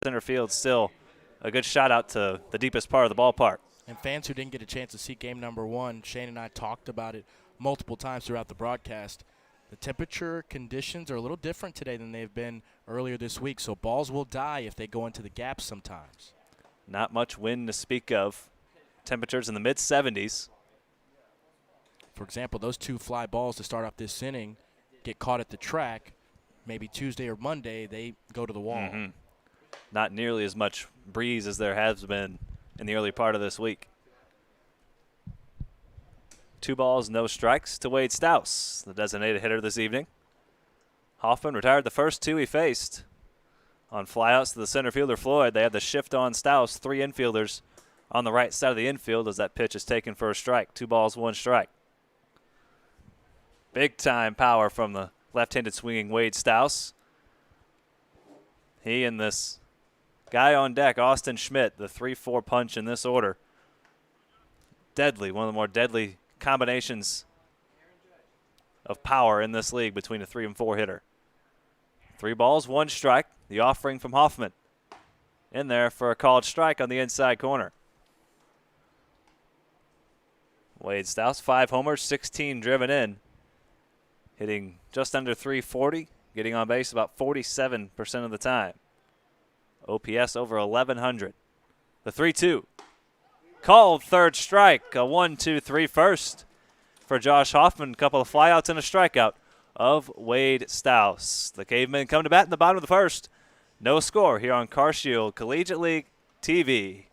center field, still a good shot out to the deepest part of the ballpark. And fans who didn't get a chance to see game number one, Shane and I talked about it multiple times throughout the broadcast. The temperature conditions are a little different today than they've been earlier this week, so balls will die if they go into the gaps sometimes. Not much wind to speak of. Temperatures in the mid-70s. For example, those two fly balls to start off this inning get caught at the track. Maybe Tuesday or Monday, they go to the wall. Not nearly as much breeze as there has been in the early part of this week. 2 balls, no strikes to Wade Stouse, the designated hitter this evening. Hoffman retired the first 2 he faced. On flyouts to the center fielder Floyd, they had the shift on Stouse, 3 infielders on the right side of the infield as that pitch is taken for a strike. 2 balls, 1 strike. Big time power from the left-handed swinging Wade Stouse. He and this guy on deck, Austin Schmidt, the 3-4 punch in this order. Deadly, one of the more deadly combinations of power in this league between a 3 and 4 hitter. 3 balls, 1 strike. The offering from Hoffman in there for a called strike on the inside corner. Wade Stouse, 5 homers, 16 driven in. Hitting just under 340, getting on base about 47% of the time. OPS over 1,100. The 3-2. Called third strike. A 1-2-3 first for Josh Hoffman. A couple of flyouts and a strikeout of Wade Stouse. The Cavemen come to bat in the bottom of the first. No score here on CarShield Collegiate League TV.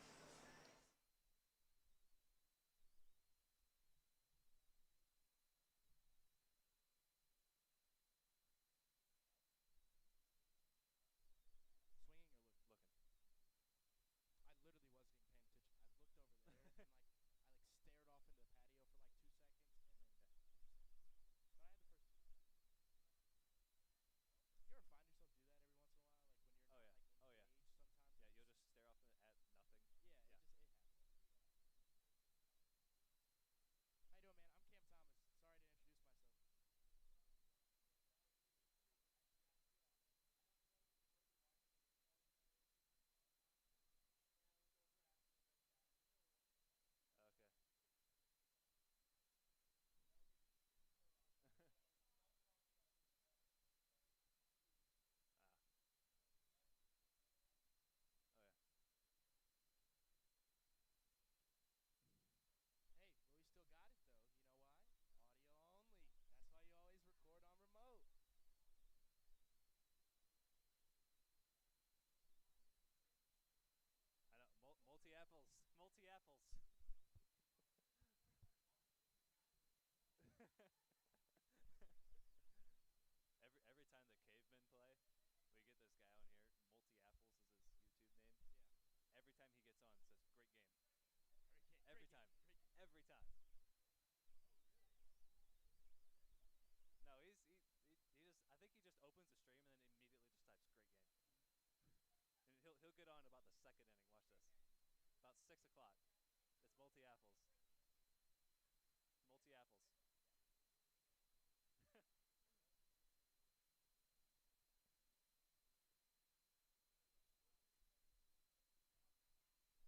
Multi-apples. every time the Cavemen play, we get this guy on here. Multi-apples is his YouTube name. Every time he gets on, it says great game. Every time. Every time. No, he just I think he just opens the stream and then immediately just types great game. And he'll get on about the second inning. Watch this. About 6 o'clock. It's multi-apples. Multi-apples. Multi-apples. It's like multi-Y apples is his YouTube name.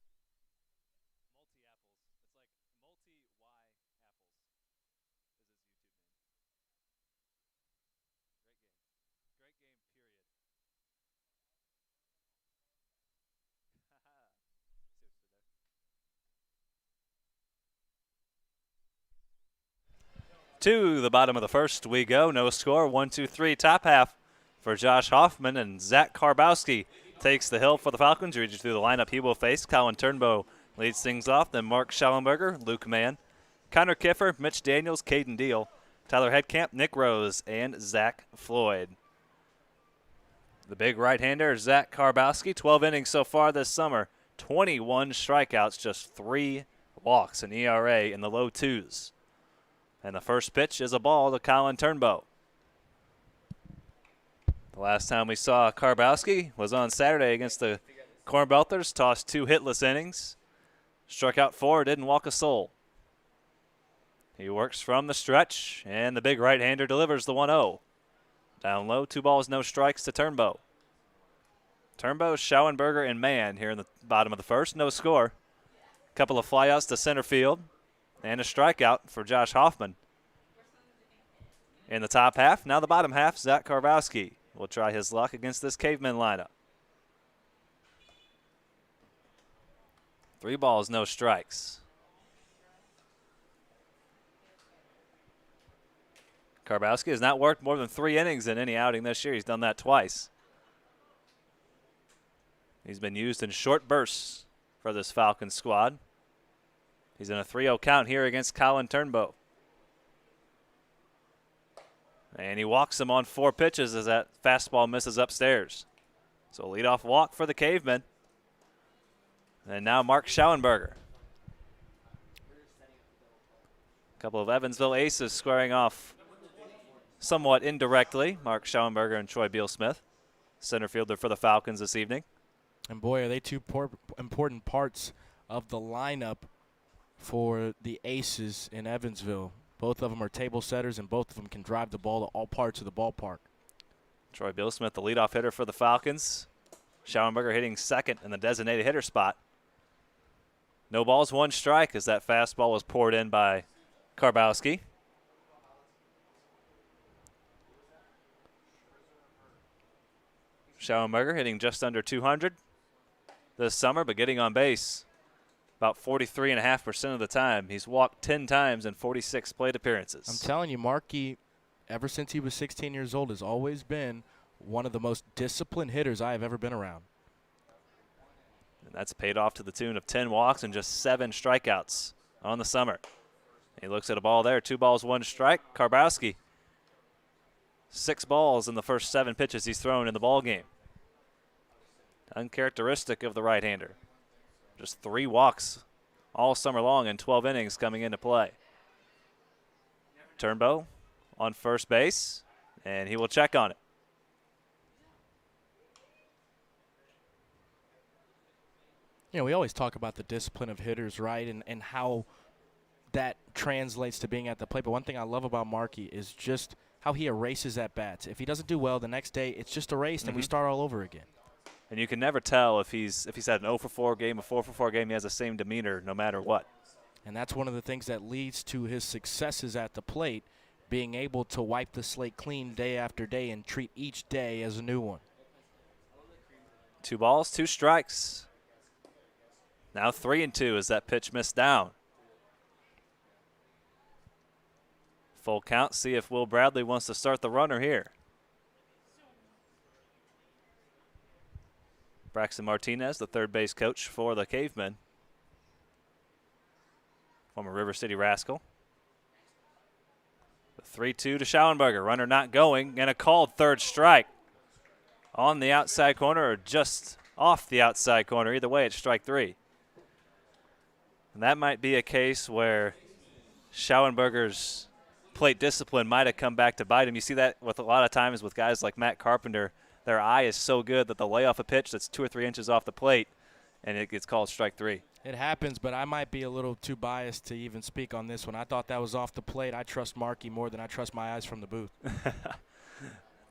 Great game. Great game, period. Haha. See what you did there. To the bottom of the first we go. No score. 1-2-3 top half for Josh Hoffman, and Zach Karbowski takes the hill for the Falcons. Read you through the lineup he will face. Colin Turnbow leads things off. Then Mark Schallenberger, Luke Mann, Connor Kiffer, Mitch Daniels, Caden Deal, Tyler Headcamp, Nick Rose, and Zach Floyd. The big right-hander, Zach Karbowski, 12 innings so far this summer, 21 strikeouts, just 3 walks, an ERA in the low 2s. And the first pitch is a ball to Colin Turnbow. The last time we saw Karbowski was on Saturday against the Corn Belters, tossed 2 hitless innings, struck out 4, didn't walk a soul. He works from the stretch, and the big right-hander delivers the 1-0. Down low, 2 balls, no strikes to Turnbow. Turnbow, Schauenberger, and Mann here in the bottom of the first. No score. Couple of flyouts to center field and a strikeout for Josh Hoffman. In the top half, now the bottom half, Zach Karwowski will try his luck against this Cavemen lineup. 3 balls, no strikes. Karwowski has not worked more than 3 innings in any outing this year. He's done that twice. He's been used in short bursts for this Falcons squad. He's in a 3-0 count here against Colin Turnbow. And he walks him on 4 pitches as that fastball misses upstairs. So leadoff walk for the Cavemen. And now Mark Schauenberger. A couple of Evansville aces squaring off somewhat indirectly. Mark Schauenberger and Troy Beal-Smith, center fielder for the Falcons this evening. And boy, are they two important parts of the lineup for the aces in Evansville. Both of them are table setters, and both of them can drive the ball to all parts of the ballpark. Troy Beal-Smith, the leadoff hitter for the Falcons. Schauenberger hitting second in the designated hitter spot. No balls, 1 strike as that fastball was poured in by Karwowski. Schauenberger hitting just under 200 this summer, but getting on base about 43.5% of the time. He's walked 10 times in 46 plate appearances. I'm telling you, Markey, ever since he was 16 years old, has always been one of the most disciplined hitters I have ever been around. And that's paid off to the tune of 10 walks and just 7 strikeouts on the summer. He looks at a ball there, 2 balls, 1 strike. Karwowski, 6 balls in the first 7 pitches he's thrown in the ball game. Uncharacteristic of the right-hander. Just 3 walks all summer long and 12 innings coming into play. Turnbow on first base, and he will check on it. You know, we always talk about the discipline of hitters, right, and how that translates to being at the plate. But one thing I love about Markey is just how he erases at bats. If he doesn't do well the next day, it's just erased, and we start all over again. And you can never tell if he's had an 0-for-4 game, a 4-for-4 game, he has the same demeanor no matter what. And that's one of the things that leads to his successes at the plate, being able to wipe the slate clean day after day and treat each day as a new one. 2 balls, 2 strikes. Now 3-2 as that pitch missed down. Full count, see if Will Bradley wants to start the runner here. Braxton Martinez, the third base coach for the Cavemen. Former River City Rascal. The 3-2 to Schauenberger. Runner not going, and a called third strike. On the outside corner or just off the outside corner. Either way, it's strike 3. And that might be a case where Schauenberger's plate discipline might have come back to bite him. You see that with a lot of times with guys like Matt Carpenter. Their eye is so good that they'll lay off a pitch that's 2 or 3 inches off the plate, and it gets called strike 3. It happens, but I might be a little too biased to even speak on this one. I thought that was off the plate. I trust Markey more than I trust my eyes from the booth.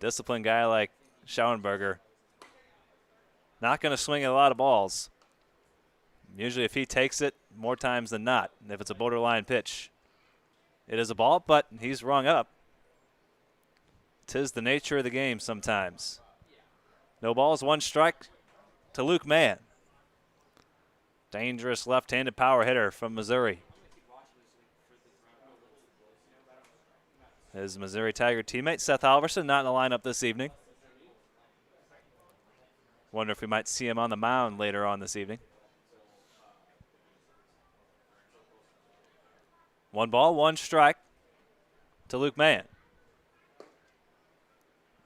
Disciplined guy like Schauenberger. Not going to swing at a lot of balls. Usually if he takes it, more times than not, if it's a borderline pitch, it is a ball, but he's rung up. 'Tis the nature of the game sometimes. No balls, 1 strike to Luke Mann. Dangerous left-handed power hitter from Missouri. His Missouri Tiger teammate Seth Halverson not in the lineup this evening. Wonder if we might see him on the mound later on this evening. 1 ball, 1 strike to Luke Mann.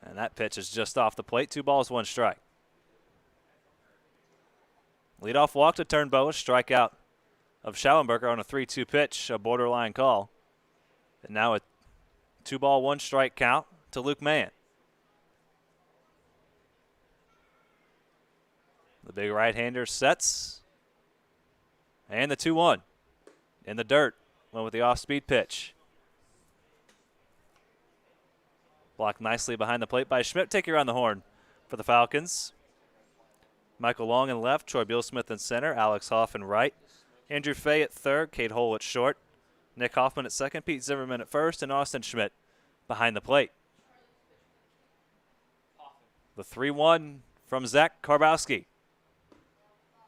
And that pitch is just off the plate. 2 balls, 1 strike. Leadoff walk to Turnbow, a strikeout of Schauenberger on a 3-2 pitch, a borderline call. And now a 2 ball, 1 strike count to Luke Mann. The big right-hander sets. And the 2-1 in the dirt. Went with the off-speed pitch. Blocked nicely behind the plate by Schmidt. Take you around the horn for the Falcons. Michael Long in left, Troy Bealsmith in center, Alex Hoff in right, Andrew Fay at third, Cade Hole at short, Nick Hoffman at second, Pete Zimmerman at first, and Austin Schmidt behind the plate. The 3-1 from Zach Karbowski.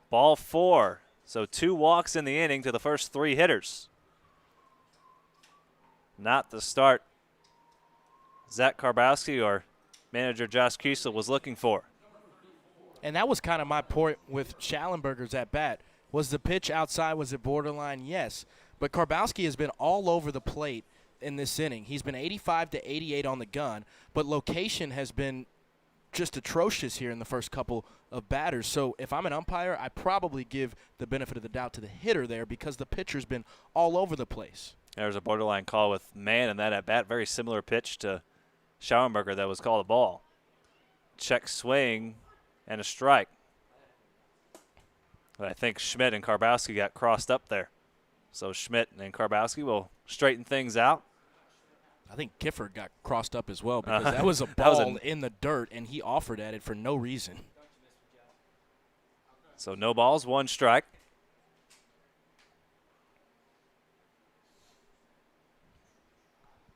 Ball 4, so 2 walks in the inning to the first 3 hitters. Not the start Zach Karbowski or manager Josh Kiesel was looking for. And that was kind of my point with Schallenberger's at bat. Was the pitch outside? Was it borderline? Yes. But Karbowski has been all over the plate in this inning. He's been 85 to 88 on the gun, but location has been just atrocious here in the first couple of batters. So if I'm an umpire, I probably give the benefit of the doubt to the hitter there because the pitcher's been all over the place. There's a borderline call with Mann in that at bat. Very similar pitch to Schallenberger that was called a ball. Check swing and a strike. But I think Schmidt and Karbowski got crossed up there. So Schmidt and Karbowski will straighten things out. I think Kiffer got crossed up as well because that was a ball in the dirt, and he offered at it for no reason. So no balls, 1 strike.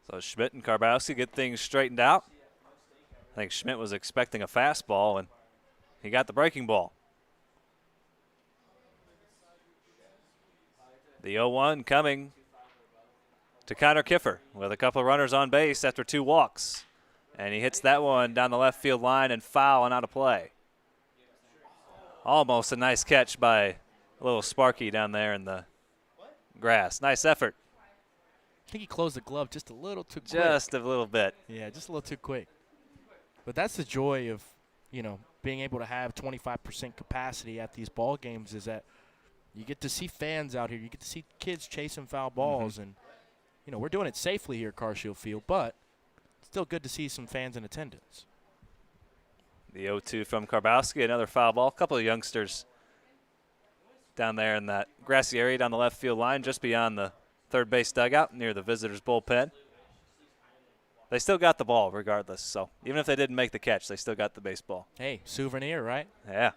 So Schmidt and Karbowski get things straightened out. I think Schmidt was expecting a fastball, and he got the breaking ball. The 0-1 coming to Connor Kiffer with a couple of runners on base after 2 walks. And he hits that one down the left field line and foul and out of play. Almost a nice catch by a little Sparky down there in the grass. Nice effort. I think he closed the glove just a little too quick. Just a little bit. Yeah, just a little too quick. But that's the joy of, being able to have 25% capacity at these ball games is that you get to see fans out here. You get to see kids chasing foul balls. And, we're doing it safely here at Carshield Field, but it's still good to see some fans in attendance. The 0-2 from Karbowski, another foul ball. A couple of youngsters down there in that grassy area down the left field line just beyond the third base dugout near the visitors' bullpen. They still got the ball regardless, so even if they didn't make the catch, they still got the baseball. Hey, souvenir, right? Yeah.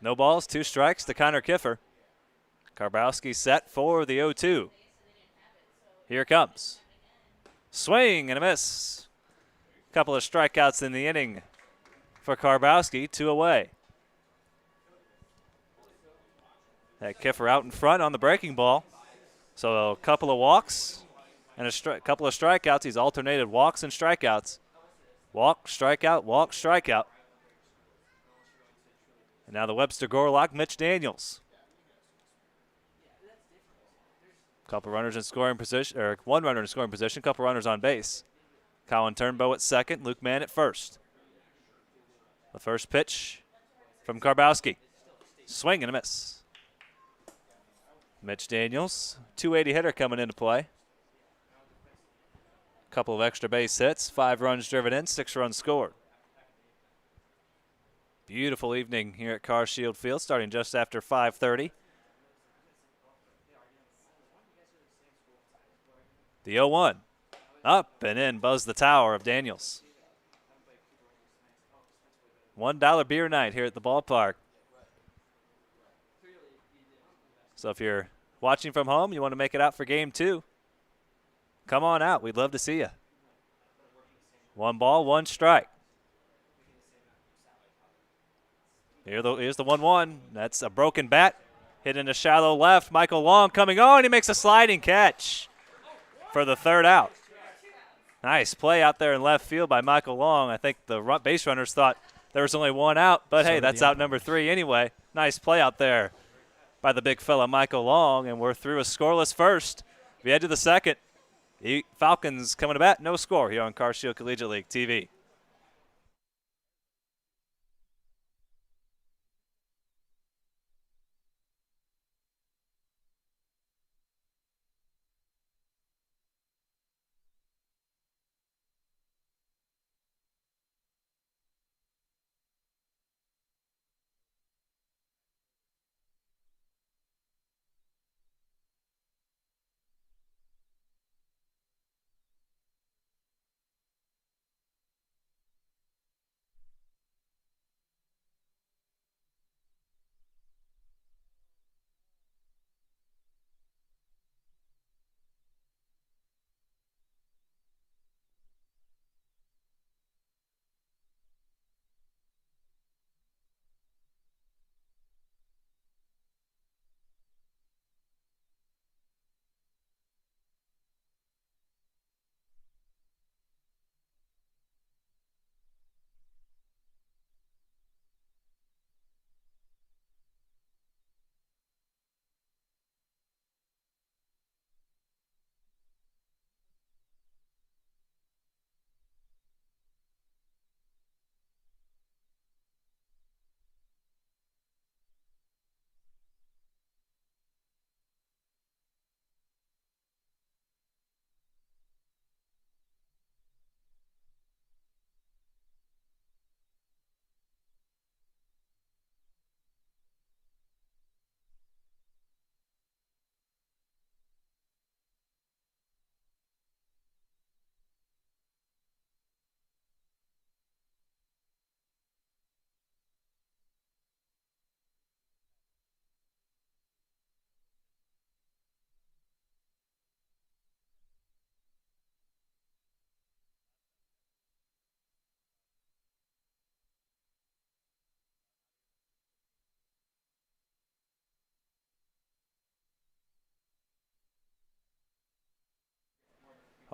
No balls, 2 strikes to Connor Kiffer. Karbowski set for the 0-2. Here it comes. Swing and a miss. Couple of strikeouts in the inning for Karbowski, 2 away. That Kiffer out in front on the breaking ball. So a couple of walks and a couple of strikeouts. He's alternated walks and strikeouts. Walk, strikeout, walk, strikeout. And now the Webster Gorlock, Mitch Daniels. Couple runners in scoring position, or 1 runner in scoring position, couple runners on base. Colin Turnbow at second, Luke Mann at first. The first pitch from Karbowski. Swing and a miss. Mitch Daniels, 280 hitter coming into play. Couple of extra base hits, 5 runs driven in, 6 runs scored. Beautiful evening here at Carshield Field, starting just after 5:30. The 0-1. Up and in, buzz the tower of Daniels. $1 beer night here at the ballpark. So if you're watching from home, you want to make it out for game 2, come on out. We'd love to see you. 1 ball, 1 strike. Here's the 1-1. That's a broken bat. Hit into shallow left. Michael Long coming on. He makes a sliding catch for the 3rd out. Nice play out there in left field by Michael Long. I think the base runners thought there was only 1 out, but hey, that's out number 3 anyway. Nice play out there by the big fella Michael Long, and we're through a scoreless first. We head to the 2nd. The Falcons coming to bat, no score here on Carshield Collegiate League TV.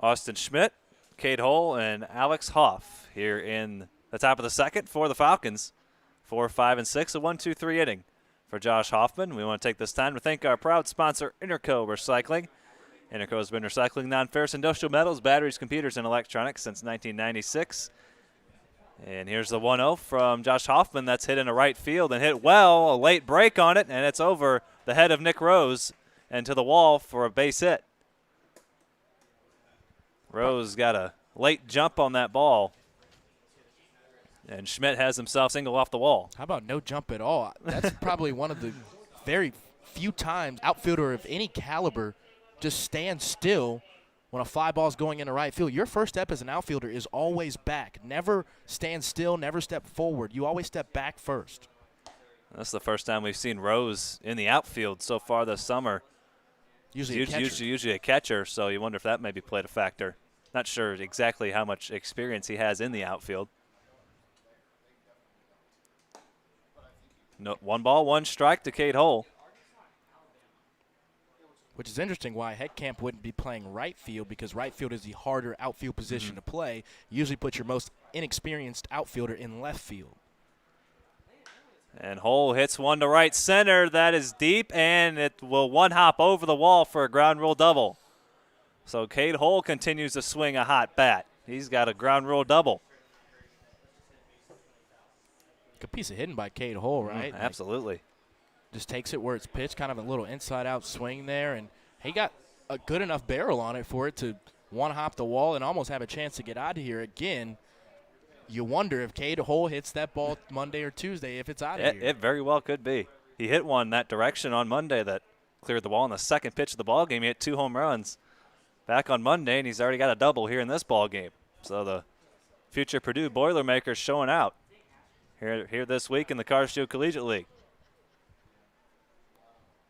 Austin Schmidt, Cade Hull, and Alex Hoff here in the top of the second for the Falcons. 4, 5, and 6, a 1-2-3 inning for Josh Hoffman. We want to take this time to thank our proud sponsor, Interco Recycling. Interco has been recycling non-ferrous industrial metals, batteries, computers, and electronics since 1996. And here's the 1-0 from Josh Hoffman. That's hit into right field and hit well. A late break on it, and it's over the head of Nick Rose and to the wall for a base hit. Rose got a late jump on that ball, and Schmidt has himself single off the wall. How about no jump at all? That's probably one of the very few times outfielder of any caliber just stands still when a fly ball is going into right field. Your first step as an outfielder is always back. Never stand still, never step forward. You always step back first. That's the first time we've seen Rose in the outfield so far this summer. Usually a catcher, so you wonder if that maybe played a factor. Not sure exactly how much experience he has in the outfield. No, 1 ball, 1 strike to Cade Hull. Which is interesting why Heckkamp wouldn't be playing right field, because right field is the harder outfield position to play. You usually put your most inexperienced outfielder in left field. And Hull hits one to right center. That is deep, and it will one-hop over the wall for a ground rule double. So Cade Hull continues to swing a hot bat. He's got a ground rule double. Good piece of hitting by Cade Hull, right? Absolutely. Just takes it where it's pitched, kind of a little inside-out swing there, and he got a good enough barrel on it for it to one-hop the wall and almost have a chance to get out of here. Again, you wonder if Cade Hull hits that ball Monday or Tuesday, if it's out of here. It very well could be. He hit one that direction on Monday that cleared the wall in the second pitch of the ball game. He hit 2 home runs back on Monday, and he's already got a double here in this ball game. So the future Purdue Boilermakers showing out here this week in the Carsfield Collegiate League.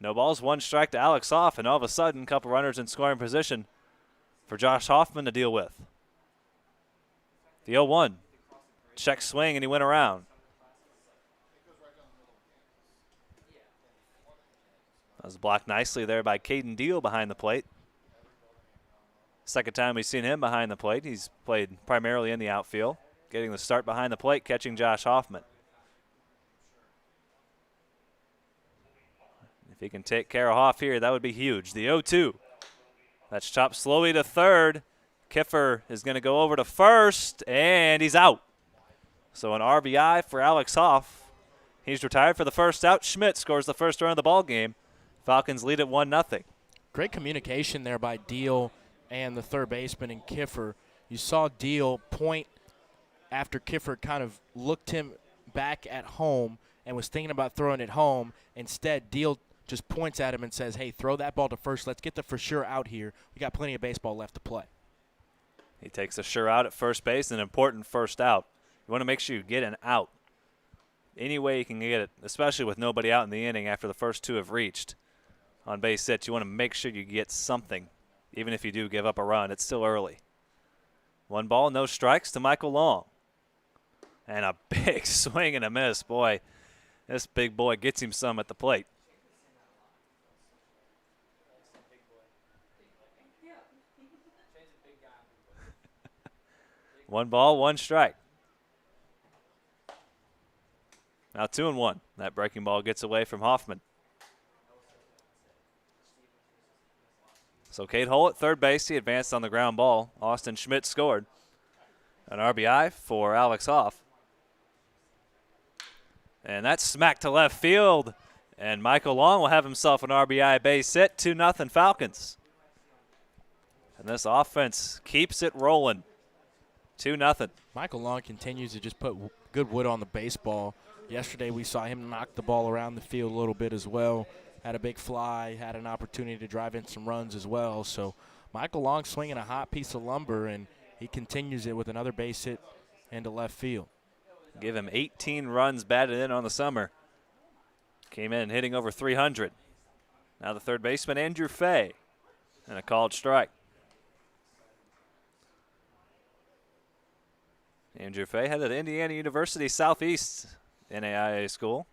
No balls, 1 strike to Alex Hoff, and all of a sudden, a couple runners in scoring position for Josh Hoffman to deal with. The 0-1. Check swing, and he went around. That was blocked nicely there by Caden Deal behind the plate. Second time we've seen him behind the plate. He's played primarily in the outfield, getting the start behind the plate, catching Josh Hoffman. If he can take care of Hoff here, that would be huge. The 0-2. That's chopped slowly to third. Kiffer is going to go over to first, and he's out. So an RBI for Alex Hoff. He's retired for the first out. Schmidt scores the first run of the ball game. Falcons lead at 1-0. Great communication there by Deal and the third baseman and Kiffer. You saw Deal point after Kiffer kind of looked him back at home and was thinking about throwing it home. Instead, Deal just points at him and says, hey, throw that ball to first. Let's get the for sure out here. We got plenty of baseball left to play. He takes a sure out at first base, an important first out. You want to make sure you get an out any way you can get it, especially with nobody out in the inning after the first 2 have reached on base hits. You want to make sure you get something, even if you do give up a run. It's still early. 1 ball, no strikes to Michael Long. And a big swing and a miss. Boy, this big boy gets him some at the plate. 1 ball, 1 strike. Now 2-1. That breaking ball gets away from Hoffman. So Cade Hull at third base. He advanced on the ground ball. Austin Schmidt scored. An RBI for Alex Hoff. And that's smacked to left field. And Michael Long will have himself an RBI base hit. 2-0 Falcons. And this offense keeps it rolling. 2-0. Michael Long continues to just put good wood on the baseball. Yesterday we saw him knock the ball around the field a little bit as well. Had a big fly, had an opportunity to drive in some runs as well. So Michael Long swinging a hot piece of lumber, and he continues it with another base hit into left field. Give him 18 runs batted in on the summer. Came in hitting over 300. Now the third baseman, Andrew Fay, and a called strike. Andrew Fay headed to Indiana University Southeast NAIA school.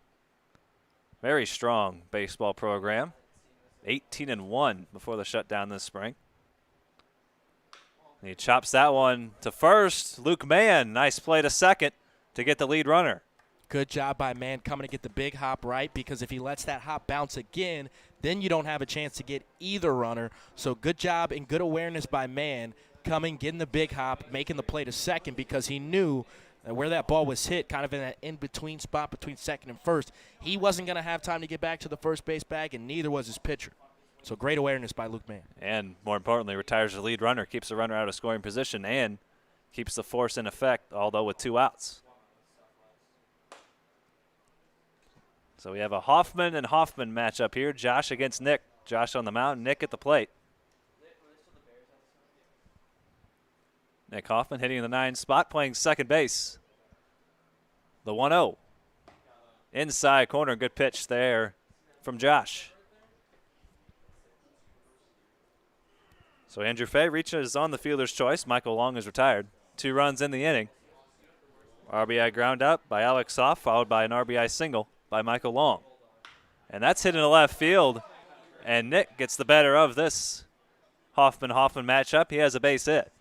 Very strong baseball program. 18-1 before the shutdown this spring. He chops that one to first. Luke Mann, nice play to second to get the lead runner. Good job by Mann coming to get the big hop right, because if he lets that hop bounce again, then you don't have a chance to get either runner. So good job and good awareness by Mann coming, getting the big hop, making the play to second, because he knew that where that ball was hit, kind of in that in-between spot between second and first, he wasn't going to have time to get back to the first base bag, and neither was his pitcher. So great awareness by Luke Mann. And more importantly, retires the lead runner, keeps the runner out of scoring position, and keeps the force in effect, although with 2 outs. So we have a Hoffman and Hoffman matchup here. Josh against Nick. Josh on the mound, Nick at the plate. Nick Hoffman hitting the 9 spot, playing second base. The 1-0. Inside corner, good pitch there from Josh. So Andrew Fay reaches on the fielder's choice. Michael Long is retired. 2 runs in the inning. RBI ground out by Alex Hoff, followed by an RBI single by Michael Long. And that's hit into left field. And Nick gets the better of this Hoffman-Hoffman matchup. He has a base hit.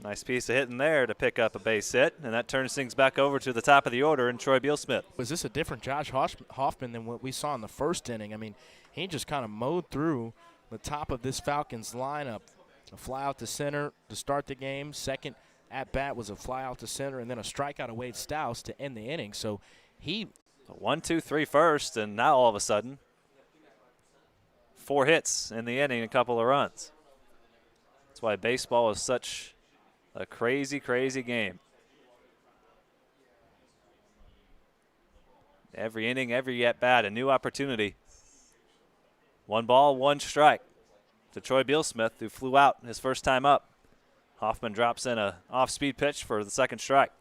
Nice piece of hitting there to pick up a base hit. And that turns things back over to the top of the order in Troy Bealsmith. Was this a different Josh Hoffman than what we saw in the first inning? I mean, he just kind of mowed through the top of this Falcons lineup. A fly out to center to start the game. Second at bat was a fly out to center, and then a strikeout of Wade Stouse to end the inning. So he 1-2-3 first, and now all of a sudden 4 hits in the inning, a couple of runs. That's why baseball is such a crazy, crazy game. Every inning, every at-bat, a new opportunity. 1 ball, 1 strike to Troy Bealsmith, who flew out his first time up. Hoffman drops in a off-speed pitch for the second strike.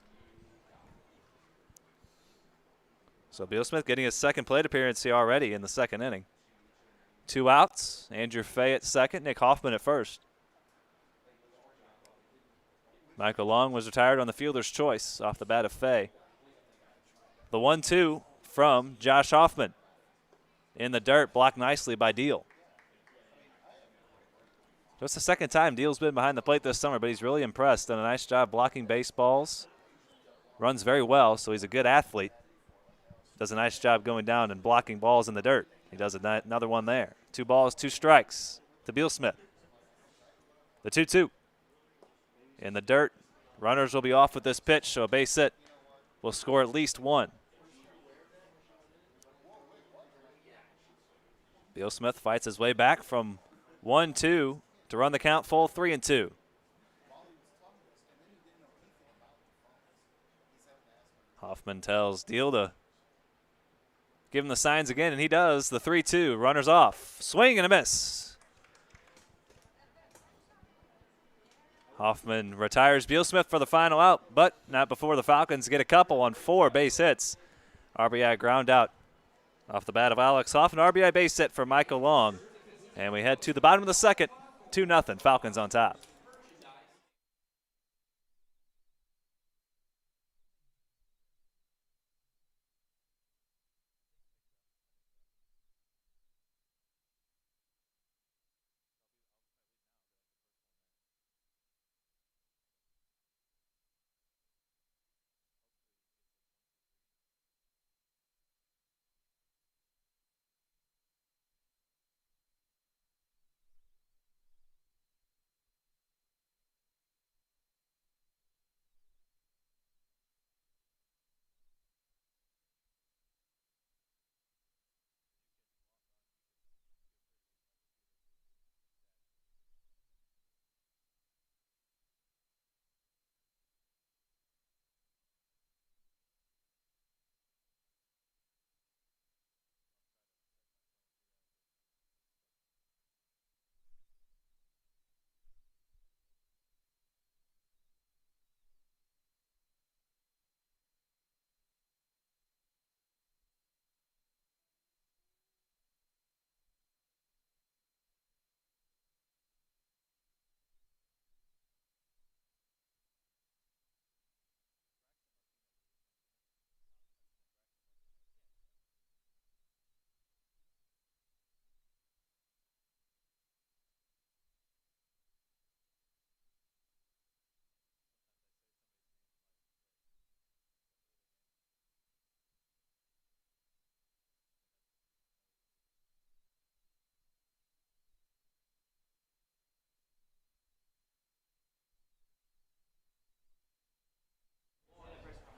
So Bealsmith getting his second plate appearance here already in the second inning. 2 outs, Andrew Fay at second, Nick Hoffman at first. Michael Long was retired on the fielder's choice off the bat of Fay. The 1-2 from Josh Hoffman. In the dirt, blocked nicely by Deal. Just the second time Deal's been behind the plate this summer, but he's really impressed. Done a nice job blocking baseballs. Runs very well, so he's a good athlete. Does a nice job going down and blocking balls in the dirt. He does another one there. 2 balls, 2 strikes to Bealsmith. The 2-2. In the dirt, runners will be off with this pitch, so a base hit will score at least 1. Bealsmith fights his way back from 1-2 to run the count full 3-2. Hoffman tells Deal to give him the signs again, and he does. The 3-2, runners off. Swing and a miss. Hoffman retires Bealsmith for the final out, but not before the Falcons get a couple on 4 base hits. RBI ground out off the bat of Alex Hoffman. RBI base hit for Michael Long. And we head to the bottom of the second. 2-0, Falcons on top.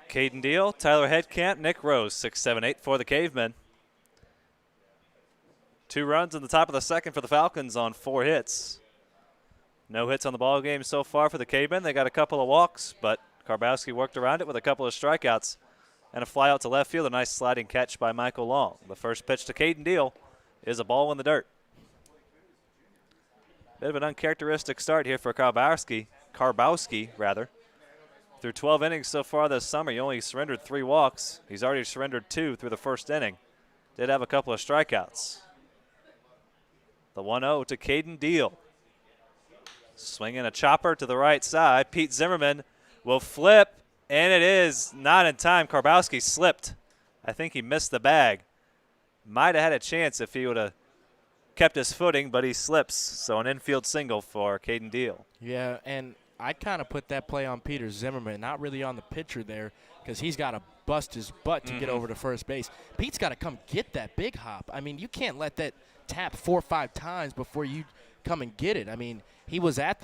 Caden Deal, Tyler Headcamp, Nick Rose, 6, 7, 8 for the Cavemen. 2 runs in the top of the second for the Falcons on 4 hits. No hits on the ball game so far for the Cavemen. They got a couple of walks, but Karbowski worked around it with a couple of strikeouts and a fly out to left field. A nice sliding catch by Michael Long. The first pitch to Caden Deal is a ball in the dirt. Bit of an uncharacteristic start here for Karbowski. Through 12 innings so far this summer, he only surrendered 3 walks. He's already surrendered 2 through the first inning. Did have a couple of strikeouts. The 1-0 to Caden Deal. Swinging a chopper to the right side. Pete Zimmerman will flip, and it is not in time. Karbowski slipped. I think he missed the bag. Might have had a chance if he would have kept his footing, but he slips. So an infield single for Caden Deal. Yeah, and I kind of put that play on Peter Zimmerman, not really on the pitcher there, because he's got to bust his butt to get over to first base. Pete's got to come get that big hop. I mean, you can't let that tap 4 or 5 times before you come and get it. I mean, he was at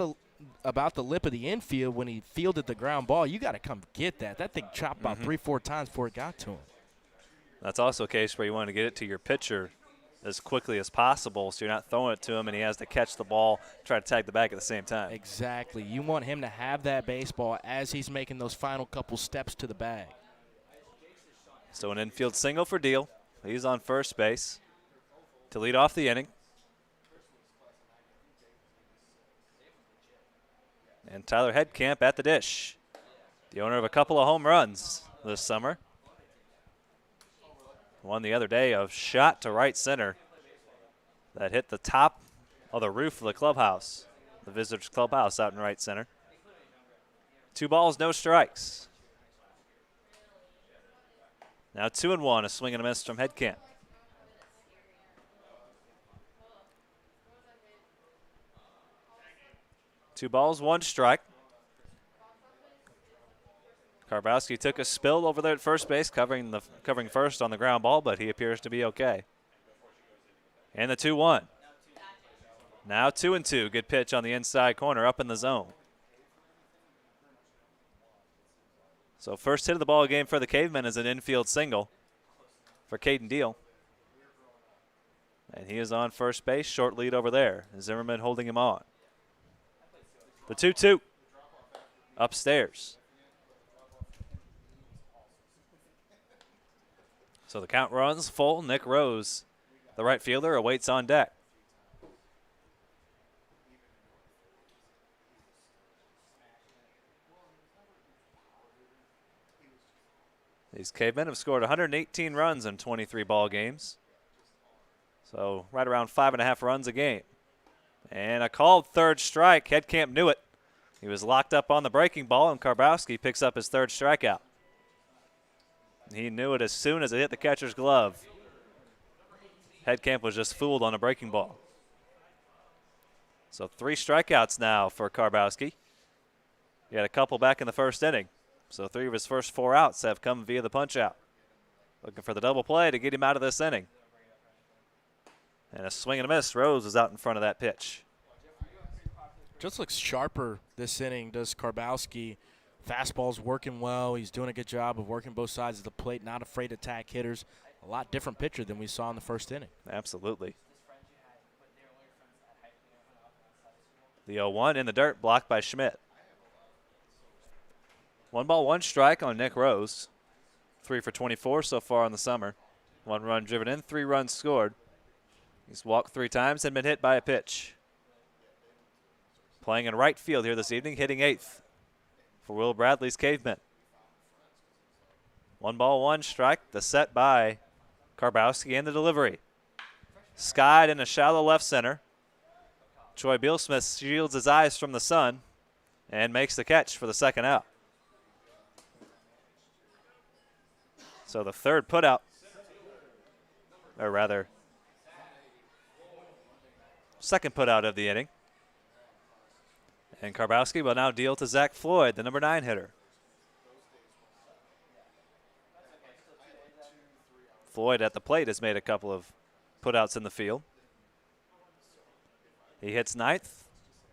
about the lip of the infield when he fielded the ground ball. You got to come get that. That thing chopped about 3 or 4 times before it got to him. That's also a case where you want to get it to your pitcher as quickly as possible so you're not throwing it to him and he has to catch the ball, try to tag the bag at the same time. Exactly. You want him to have that baseball as he's making those final couple steps to the bag. So an infield single for Deal. He's on first base to lead off the inning. And Tyler Headcamp at the dish, the owner of a couple of home runs this summer. One the other day, a shot to right center that hit the top of the roof of the clubhouse, the visitors' clubhouse out in right center. 2 balls, no strikes. Now 2-1, a swing and a miss from Headcamp. Two balls, 1 strike. Karbowski took a spill over there at first base, covering first on the ground ball, but he appears to be okay. And the 2-1. Now 2-2. Good pitch on the inside corner, up in the zone. So first hit of the ball game for the Cavemen is an infield single for Caden Deal. And he is on first base, short lead over there. Zimmerman holding him on. The 2-2 upstairs. So the count runs full. Nick Rose, the right fielder, awaits on deck. These Cavemen have scored 118 runs in 23 ball games. So right around 5.5 runs a game. And a called third strike. Headcamp knew it. He was locked up on the breaking ball, and Karbowski picks up his 3rd strikeout. He knew it as soon as it hit the catcher's glove. Headcamp was just fooled on a breaking ball. So 3 strikeouts now for Karbowski. He had a couple back in the first inning. So 3 of his first 4 outs have come via the punch-out. Looking for the double play to get him out of this inning. And a swing and a miss. Rose is out in front of that pitch. Just looks sharper this inning, does Karbowski. Fastball's working well. He's doing a good job of working both sides of the plate, not afraid to attack hitters. A lot different pitcher than we saw in the first inning. Absolutely. The 0-1 in the dirt, blocked by Schmidt. 1 ball, 1 strike on Nick Rose. 3 for 24 so far in the summer. 1 run driven in, 3 runs scored. He's walked 3 times and been hit by a pitch. Playing in right field here this evening, hitting 8th for Will Bradley's Cavemen. 1 ball, 1 strike. The set by Karbowski and the delivery. Skied in a shallow left center. Troy Bealsmith shields his eyes from the sun and makes the catch for the 2nd out. So the 3rd putout, or rather, 2nd putout of the inning. And Karbowski will now deal to Zach Floyd, the number 9 hitter. Floyd at the plate has made a couple of putouts in the field. He hits 9th,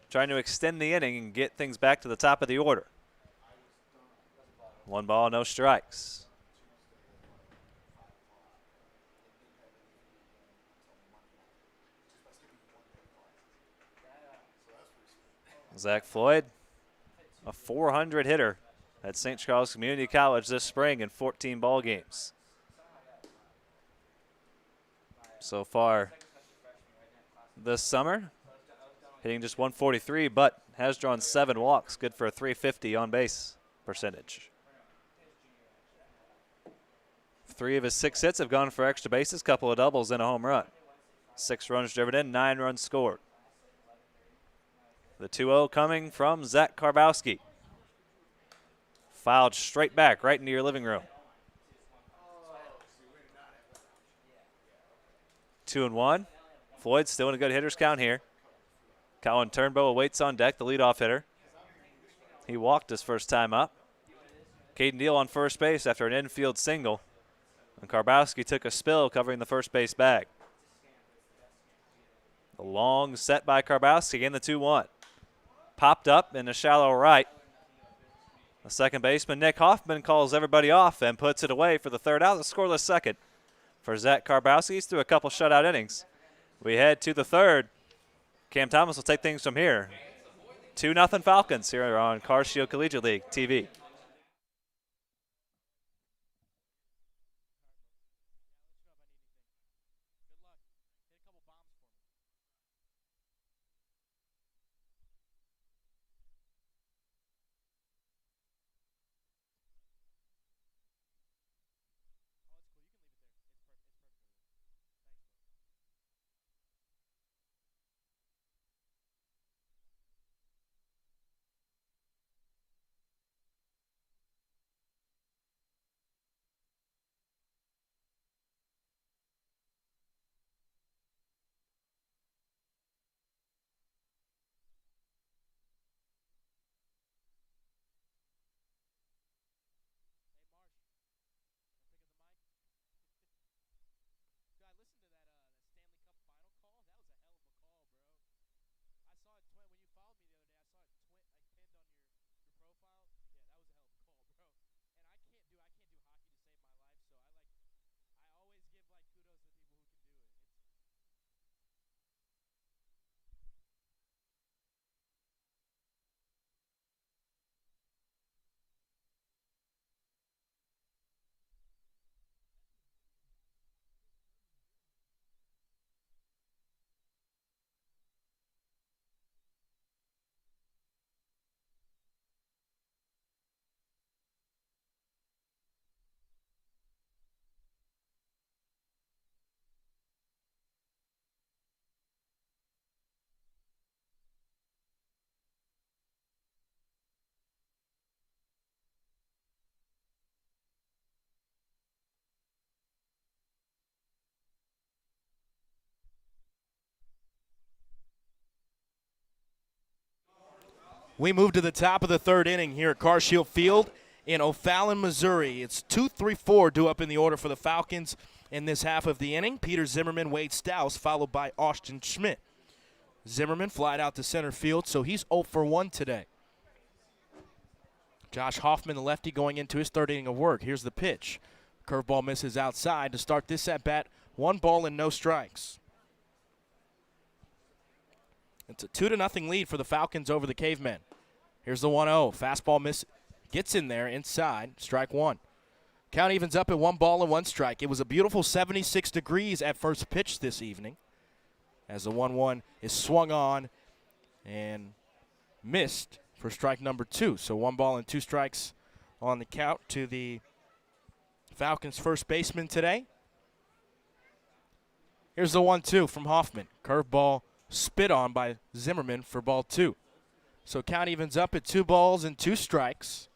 trying to extend the inning and get things back to the top of the order. 1 ball, no strikes. Zach Floyd, a 400 hitter at St. Charles Community College this spring in 14 ball games. So far this summer, hitting just 143, but has drawn 7 walks, good for a 350 on base percentage. 3 of his 6 hits have gone for extra bases, couple of doubles and a home run. 6 runs driven in, 9 runs scored. The 2-0 coming from Zach Karbowski. Fouled straight back right into your living room. 2-1. Floyd still in a good hitter's count here. Colin Turnbow awaits on deck, the leadoff hitter. He walked his first time up. Caden Deal on first base after an infield single. And Karbowski took a spill covering the first base bag. The long set by Karbowski in the 2-1. Popped up in the shallow right. The second baseman, Nick Hoffman, calls everybody off and puts it away for the third out. The scoreless second for Zach Karbowski. He's through a couple shutout innings. We head to the third. Cam Thomas will take things from here. 2-0 Falcons here on Car Shield Collegiate League TV. We move to the top of the third inning here at Car Shield Field in O'Fallon, Missouri. It's 2-3-4 due up in the order for the Falcons in this half of the inning. Peter Zimmerman, Wade Stouse, followed by Austin Schmidt. Zimmerman flied out to center field, so he's 0 for 1 today. Josh Hoffman, the lefty, going into his third inning of work. Here's the pitch. Curveball misses outside to start this at-bat. 1 ball and no strikes. It's a 2-0 lead for the Falcons over the Cavemen. Here's the 1-0. Fastball miss, gets in there inside. Strike 1. Count evens up at 1 ball and 1 strike. It was a beautiful 76 degrees at first pitch this evening as the 1-1 is swung on and missed for strike number 2. So 1 ball and 2 strikes on the count to the Falcons first baseman today. Here's the 1-2 from Hoffman. Curveball spit on by Zimmerman for ball 2. So count evens up at 2 balls and 2 strikes.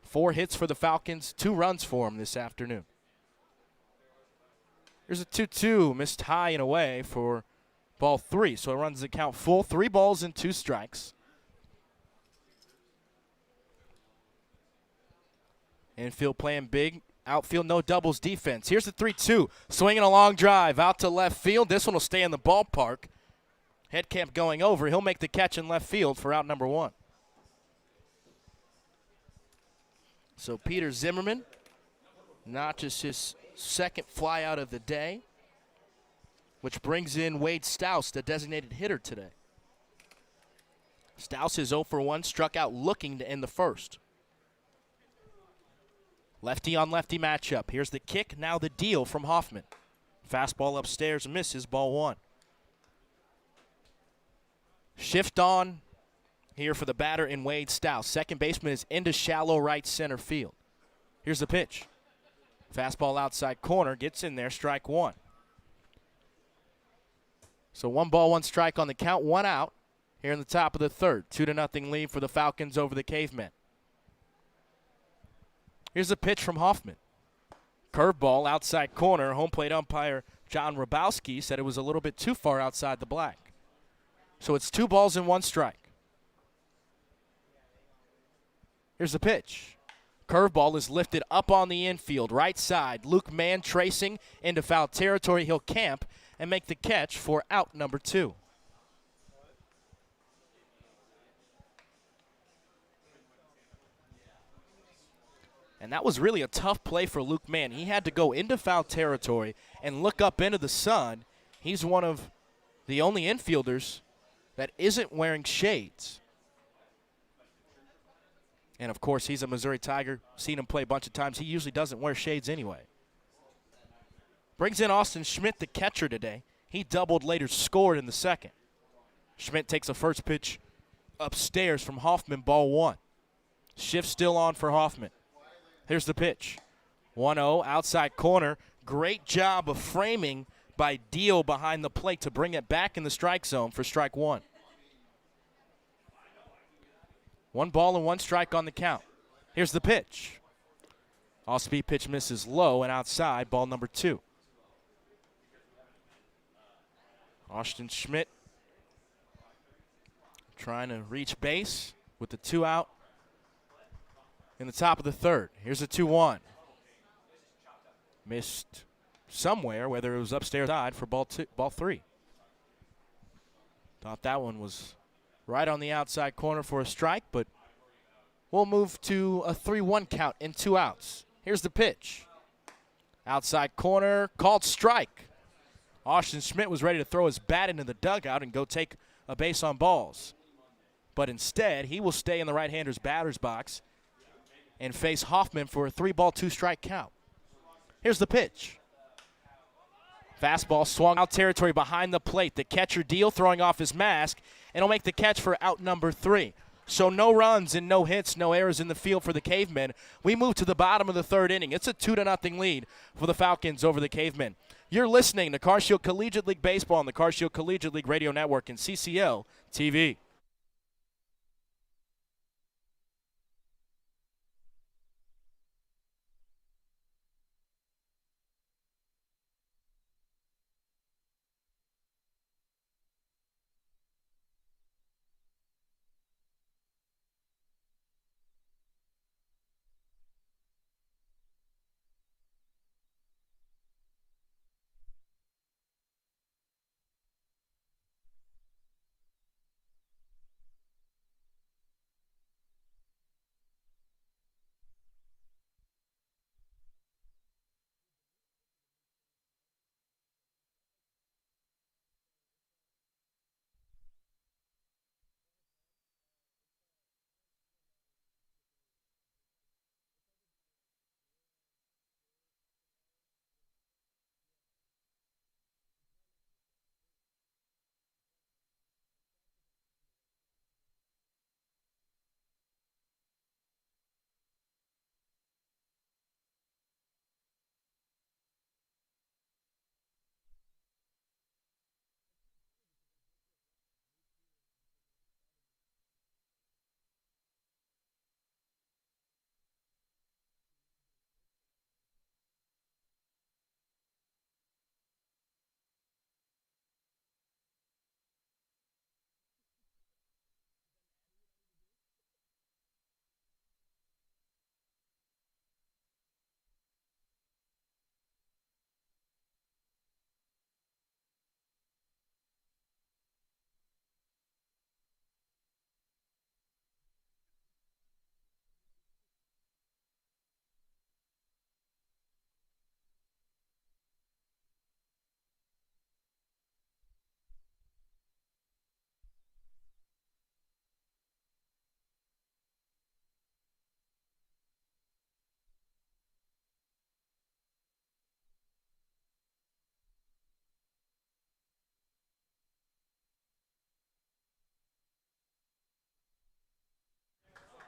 4 hits for the Falcons, 2 runs for them this afternoon. Here's a 2-2, missed high and away for ball 3. So it runs the count full, 3 balls and 2 strikes. Infield playing big. Outfield, no doubles defense. Here's the 3-2. Swinging a long drive out to left field. This one will stay in the ballpark. Headcamp going over. He'll make the catch in left field for out number 1. So Peter Zimmerman, not just his second flyout of the day, which brings in Wade Stouse, the designated hitter today. Stouse is 0 for 1, struck out looking to end the first. Lefty on lefty matchup. Here's the kick, now the deal from Hoffman. Fastball upstairs, misses, ball 1. Shift on here for the batter in Wade Stouse. Second baseman is into shallow right center field. Here's the pitch. Fastball outside corner, gets in there, strike 1. So 1 ball, 1 strike on the count, 1 out here in the top of the third. 2-0 lead for the Falcons over the Cavemen. Here's a pitch from Hoffman. Curveball outside corner. Home plate umpire John Rabowski said it was a little bit too far outside the black. So it's 2 balls and 1 strike. Here's the pitch. Curveball is lifted up on the infield, right side. Luke Mann tracing into foul territory. He'll camp and make the catch for out number 2. And that was really a tough play for Luke Mann. He had to go into foul territory and look up into the sun. He's one of the only infielders that isn't wearing shades. And, of course, he's a Missouri Tiger. Seen him play a bunch of times. He usually doesn't wear shades anyway. Brings in Austin Schmidt, the catcher today. He doubled, later scored in the second. Schmidt takes a first pitch upstairs from Hoffman, ball 1. Shift still on for Hoffman. Here's the pitch. 1-0, outside corner. Great job of framing by Deal behind the plate to bring it back in the strike zone for strike 1. 1 ball and 1 strike on the count. Here's the pitch. Off-speed pitch misses low and outside, ball number 2. Austin Schmidt trying to reach base with the 2 out in the top of the third. Here's a 2-1. Missed somewhere, whether it was upstairs or side, for ball 3. Thought that one was right on the outside corner for a strike, but we'll move to a 3-1 count in 2 outs. Here's the pitch. Outside corner, called strike. Austin Schmidt was ready to throw his bat into the dugout and go take a base on balls. But instead, he will stay in the right-hander's batter's box and face Hoffman for a 3-ball, 2-strike count. Here's the pitch. Fastball swung out territory behind the plate. The catcher Deal throwing off his mask, and he'll make the catch for out number 3. So no runs and no hits, no errors in the field for the Cavemen. We move to the bottom of the third inning. It's a 2-0 lead for the Falcons over the Cavemen. You're listening to CarShield Collegiate League Baseball on the CarShield Collegiate League Radio Network and CCL TV.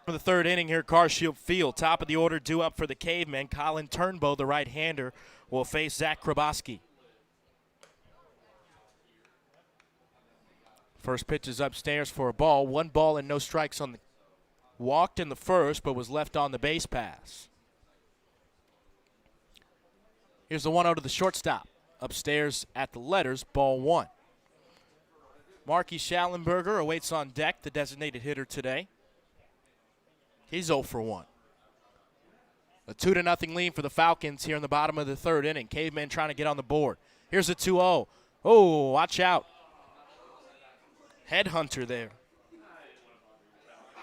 of the third inning here, Carshield Field. Top of the order due up for the Cavemen. Colin Turnbow, the right-hander, will face Zach Kraboski. First pitch is upstairs for a ball. 1 ball and no strikes on the walked in the first, but was left on the base pass. Here's the 1-0 to the shortstop. Upstairs at the letters, ball 1. Marky Schallenberger awaits on deck, the designated hitter today. He's 0 for 1. A 2-0 lead for the Falcons here in the bottom of the third inning. Cavemen trying to get on the board. Here's a 2-0. Oh, watch out. Headhunter there.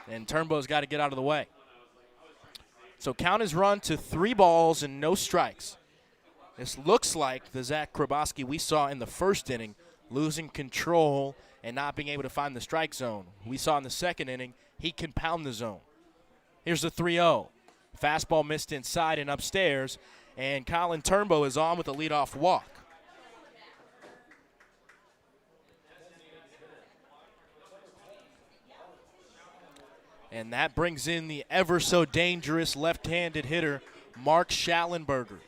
And Turnbow's got to get out of the way. So count is run to 3 balls and no strikes. This looks like the Zach Kraboski we saw in the first inning, losing control and not being able to find the strike zone. We saw in the second inning, he can pound the zone. Here's the 3-0. Fastball missed inside and upstairs, and Colin Turnbow is on with a leadoff walk. And that brings in the ever so dangerous left-handed hitter, Mark Schallenberger.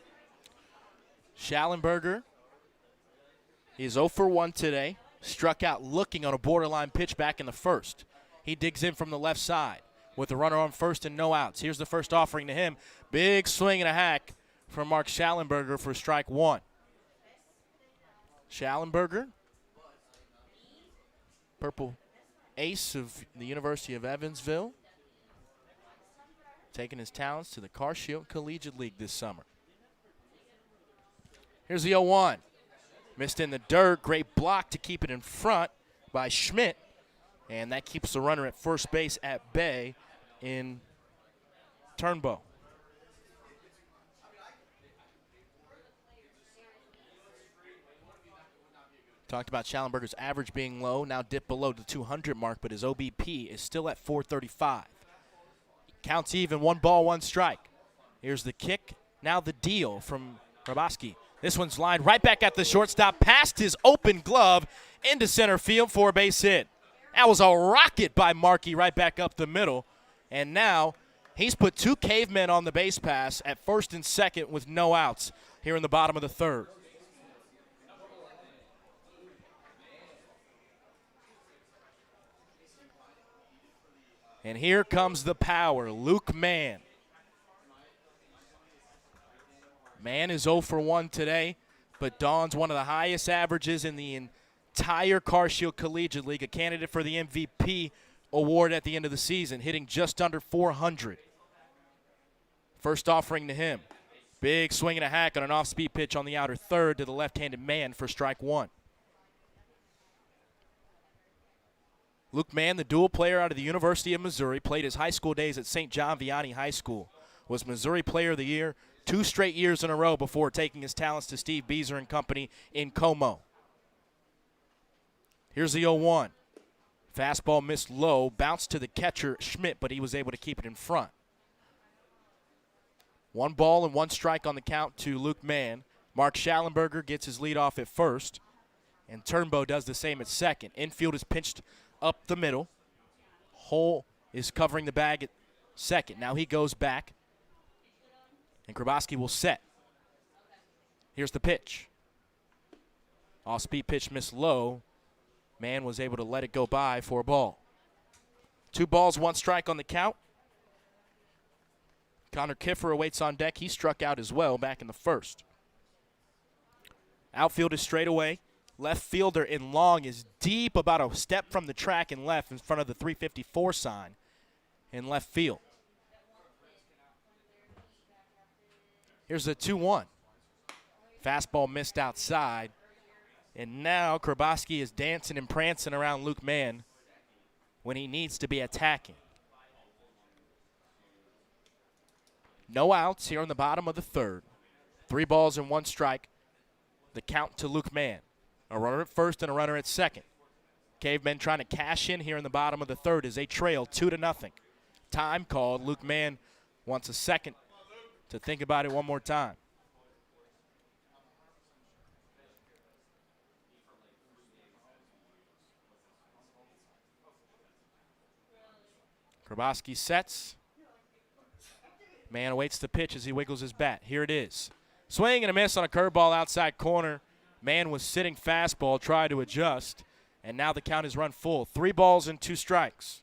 Schallenberger is 0 for 1 today. Struck out looking on a borderline pitch back in the first. He digs in from the left side with a runner on first and no outs. Here's the first offering to him. Big swing and a hack from Mark Schallenberger for strike 1. Schallenberger, purple ace of the University of Evansville, taking his talents to the Carshield Collegiate League this summer. Here's the 0-1. Missed in the dirt. Great block to keep it in front by Schmidt. And that keeps the runner at first base at bay in Turnbow. Talked about Schallenberger's average being low, now dipped below the 200 mark, but his OBP is still at 435. Counts even, 1 ball, 1 strike. Here's the kick, now the deal from Kraboski. This one's lined right back at the shortstop, past his open glove, into center field for a base hit. That was a rocket by Markey right back up the middle. And now he's put 2 Cavemen on the base pass at first and second with no outs here in the bottom of the third. And here comes the power, Luke Mann. Mann is 0 for 1 today, but dons one of the highest averages in the entire Carshield Collegiate League, a candidate for the MVP award at the end of the season, hitting just under 400. First offering to him. Big swing and a hack on an off-speed pitch on the outer third to the left-handed Mann for strike 1. Luke Mann, the dual player out of the University of Missouri, played his high school days at St. John Vianney High School, was Missouri Player of the Year 2 straight years in a row before taking his talents to Steve Beezer and company in Como. Here's the 0-1. Fastball missed low, bounced to the catcher, Schmidt, but he was able to keep it in front. 1 ball and 1 strike on the count to Luke Mann. Mark Schallenberger gets his lead off at first, and Turnbow does the same at second. Infield is pinched up the middle. Hole is covering the bag at second. Now he goes back, and Kraboski will set. Here's the pitch. Off-speed pitch missed low. Mann was able to let it go by for a ball. 2 balls, 1 strike on the count. Connor Kiffer awaits on deck. He struck out as well back in the first. Outfield is straight away. Left fielder in long is deep, about a step from the track and left in front of the 354 sign in left field. Here's the 2-1. Fastball missed outside. And now Kraboski is dancing and prancing around Luke Mann when he needs to be attacking. No outs here in the bottom of the third. 3 balls and 1 strike. The count to Luke Mann. A runner at first and a runner at second. Cavemen trying to cash in here in the bottom of the third as they trail 2-0. Time called. Luke Mann wants a second to think about it one more time. Krabowski sets. Man awaits the pitch as he wiggles his bat. Here it is. Swing and a miss on a curveball outside corner. Man was sitting fastball, tried to adjust, and now the count is run full. 3 balls and 2 strikes.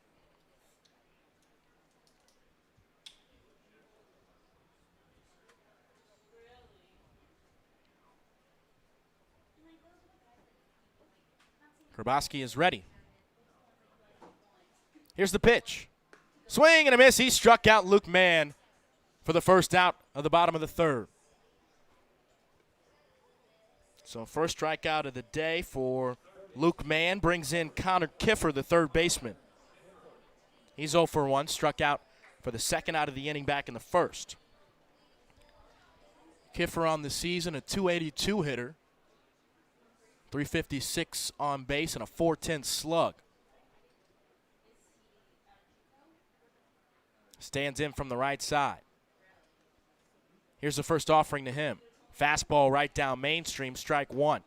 Krabowski is ready. Here's the pitch. Swing and a miss. He struck out Luke Mann for the first out of the bottom of the third. So first strikeout of the day for Luke Mann brings in Connor Kiffer, the third baseman. He's 0 for 1, struck out for the second out of the inning back in the first. Kiffer on the season, a .282 hitter, 356 on base, and a .410 slug. Stands in from the right side. Here's the first offering to him. Fastball right down mainstream, strike 1.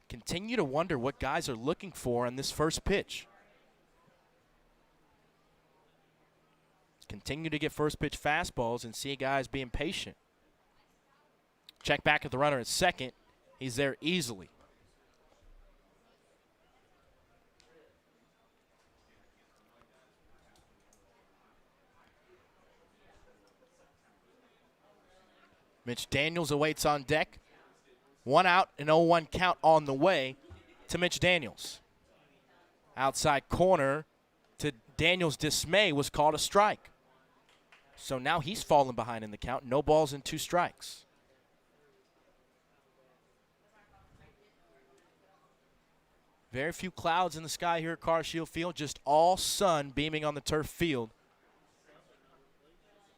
Continue to wonder what guys are looking for on this first pitch. Continue to get first pitch fastballs and see guys being patient. Check back at the runner at second. He's there easily. Mitch Daniels awaits on deck. 1 out, an 0-1 count on the way to Mitch Daniels. Outside corner, to Daniels' dismay, was called a strike. So now he's fallen behind in the count. No balls and 2 strikes. Very few clouds in the sky here at Carr Shield Field. Just all sun beaming on the turf field.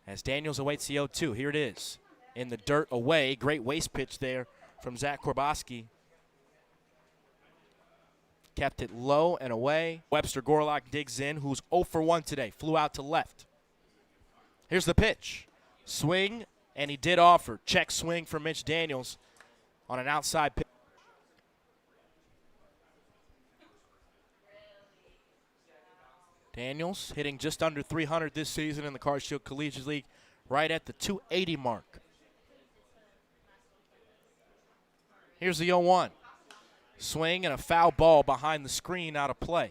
As Daniels awaits the 0-2. Here it is. In the dirt away. Great waste pitch there from Zach Korbowski. Kept it low and away. Webster Gorlock digs in, who's 0 for 1 today. Flew out to left. Here's the pitch. Swing, and he did offer. Check swing for Mitch Daniels on an outside pitch. Daniels hitting just under 300 this season in the Carr Shield Collegiate League, right at the 280 mark. Here's the 0-1. Swing and a foul ball behind the screen, out of play.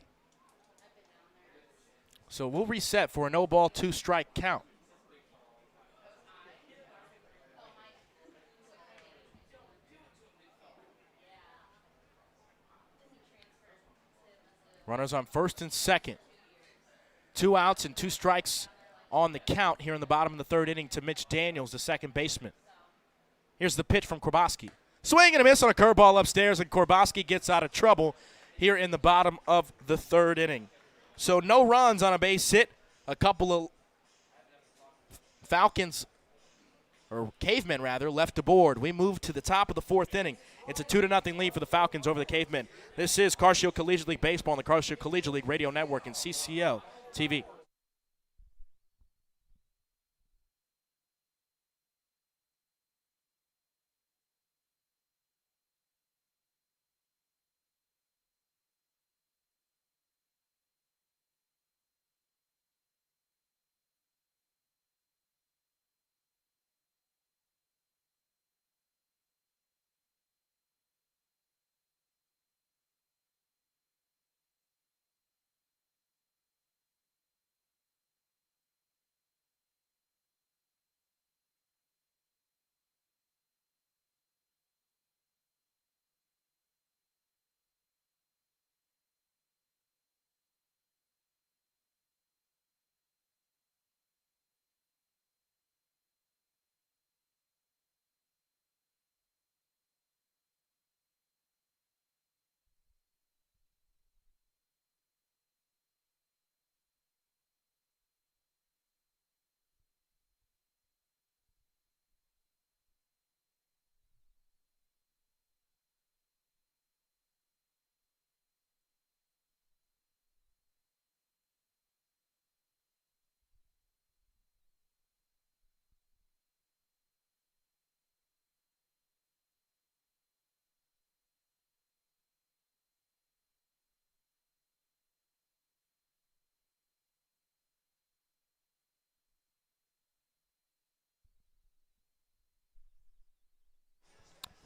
So we'll reset for a no ball, 2 strike count. Runners on first and second. 2 outs and 2 strikes on the count here in the bottom of the third inning to Mitch Daniels, the second baseman. Here's the pitch from Korbowski. Swing and a miss on a curveball upstairs, and Korbowski gets out of trouble here in the bottom of the third inning. So no runs on a base hit. A couple of Falcons, or Cavemen rather, left aboard. We move to the top of the fourth inning. It's a 2-0 lead for the Falcons over the Cavemen. This is Carr Shield Collegiate League Baseball on the Carr Shield Collegiate League Radio Network and CCL TV.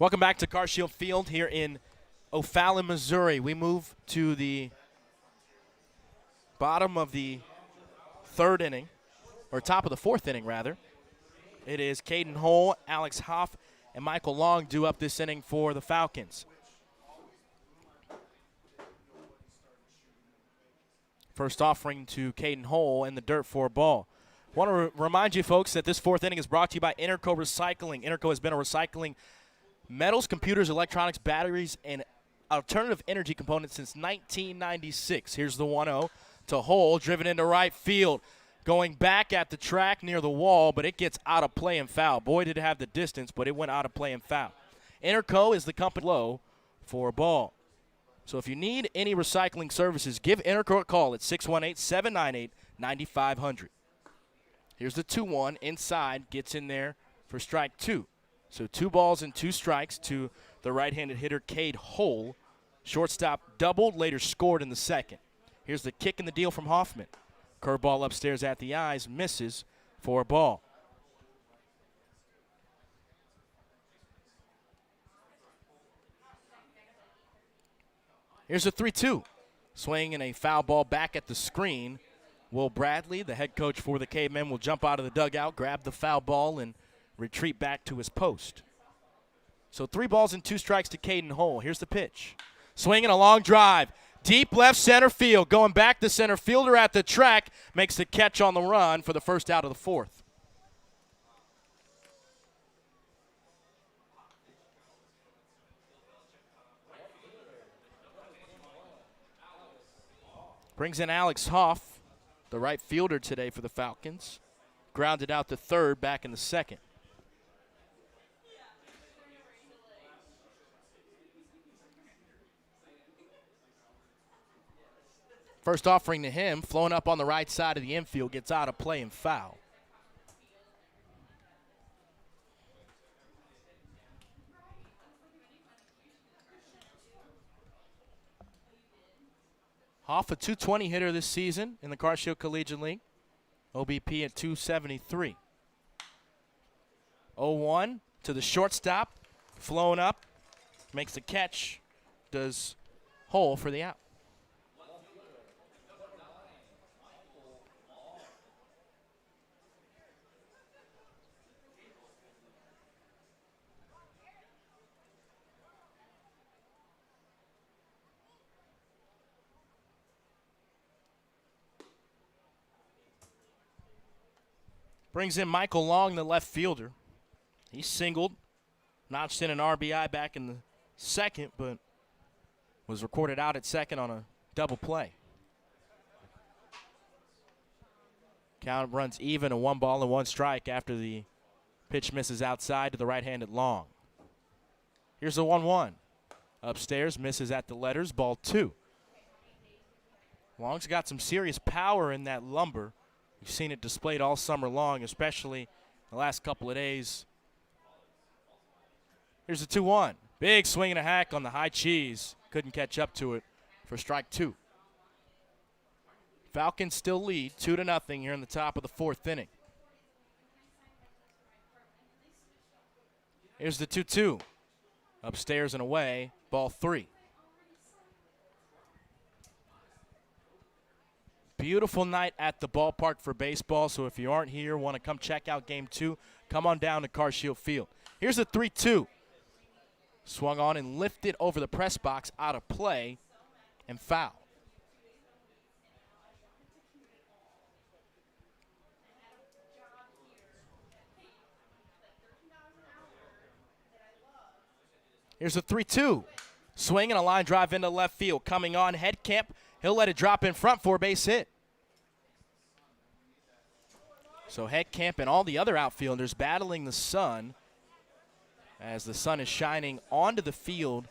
Welcome back to CarShield Field here in O'Fallon, Missouri. We move to the bottom of the third inning, or top of the fourth inning, rather. It is Caden Hull, Alex Hoff, and Michael Long due up this inning for the Falcons. First offering to Caden Hull in the dirt for a ball. Want to remind you, folks, that this fourth inning is brought to you by Interco Recycling. Interco has been a recycling metals, computers, electronics, batteries, and alternative energy components since 1996. Here's the 1-0 to Hull, driven into right field. Going back at the track near the wall, but it gets out of play and foul. Boy, did it have the distance, but it went out of play and foul. Interco is the company low for a ball. So if you need any recycling services, give Interco a call at 618-798-9500. Here's the 2-1 inside, gets in there for strike two. So 2 balls and 2 strikes to the right-handed hitter, Cade Hull. Shortstop doubled, later scored in the second. Here's the kick in the deal from Hoffman. Curveball upstairs at the eyes, misses for a ball. Here's a 3-2. Swing and a foul ball back at the screen. Will Bradley, the head coach for the Cavemen, will jump out of the dugout, grab the foul ball, and retreat back to his post. So 3 balls and 2 strikes to Caden Hull. Here's the pitch. Swinging a long drive. Deep left center field. Going back, the center fielder at the track makes the catch on the run for the first out of the fourth. Brings in Alex Hoff, the right fielder today for the Falcons. Grounded out to third, back in the second. First offering to him, flowing up on the right side of the infield, gets out of play and foul. Hoff, a .220 hitter this season in the CarShield Collegiate League. OBP at .273. 0-1 to the shortstop, flowing up, makes the catch, does Hull for the out. Brings in Michael Long, the left fielder. He singled, notched in an RBI back in the second, but was recorded out at second on a double play. Count runs even, a 1 ball and 1 strike after the pitch misses outside to the right-handed Long. Here's the 1-1. Upstairs, misses at the letters, ball 2. Long's got some serious power in that lumber. We've seen it displayed all summer long, especially the last couple of days. Here's the 2-1. Big swing and a hack on the high cheese. Couldn't catch up to it for strike 2. Falcons still lead 2-0 here in the top of the fourth inning. Here's the 2-2. Upstairs and away, ball 3. Beautiful night at the ballpark for baseball, so if you aren't here, want to come check out Game 2, come on down to CarShield Field. Here's a 3-2. Swung on and lifted over the press box, out of play, and foul. Here's a 3-2. Swing and a line drive into left field. Coming on, Headcamp. He'll let it drop in front for a base hit. So Headcamp and all the other outfielders battling the sun as the sun is shining onto the field.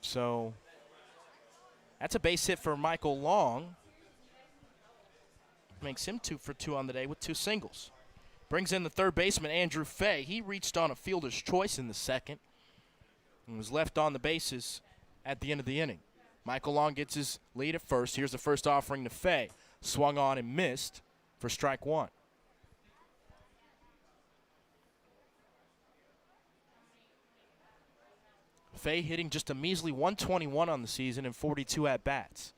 So that's a base hit for Michael Long. Makes him 2 for 2 on the day with 2 singles. Brings in the third baseman, Andrew Fay. He reached on a fielder's choice in the second and was left on the bases at the end of the inning. Michael Long gets his lead at first. Here's the first offering to Fay. Swung on and missed for strike 1. Fay hitting just a measly 121 on the season and 42 at-bats.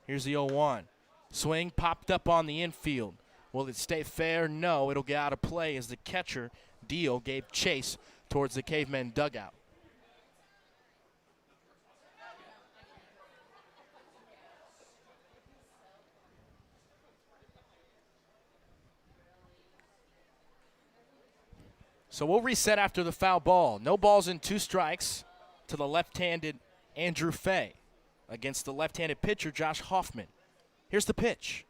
Here's the 0-1. Swing popped up on the infield. Will it stay fair? No, it'll get out of play as the catcher, Deal, gave chase towards the Cavemen dugout. So we'll reset after the foul ball. No balls and 2 strikes to the left-handed Andrew Fay against the left-handed pitcher Josh Hoffman. Here's the pitch.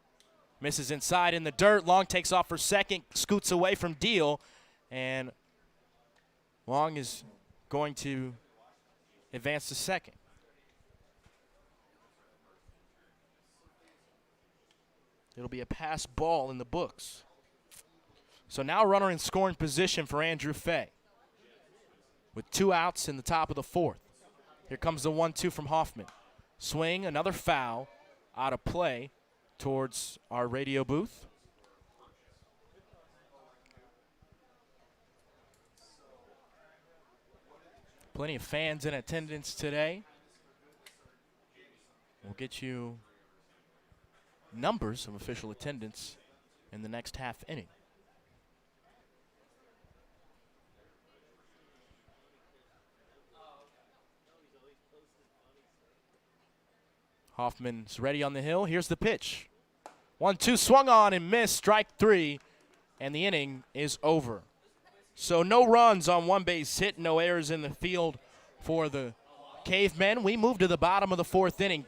Misses inside in the dirt. Long takes off for second, scoots away from Deal, and Long is going to advance to second. It'll be a pass ball in the books. So now a runner in scoring position for Andrew Fay with 2 outs in the top of the 4th. Here comes the 1-2 from Hoffman. Swing, another foul, out of play towards our radio booth. Plenty of fans in attendance today. We'll get you numbers of official attendance in the next half inning. Hoffman's ready on the hill. Here's the pitch. 1-2 swung on and missed. Strike 3, and the inning is over. So no runs on 1 base hit, no errors in the field for the Cavemen. We move to the bottom of the 4th inning.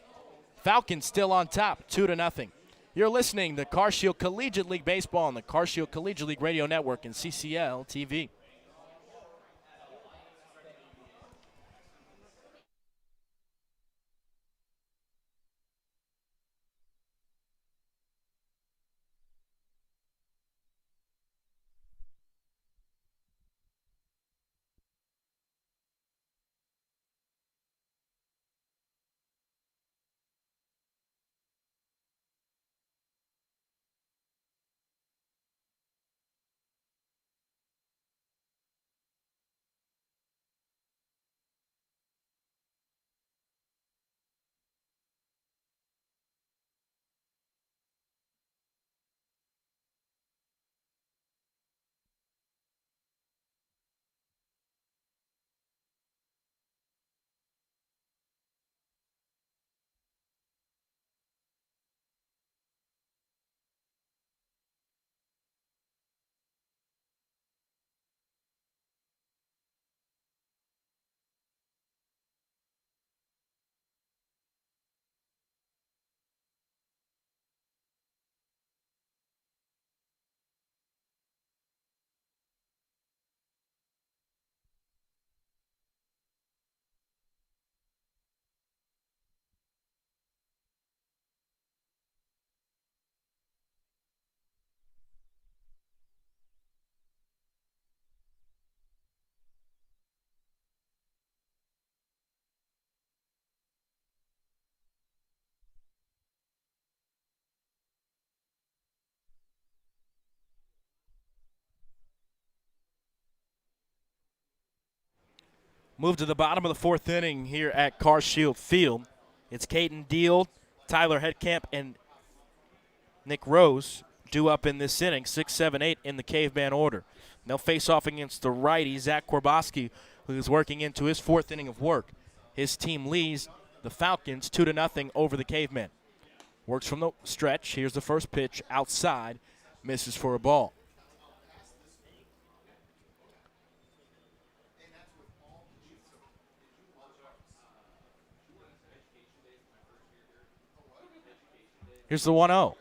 Falcons still on top, 2-0. You're listening to CarShield Collegiate League Baseball on the CarShield Collegiate League Radio Network and CCL TV. Move to the bottom of the 4th inning here at CarShield Field. It's Caden Deal, Tyler Headcamp, and Nick Rose due up in this inning, 6, 7, 8 in the Caveman order. They'll face off against the righty, Zach Korboski, who is working into his 4th inning of work. His team leads the Falcons 2-0 over the Cavemen. Works from the stretch. Here's the first pitch outside, misses for a ball. Here's the 1-0.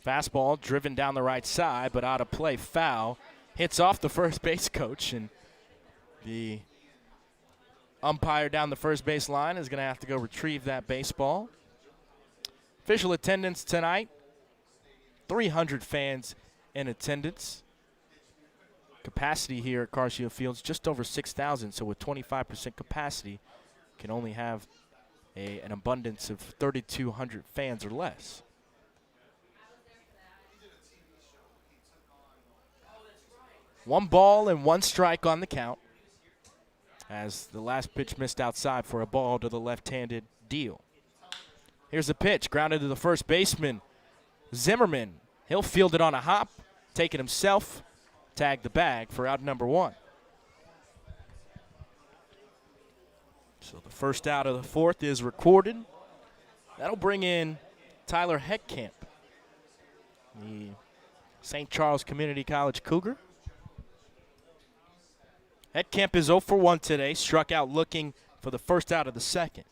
Fastball driven down the right side, but out of play, foul. Hits off the first base coach, and the umpire down the first base line is going to have to go retrieve that baseball. Official attendance tonight, 300 fans in attendance. Capacity here at CarShield Fields just over 6,000, so with 25% capacity, can only have an abundance of 3,200 fans or less. One ball and 1 strike on the count as the last pitch missed outside for a ball to the left-handed deal. Here's the pitch, grounded to the first baseman, Zimmerman. He'll field it on a hop, take it himself, tag the bag for out number 1. So the first out of the 4th is recorded. That'll bring in Tyler Heckkamp, the St. Charles Community College Cougar. Heckkamp is 0 for 1 today, struck out looking for the first out of the 2nd.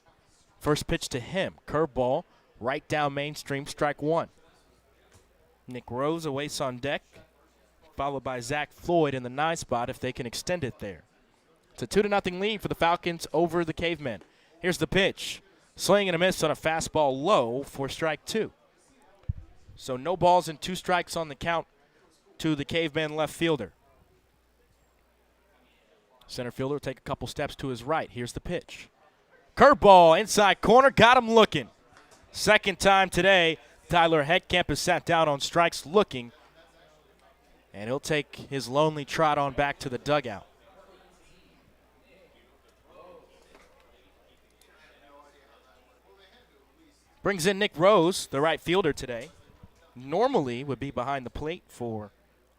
First pitch to him, curveball, right down mainstream, strike 1. Nick Rose awaits on deck, followed by Zach Floyd in the 9 spot if they can extend it there. It's a 2-0 lead for the Falcons over the Cavemen. Here's the pitch. Swing and a miss on a fastball low for strike 2. So no balls and 2 strikes on the count to the Cavemen left fielder. Center fielder will take a couple steps to his right. Here's the pitch. Curveball inside corner, got him looking. Second time today, Tyler Heckkamp is sat down on strikes looking, and he'll take his lonely trot on back to the dugout. Brings in Nick Rose, the right fielder today. Normally would be behind the plate for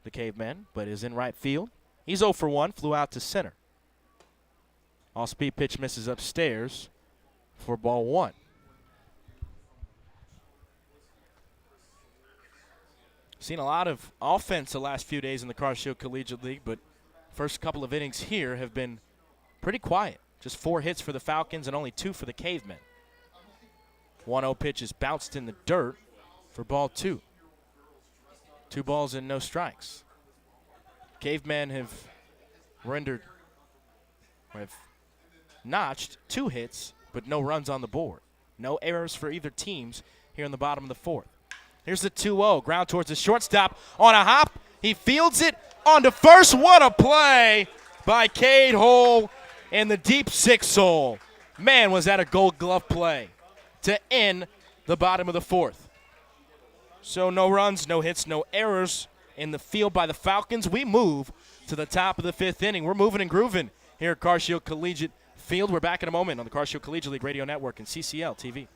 the Cavemen, but is in right field. He's 0 for 1, flew out to center. All-speed pitch misses upstairs for ball 1. Seen a lot of offense the last few days in the Car Shield Collegiate League, but first couple of innings here have been pretty quiet. Just 4 hits for the Falcons and only 2 for the Cavemen. 1-0 pitch is bounced in the dirt for ball 2. 2 balls and no strikes. Cavemen have notched 2 hits, but no runs on the board. No errors for either teams here in the bottom of the 4th. Here's the 2-0, ground towards the shortstop on a hop. He fields it on to first. What a play by Cade Hull in the deep 6 hole. Man, was that a gold glove play to end the bottom of the 4th. So no runs, no hits, no errors in the field by the Falcons. We move to the top of the 5th inning. We're moving and grooving here at Car Shield Collegiate Field. We're back in a moment on the Car Shield Collegiate League Radio Network and CCL TV.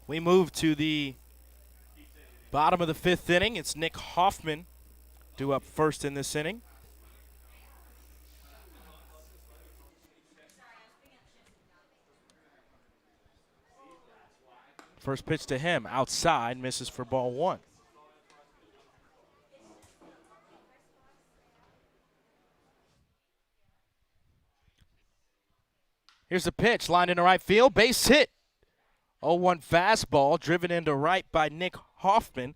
We move to the bottom of the 5th inning. It's Nick Hoffman due up first in this inning. First pitch to him, outside, misses for ball 1. Here's the pitch, lined into right field, base hit. 0-1 fastball, driven into right by Nick Hoffman,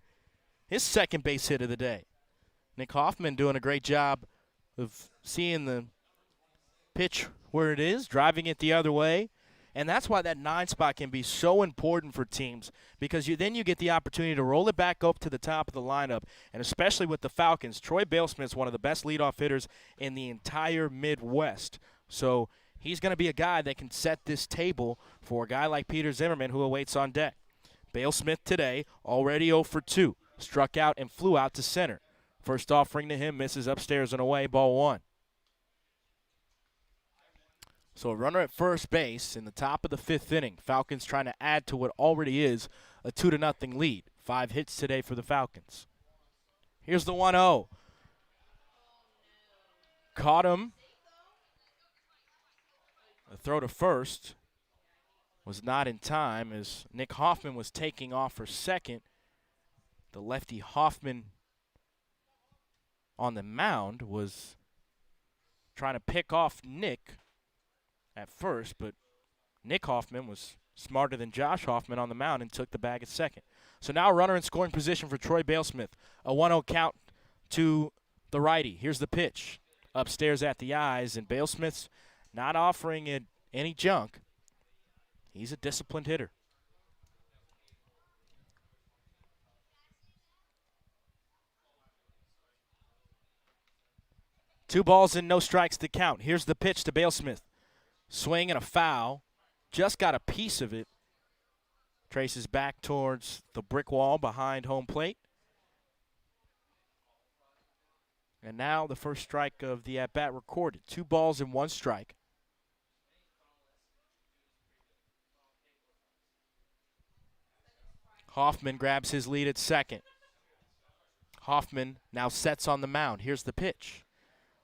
his second base hit of the day. Nick Hoffman doing a great job of seeing the pitch where it is, driving it the other way. And that's why that 9 spot can be so important for teams, because then you get the opportunity to roll it back up to the top of the lineup. And especially with the Falcons, Troy Balesmith is one of the best leadoff hitters in the entire Midwest. So he's going to be a guy that can set this table for a guy like Peter Zimmerman, who awaits on deck. Balesmith today already 0 for 2. Struck out and flew out to center. First offering to him misses upstairs and away, ball 1. So a runner at first base in the top of the 5th inning. Falcons trying to add to what already is a 2-0 lead. 5 hits today for the Falcons. Here's the 1-0. Caught him. A throw to first was not in time as Nick Hoffman was taking off for second. The lefty Hoffman on the mound was trying to pick off Nick at first, but Nick Hoffman was smarter than Josh Hoffman on the mound and took the bag at second. So now a runner in scoring position for Troy Balesmith. A 1-0 count to the righty. Here's the pitch. Upstairs at the eyes, and Balesmith's not offering it any junk. He's a disciplined hitter. Two balls and no strikes to count. Here's the pitch to Balesmith. Swing and a foul. Just got a piece of it. Traces back towards the brick wall behind home plate. And now the first strike of the at-bat recorded. 2 balls and 1 strike. Hoffman grabs his lead at second. Hoffman now sets on the mound. Here's the pitch.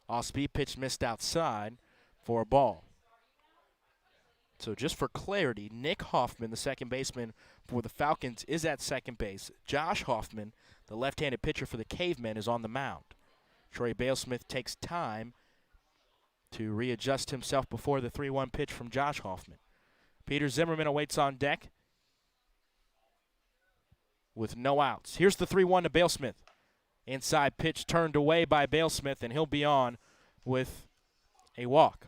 Off-speed pitch missed outside for a ball. So just for clarity, Nick Hoffman, the second baseman for the Falcons, is at second base. Josh Hoffman, the left-handed pitcher for the Cavemen, is on the mound. Troy Balesmith takes time to readjust himself before the 3-1 pitch from Josh Hoffman. Peter Zimmerman awaits on deck with no outs. Here's the 3-1 to Balesmith. Inside pitch turned away by Balesmith, and he'll be on with a walk.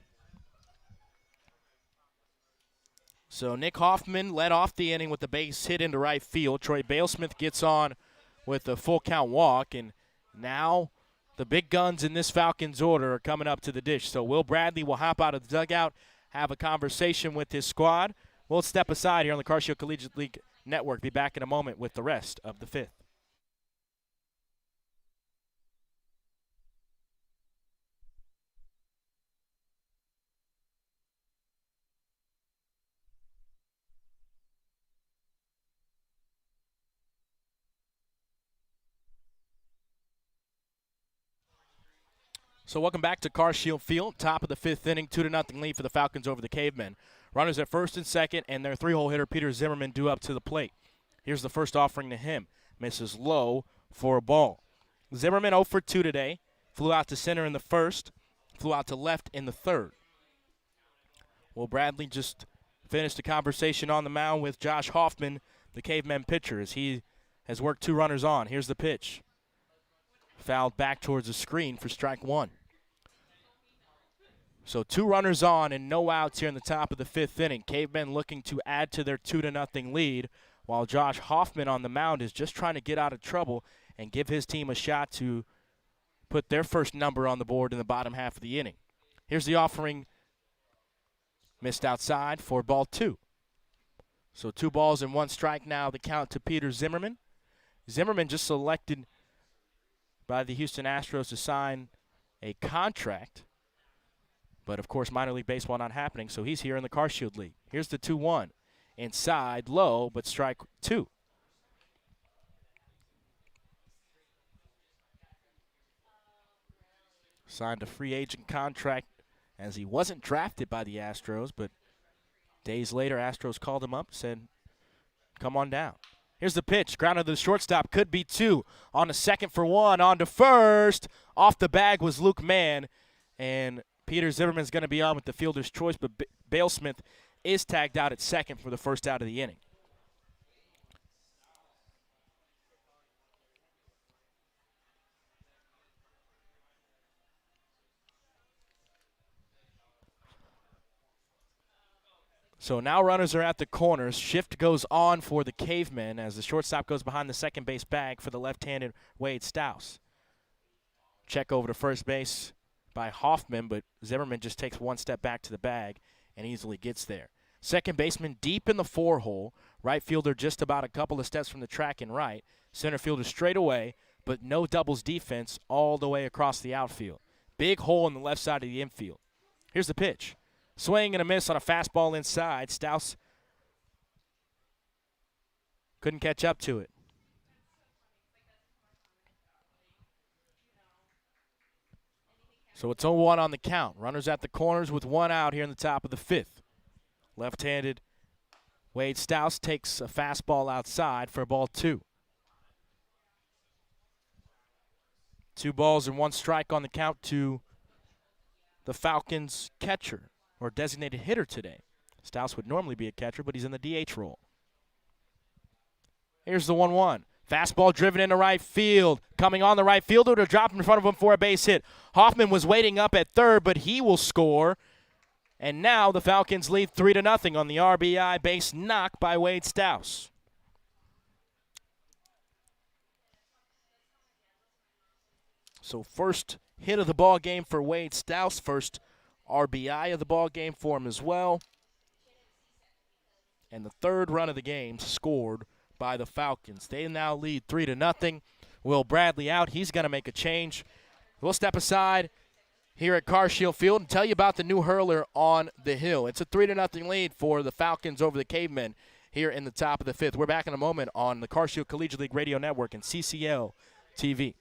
So Nick Hoffman led off the inning with the base hit into right field. Troy Balesmith gets on with a full count walk, and now the big guns in this Falcons order are coming up to the dish. So Will Bradley will hop out of the dugout, have a conversation with his squad. We'll step aside here on the Car Show Collegiate League Network. Be back in a moment with the rest of the 5th. So welcome back to CarShield Field, top of the 5th inning, 2-0 lead for the Falcons over the Cavemen. Runners at first and second, and their 3-hole hitter, Peter Zimmerman, due up to the plate. Here's the first offering to him. Misses low for a ball. Zimmerman 0 for 2 today. Flew out to center in the first, flew out to left in the third. Will Bradley just finished the conversation on the mound with Josh Hoffman, the Cavemen pitcher, as he has worked 2 runners on. Here's the pitch. Fouled back towards the screen for strike 1. So 2 runners on and no outs here in the top of the 5th inning. Cavemen looking to add to their 2-0 lead, while Josh Hoffman on the mound is just trying to get out of trouble and give his team a shot to put their first number on the board in the bottom half of the inning. Here's the offering. Missed outside for ball 2. So 2 balls and 1 strike now, the count to Peter Zimmerman. Zimmerman just selected by the Houston Astros to sign a contract. But, of course, minor league baseball not happening, so he's here in the CarShield League. Here's the 2-1. Inside, low, but strike 2. Signed a free agent contract as he wasn't drafted by the Astros, but days later, Astros called him up, said, come on down. Here's the pitch. Ground to the shortstop. Could be 2. On to second for 1. On to first. Off the bag was Luke Mann. And Peter Zimmerman's going to be on with the fielder's choice, but Bale Smith is tagged out at second for the first out of the inning. So now runners are at the corners. Shift goes on for the Cavemen as the shortstop goes behind the second base bag for the left-handed Wade Stouse. Check over to first base by Hoffman, but Zimmerman just takes one step back to the bag and easily gets there. Second baseman deep in the 4-hole. Right fielder just about a couple of steps from the track and right. Center fielder straight away, but no doubles defense all the way across the outfield. Big hole in the left side of the infield. Here's the pitch. Swing and a miss on a fastball inside. Stouse couldn't catch up to it. So it's 0-1 on the count. Runners at the corners with one out here in the top of the fifth. Left-handed Wade Stouse takes a fastball outside for ball 2. 2 balls and 1 strike on the count to the Falcons catcher, or designated hitter today. Stouse would normally be a catcher, but he's in the DH role. Here's the 1-1. Fastball driven into right field. Coming on the right fielder to drop in front of him for a base hit. Hoffman was waiting up at third, but he will score. And now the Falcons lead 3-0 on the RBI base knock by Wade Stouse. So first hit of the ball game for Wade Stouse. First RBI of the ball game for him as well. And the third run of the game scored by the Falcons. They now lead 3-0. Will Bradley out. He's going to make a change. We'll step aside here at Carshield Field and tell you about the new hurler on the hill. It's a 3-0 lead for the Falcons over the Cavemen here in the top of the fifth. We're back in a moment on the Carshield Collegiate League Radio Network and CCL TV.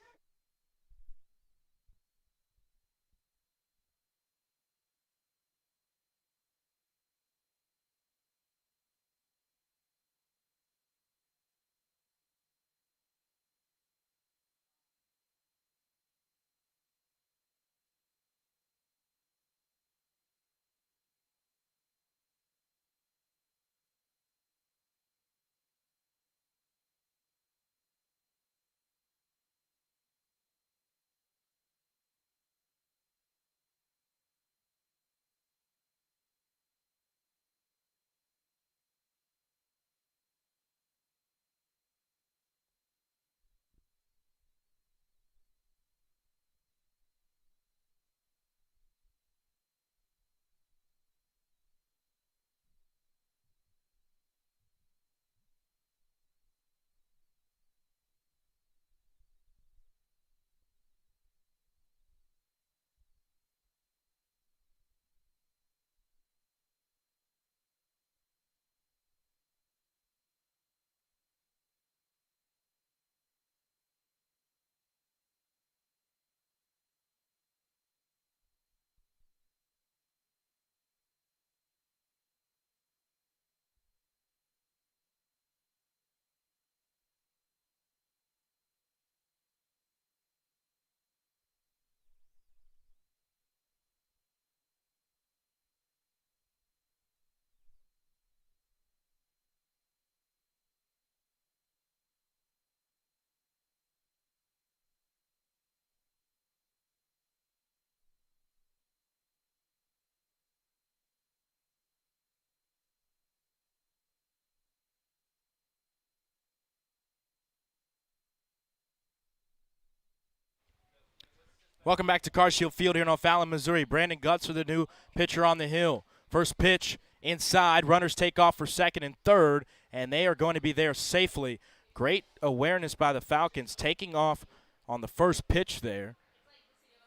Welcome back to Carshield Field here in O'Fallon, Missouri. Brandon Gutzer, the new pitcher on the hill. First pitch inside. Runners take off for second and third, and they are going to be there safely. Great awareness by the Falcons, taking off on the first pitch there.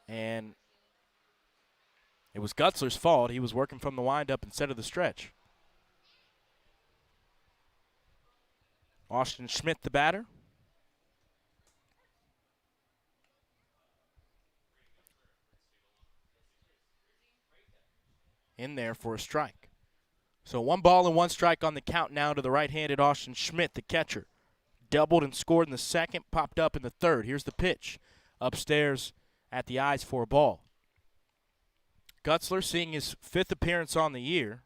And it was Gutzler's fault. He was working from the windup instead of the stretch. Austin Schmidt, the batter. In there for a strike. So 1 ball and 1 strike on the count now to the right-handed Austin Schmidt, the catcher. Doubled and scored in the second, popped up in the third. Here's the pitch. Upstairs at the eyes for a ball. Gutzler seeing his 5th appearance on the year.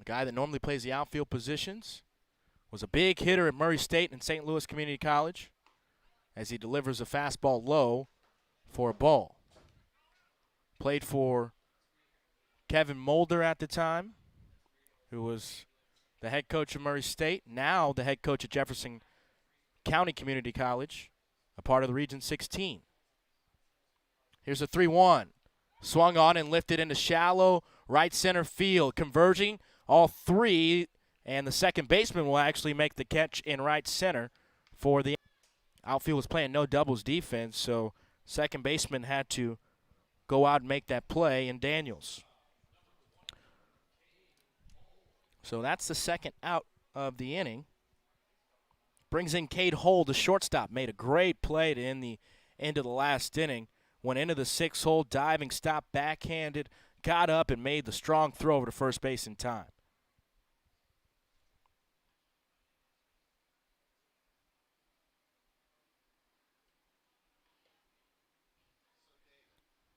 A guy that normally plays the outfield positions. Was a big hitter at Murray State and St. Louis Community College as he delivers a fastball low for a ball. Played for Kevin Mulder at the time, who was the head coach of Murray State, now the head coach at Jefferson County Community College, a part of the Region 16. Here's a 3-1. Swung on and lifted into shallow right center field, converging all three, and the second baseman will actually make the catch in right center for the outfield. Was playing no doubles defense, so second baseman had to go out and make that play in Daniels. So that's the second out of the inning. Brings in Cade Hull, the shortstop. Made a great play to end the end of the last inning. Went into the 6th hole, diving stop, backhanded, got up and made the strong throw over to first base in time.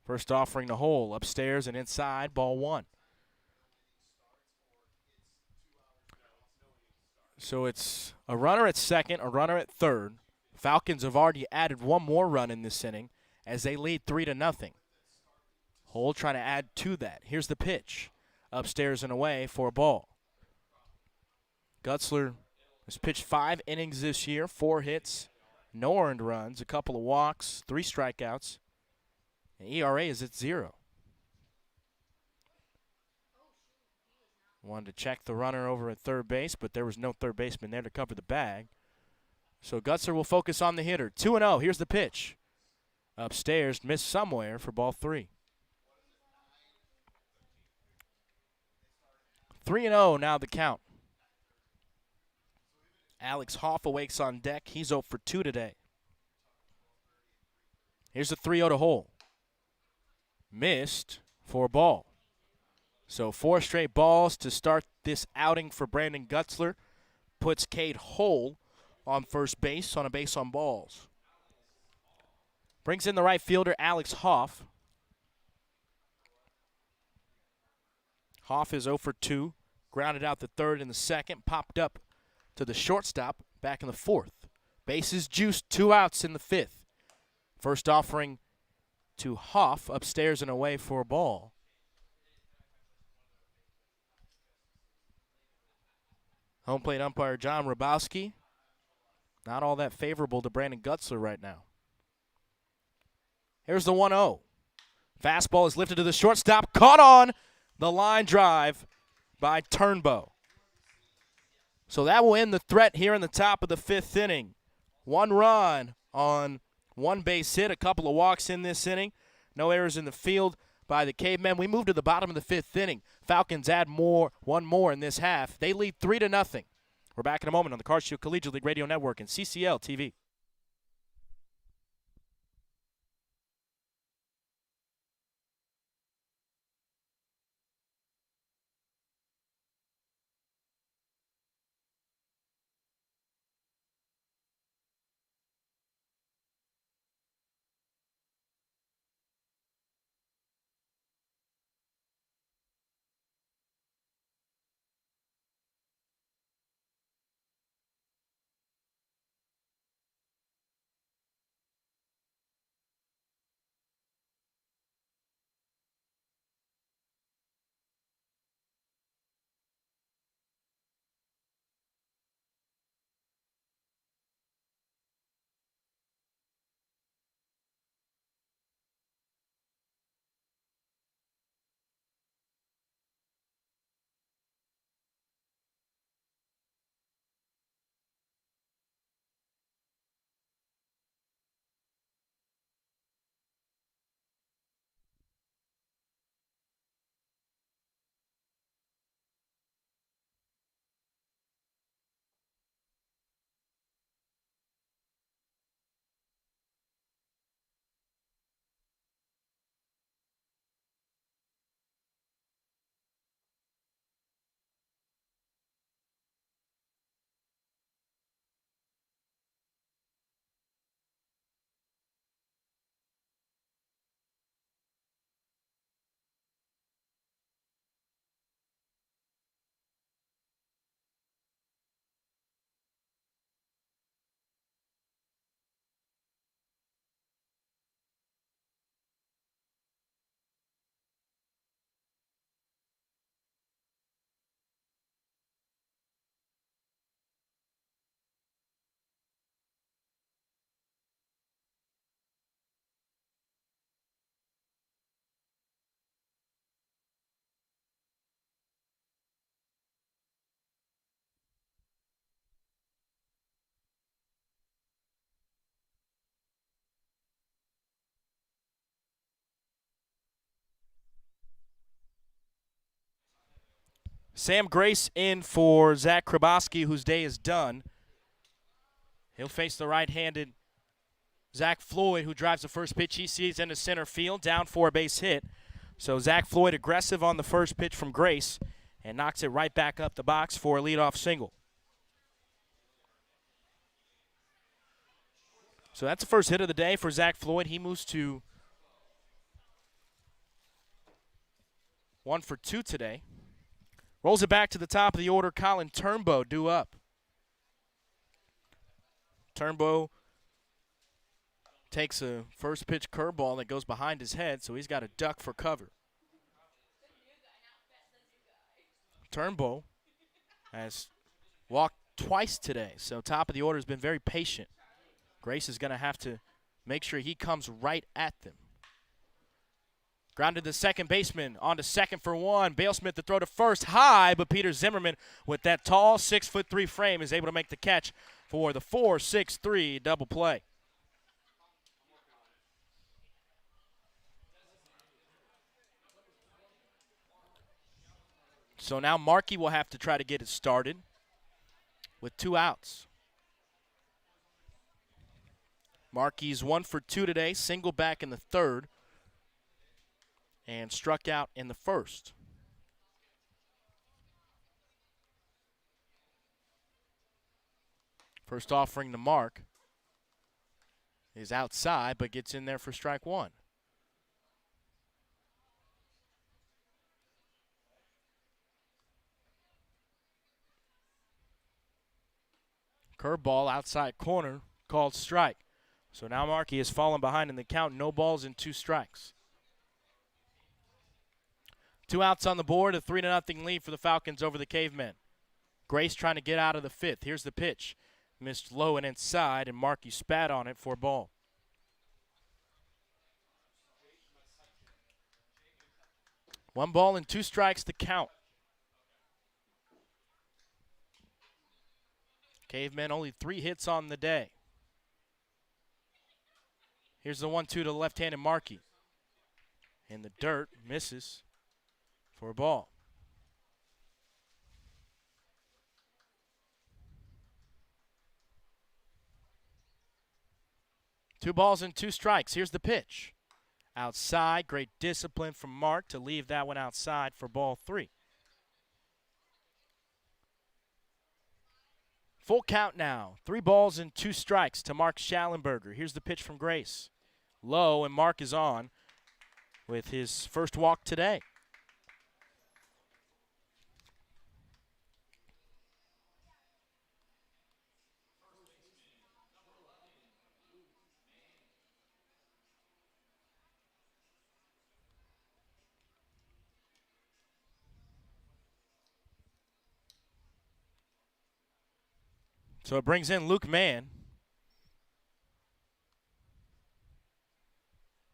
First offering to Hull, upstairs and inside, ball 1. So it's a runner at second, a runner at third. Falcons have already added one more run in this inning as they lead 3-0. Hull trying to add to that. Here's the pitch. Upstairs and away for a ball. Gutzler has pitched 5 innings this year, 4 hits, no earned runs, a couple of walks, 3 strikeouts. And ERA is at 0. Wanted to check the runner over at third base, but there was no third baseman there to cover the bag. So Gutzler will focus on the hitter. 2-0. Here's the pitch. Upstairs, missed somewhere for ball 3. 3-0 now the count. Alex Hoff awakes on deck. He's 0 for 2 today. Here's a 3-0 to Hull. Missed for a ball. So 4 straight balls to start this outing for Brandon Gutzler. Puts Cade Hull on first base on a base on balls. Brings in the right fielder, Alex Hoff. Hoff is 0 for 2. Grounded out the third and the second. Popped up to the shortstop back in the 4th. Bases juiced, 2 outs in the 5th. First offering to Hoff, upstairs and away for a ball. Home plate umpire John Rabowski. Not all that favorable to Brandon Gutzler right now. Here's the 1-0. Fastball is lifted to the shortstop. Caught on the line drive by Turnbow. So that will end the threat here in the top of the 5th inning. 1 run on 1 base hit, a couple of walks in this inning. No errors in the field by the Cavemen. We move to the bottom of the 5th inning. Falcons add one more in this half. They lead 3-0. We're back in a moment on the Card Shield Collegiate League Radio Network and CCL TV. Sam Grace in for Zach Kraboski, whose day is done. He'll face the right-handed Zach Floyd, who drives the first pitch he sees into center field, down for a base hit. So Zach Floyd aggressive on the first pitch from Grace and knocks it right back up the box for a leadoff single. So that's the first hit of the day for Zach Floyd. He moves to 1 for 2 today. Rolls it back to the top of the order. Colin Turnbow due up. Turnbow takes a first pitch curveball that goes behind his head, so he's got a duck for cover. Turnbow has walked twice today, so top of the order has been very patient. Grace is going to have to make sure he comes right at them. Grounded to second baseman, on to second for one. Bale Smith to throw to first, high, but Peter Zimmerman with that tall 6'3" frame is able to make the catch for the 4-6-3 double play. So now Markey will have to try to get it started with 2 outs. Markey's 1 for 2 today, single back in the third, and struck out in the first. First offering to Mark is outside, but gets in there for strike 1. Curveball outside corner, called strike. So now Markey has fallen behind in the count. No balls and 2 strikes. 2 outs on the board, a 3-0 lead for the Falcons over the Cavemen. Grace trying to get out of the 5th. Here's the pitch. Missed low and inside, and Markey spat on it for a ball. One ball and 2 strikes to count. Cavemen only 3 hits on the day. Here's the 1-2 to the left-handed Markey. In the dirt, misses for a ball. Two balls and 2 strikes. Here's the pitch. Outside, great discipline from Mark to leave that one outside for ball 3. Full count now. 3 balls and 2 strikes to Mark Schallenberger. Here's the pitch from Grace. Low, and Mark is on with his first walk today. So it brings in Luke Mann.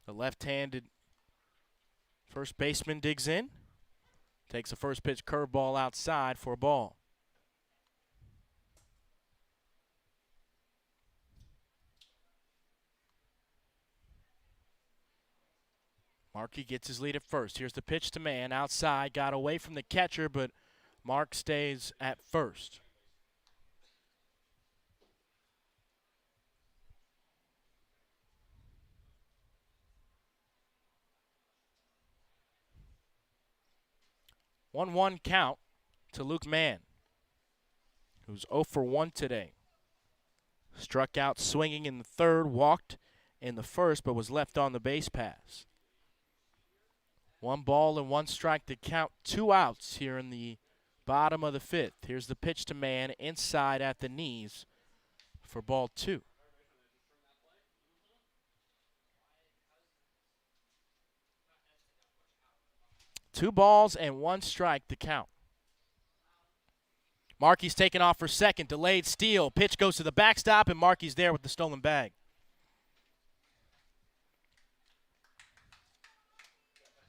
The left-handed first baseman digs in. Takes a first pitch curveball outside for a ball. Markey gets his lead at first. Here's the pitch to Mann. Outside, got away from the catcher, but Mark stays at first. One count to Luke Mann, who's 0 for 1 today. Struck out swinging in the third, walked in the first, but was left on the base pass. 1 ball and 1 strike to count. 2 outs here in the bottom of the 5th. Here's the pitch to Mann, inside at the knees for ball 2. Two balls and 1 strike to count. Markey's taken off for second. Delayed steal. Pitch goes to the backstop, and Markey's there with the stolen bag.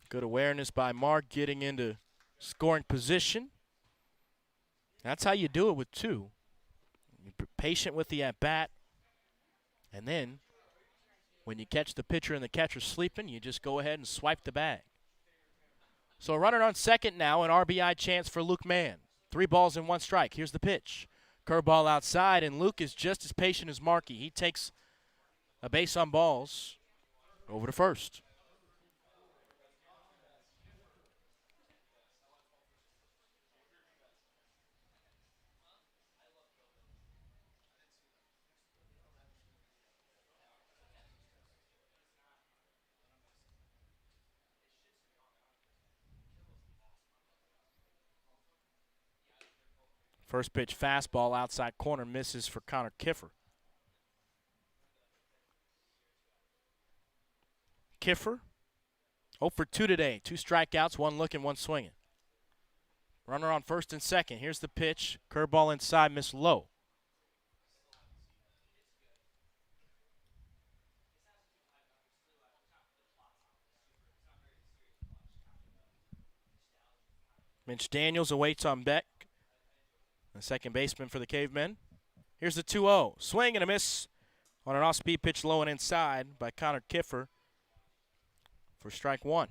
Good awareness by Mark, getting into scoring position. That's how you do it with 2. You're patient with the at-bat. And then when you catch the pitcher and the catcher sleeping, you just go ahead and swipe the bag. So a runner on second now, an RBI chance for Luke Mann. 3 balls and 1 strike. Here's the pitch. Curveball outside, and Luke is just as patient as Markey. He takes a base on balls over to first. First pitch fastball outside corner misses for Connor Kiffer. Kiffer 0 for 2 today. 2 strikeouts, 1 looking, 1 swinging. Runner on first and second. Here's the pitch. Curveball inside, missed low. Mitch Daniels awaits on Beck, the second baseman for the Cavemen. Here's the 2-0. Swing and a miss on an off-speed pitch low and inside by Connor Kiffer for strike 1.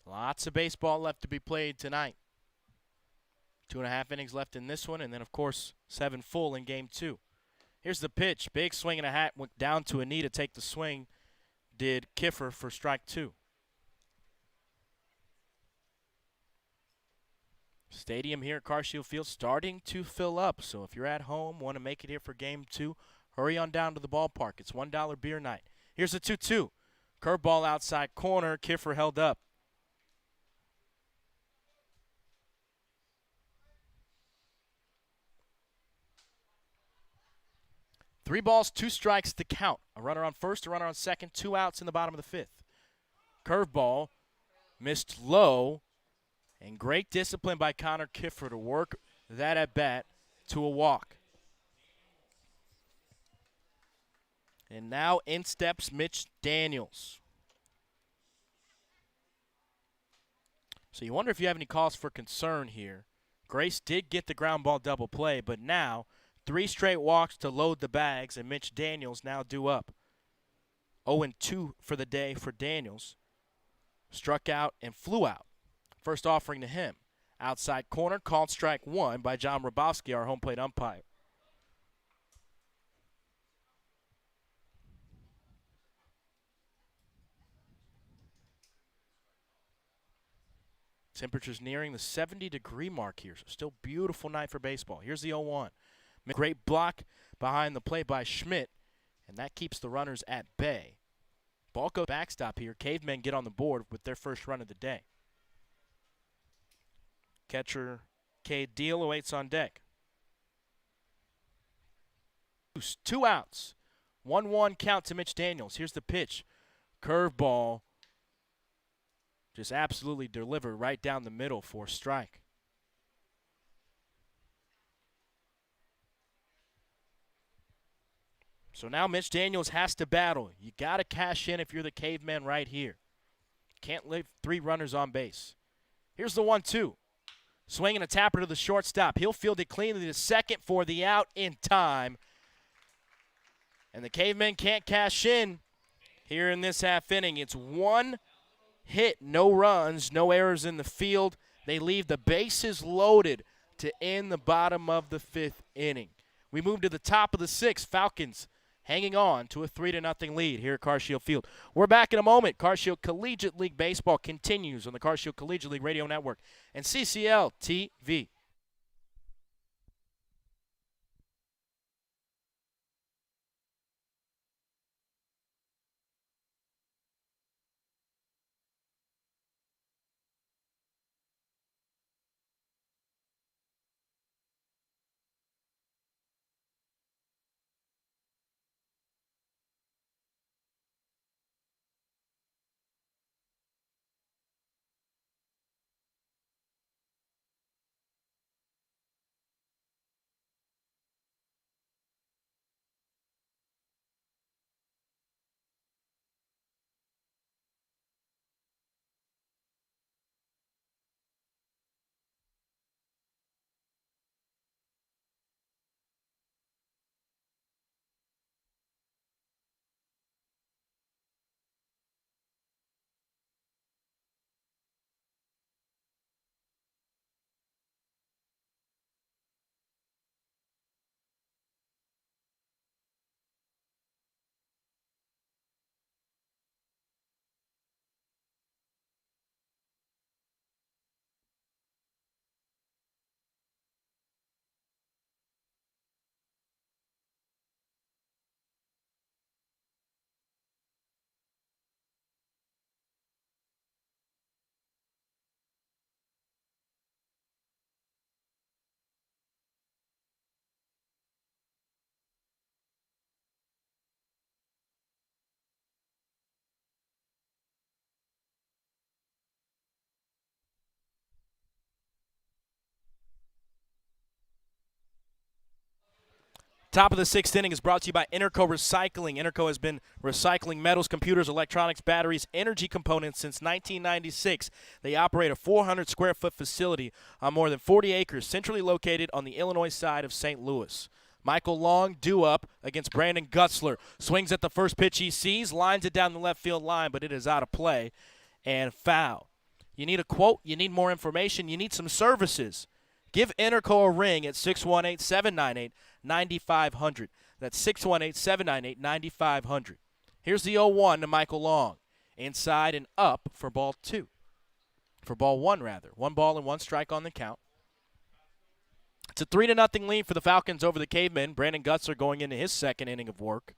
Lots of baseball left to be played tonight. 2.5 innings left in this one, and then, of course, 7 full in game 2. Here's the pitch. Big swing and a hat. Went down to a knee to take the swing. Did Kiffer for strike 2. Stadium here at CarShield Field starting to fill up. So if you're at home, want to make it here for game 2, hurry on down to the ballpark. It's $1 beer night. Here's the 2-2. Curveball outside corner. Kiffer held up. Three balls, 2 strikes to count. A runner on first, a runner on second, 2 outs in the bottom of the 5th. Curveball missed low, and great discipline by Connor Kiffer to work that at bat to a walk. And now in steps Mitch Daniels. So you wonder if you have any cause for concern here. Grace did get the ground ball double play, but now 3 straight walks to load the bags, and Mitch Daniels now due up. 0-2 for the day for Daniels. Struck out and flew out. First offering to him. Outside corner, called strike 1 by John Rabowski, our home plate umpire. Temperatures nearing the 70-degree mark here, so still beautiful night for baseball. Here's the 0-1. Great block behind the plate by Schmidt, and that keeps the runners at bay. Ball goes backstop here. Cavemen get on the board with their first run of the day. Catcher Cade Deal awaits on deck. 2 outs. 1-1 count to Mitch Daniels. Here's the pitch. Curveball. Just absolutely delivered right down the middle for a strike. So now Mitch Daniels has to battle. You got to cash in if you're the Cavemen right here. Can't leave 3 runners on base. Here's the 1-2. Swinging a tapper to the shortstop. He'll field it cleanly to second for the out in time. And the Cavemen can't cash in here in this half inning. It's 1 hit, no runs, no errors in the field. They leave the bases loaded to end the bottom of the 5th inning. We move to the top of the 6th. Falcons hanging on to a 3-0 lead here at CarShield Field. We're back in a moment. CarShield Collegiate League Baseball continues on the CarShield Collegiate League Radio Network and CCL TV. Top of the sixth inning is brought to you by Interco Recycling. Interco has been recycling metals, computers, electronics, batteries, energy components since 1996. They operate a 400-square-foot facility on more than 40 acres, centrally located on the Illinois side of St. Louis. Michael Long due up against Brandon Gutzler. Swings at the first pitch he sees, lines it down the left field line, but it is out of play and foul. You need a quote, you need more information, you need some services. Give Interco a ring at 618-798-9500. That's 618-798-9500. Here's the 0-1 to Michael Long. Inside and up for ball two. For ball one, rather. 1 ball and 1 strike on the count. It's a 3-0 lead for the Falcons over the Cavemen. Brandon Gutzler going into his second inning of work.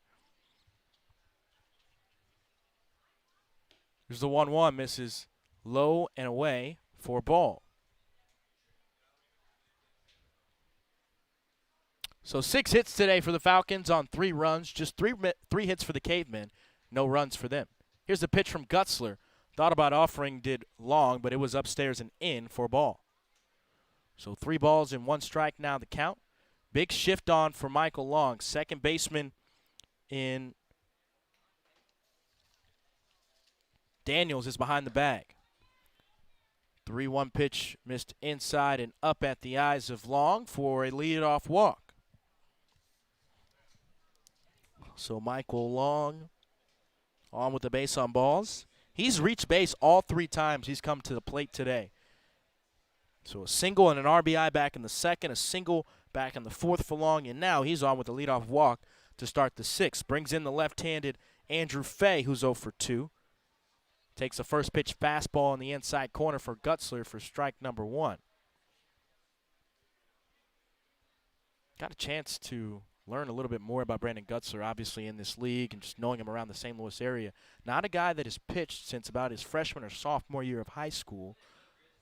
Here's the 1-1. Misses low and away for ball. So 6 hits today for the Falcons on 3 runs. Just three hits for the Cavemen. No runs for them. Here's the pitch from Gutzler. Thought about offering, did Long, but it was upstairs and in for ball. So 3 balls and 1 strike now the count. Big shift on for Michael Long. Second baseman in Daniels is behind the bag. 3-1 pitch missed inside and up at the eyes of Long for a leadoff walk. So Michael Long on with the base on balls. He's reached base all 3 times he's come to the plate today. So a single and an RBI back in the second, a single back in the fourth for Long, and now he's on with the leadoff walk to start the 6th. Brings in the left-handed Andrew Fay, who's 0 for 2. Takes the first pitch fastball in the inside corner for Gutzler for strike number 1. Got a chance to learn a little bit more about Brandon Gutzler, obviously, in this league and just knowing him around the St. Louis area. Not a guy that has pitched since about his freshman or sophomore year of high school.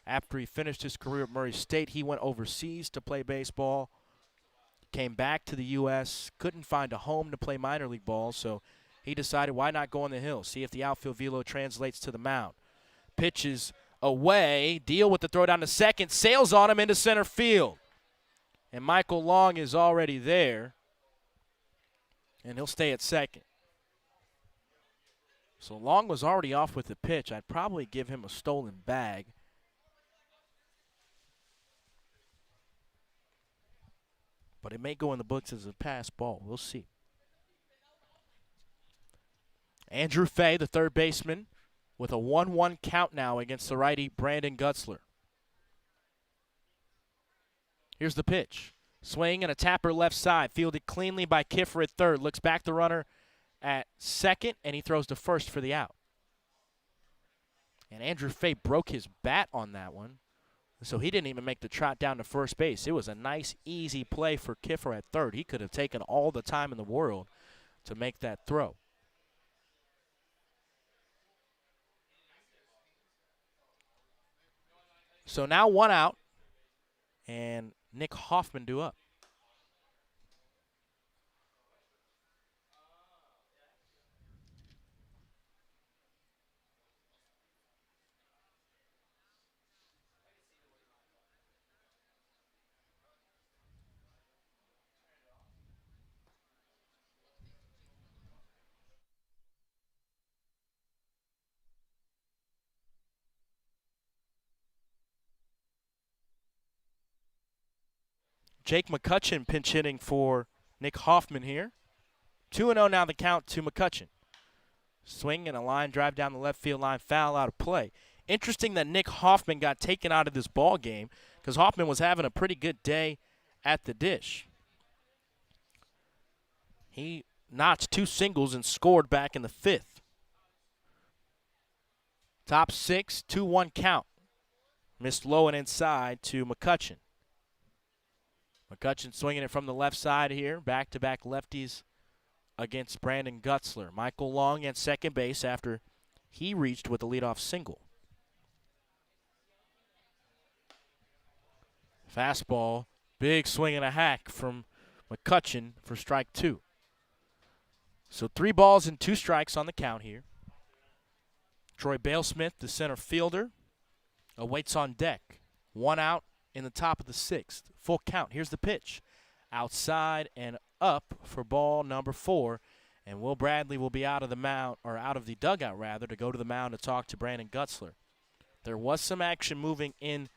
After he finished his career at Murray State, he went overseas to play baseball, came back to the U.S., couldn't find a home to play minor league ball, so he decided why not go on the hill, see if the outfield velo translates to the mound. Pitches away, deal with the throw down to second, sails on him into center field. And Michael Long is already there, and he'll stay at second. So Long was already off with the pitch. I'd probably give him a stolen bag. But it may go in the books as a pass ball. We'll see. Andrew Fay, the third baseman, with a 1-1 count now against the righty Brandon Gutzler. Here's the pitch. Swing and a tapper left side. Fielded cleanly by Kiffer at third. Looks back the runner at second, and he throws to first for the out. And Andrew Fay broke his bat on that one, so he didn't even make the trot down to first base. It was a nice, easy play for Kiffer at third. He could have taken all the time in the world to make that throw. So now 1 out, and Nick Hoffman due up. Jake McCutcheon pinch hitting for Nick Hoffman here. 2-0 now the count to McCutcheon. Swing and a line drive down the left field line, foul out of play. Interesting that Nick Hoffman got taken out of this ball game because Hoffman was having a pretty good day at the dish. He notched 2 singles and scored back in the 5th. Top 6, 2-1 count. Missed low and inside to McCutcheon. McCutcheon swinging it from the left side here. Back-to-back lefties against Brandon Gutzler. Michael Long at second base after he reached with a leadoff single. Fastball, big swing and a hack from McCutcheon for strike 2. So 3 balls and 2 strikes on the count here. Troy Balesmith, the center fielder, awaits on deck. 1 out in the top of the 6th. Full count. Here's the pitch. Outside and up for ball number 4. And Will Bradley will be out of the mound, or out of the dugout rather, to go to the mound to talk to Brandon Gutzler. There was some action moving in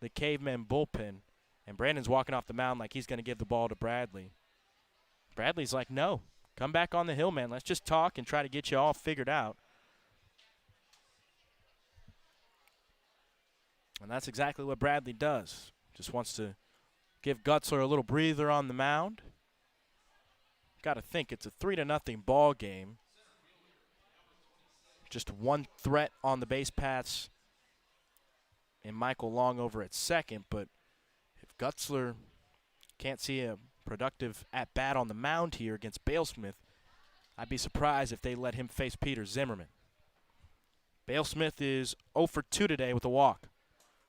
the Cavemen bullpen, and Brandon's walking off the mound like he's going to give the ball to Bradley. Bradley's like, no, come back on the hill, man. Let's just talk and try to get you all figured out. And that's exactly what Bradley does. Just wants to give Gutzler a little breather on the mound. Got to think it's a 3-0 ball game. Just one threat on the base paths and Michael Long over at second. But if Gutzler can't see a productive at-bat on the mound here against Balesmith, I'd be surprised if they let him face Peter Zimmerman. Balesmith is 0 for 2 today with a walk.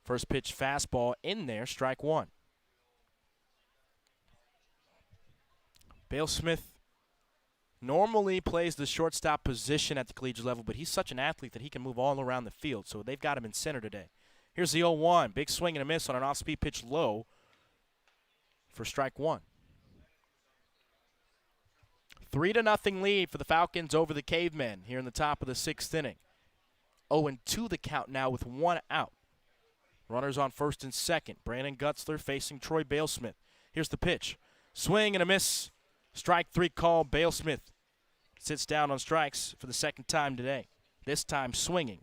First pitch fastball in there, strike 1. Balesmith normally plays the shortstop position at the collegiate level, but he's such an athlete that he can move all around the field, so they've got him in center today. Here's the 0-1. Big swing and a miss on an off-speed pitch low for strike 1. 3-0 lead for the Falcons over the Cavemen here in the top of the 6th inning. 0-2 the count now with 1 out. Runners on first and second. Brandon Gutzler facing Troy Balesmith. Here's the pitch. Swing and a miss. Strike 3 call. Balesmith sits down on strikes for the second time today. This time swinging.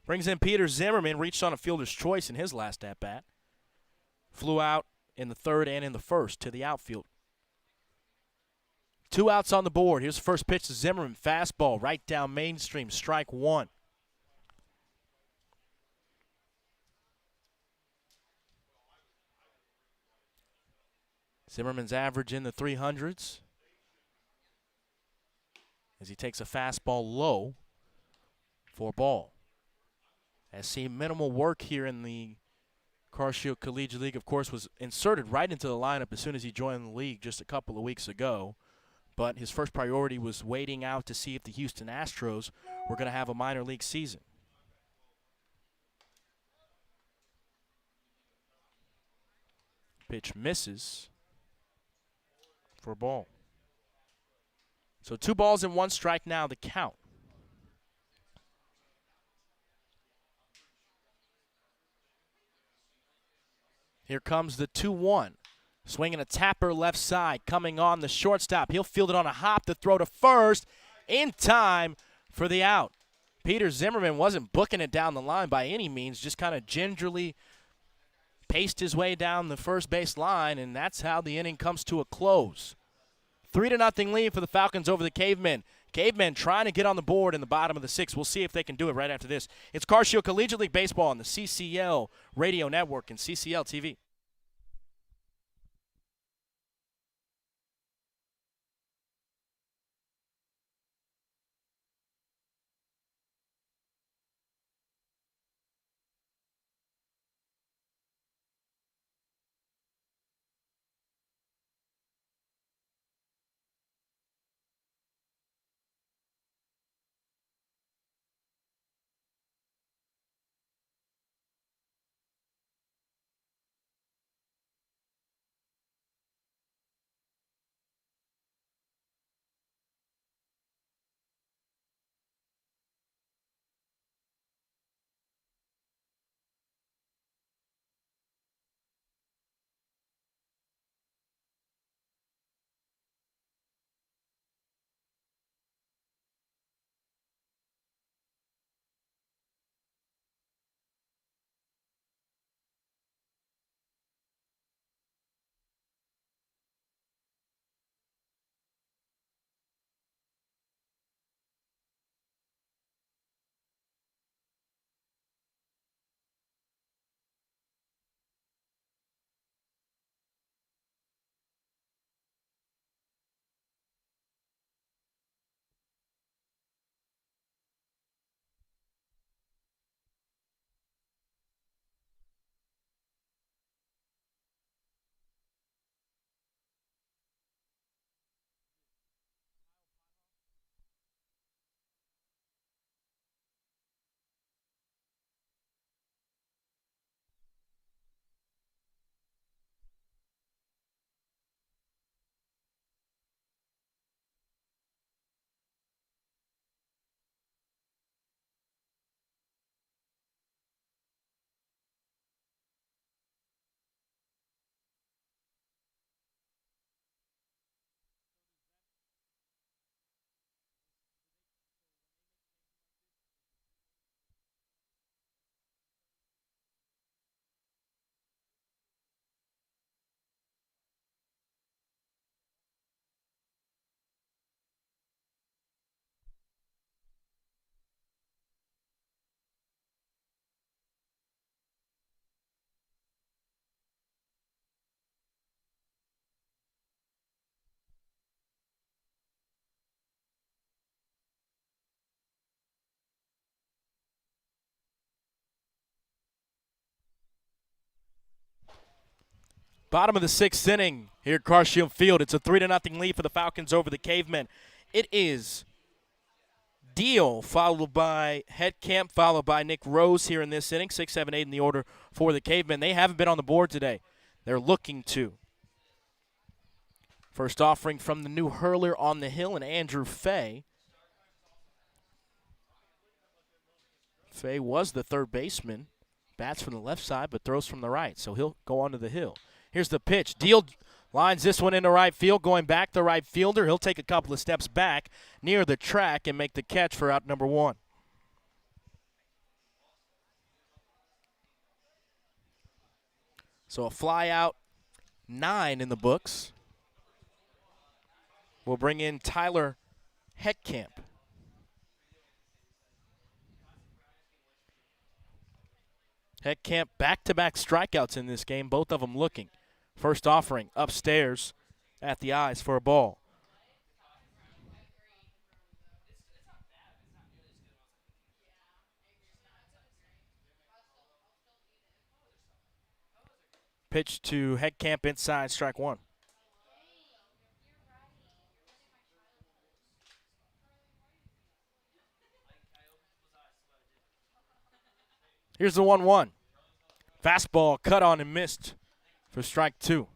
Brings in Peter Zimmerman. Reached on a fielder's choice in his last at-bat. Flew out in the third and in the first to the outfield. 2 outs on the board. Here's the first pitch to Zimmerman. Fastball right down mainstream. Strike 1. Zimmerman's average in the 300s as he takes a fastball low for ball. Has seen minimal work here in the Car-Shield Collegiate League. Of course, was inserted right into the lineup as soon as he joined the league just a couple of weeks ago. But his first priority was waiting out to see if the Houston Astros were going to have a minor league season. Pitch misses for a ball. So 2 balls and 1 strike now, the count. Here comes the 2-1. Swinging a tapper left side, coming on the shortstop. He'll field it on a hop to throw to first in time for the out. Peter Zimmerman wasn't booking it down the line by any means, just kind of gingerly paced his way down the first base line, and that's how the inning comes to a close. 3-0 lead for the Falcons over the Cavemen. Cavemen trying to get on the board in the bottom of the 6th. We'll see if they can do it right after this. It's Car-Shield Collegiate League Baseball on the CCL Radio Network and CCL TV. Bottom of the sixth inning here at Carshield Field. It's a 3-0 lead for the Falcons over the Cavemen. It is Deal, followed by Headcamp, followed by Nick Rose here in this inning. 6, 7, 8 in the order for the Cavemen. They haven't been on the board today. They're looking to. First offering from the new hurler on the hill, and Andrew Fay. Fay was the third baseman. Bats from the left side, but throws from the right, so he'll go onto the hill. Here's the pitch. Deal lines this one into right field, going back the right fielder. He'll take a couple of steps back near the track and make the catch for out number 1. So a fly out 9 in the books. We'll bring in Tyler Heckkamp. Heckkamp back-to-back strikeouts in this game, both of them looking. First offering upstairs at the eyes for a ball. Pitch to Heckkamp inside, strike 1. Here's the 1-1. Fastball cut on and missed for strike 2.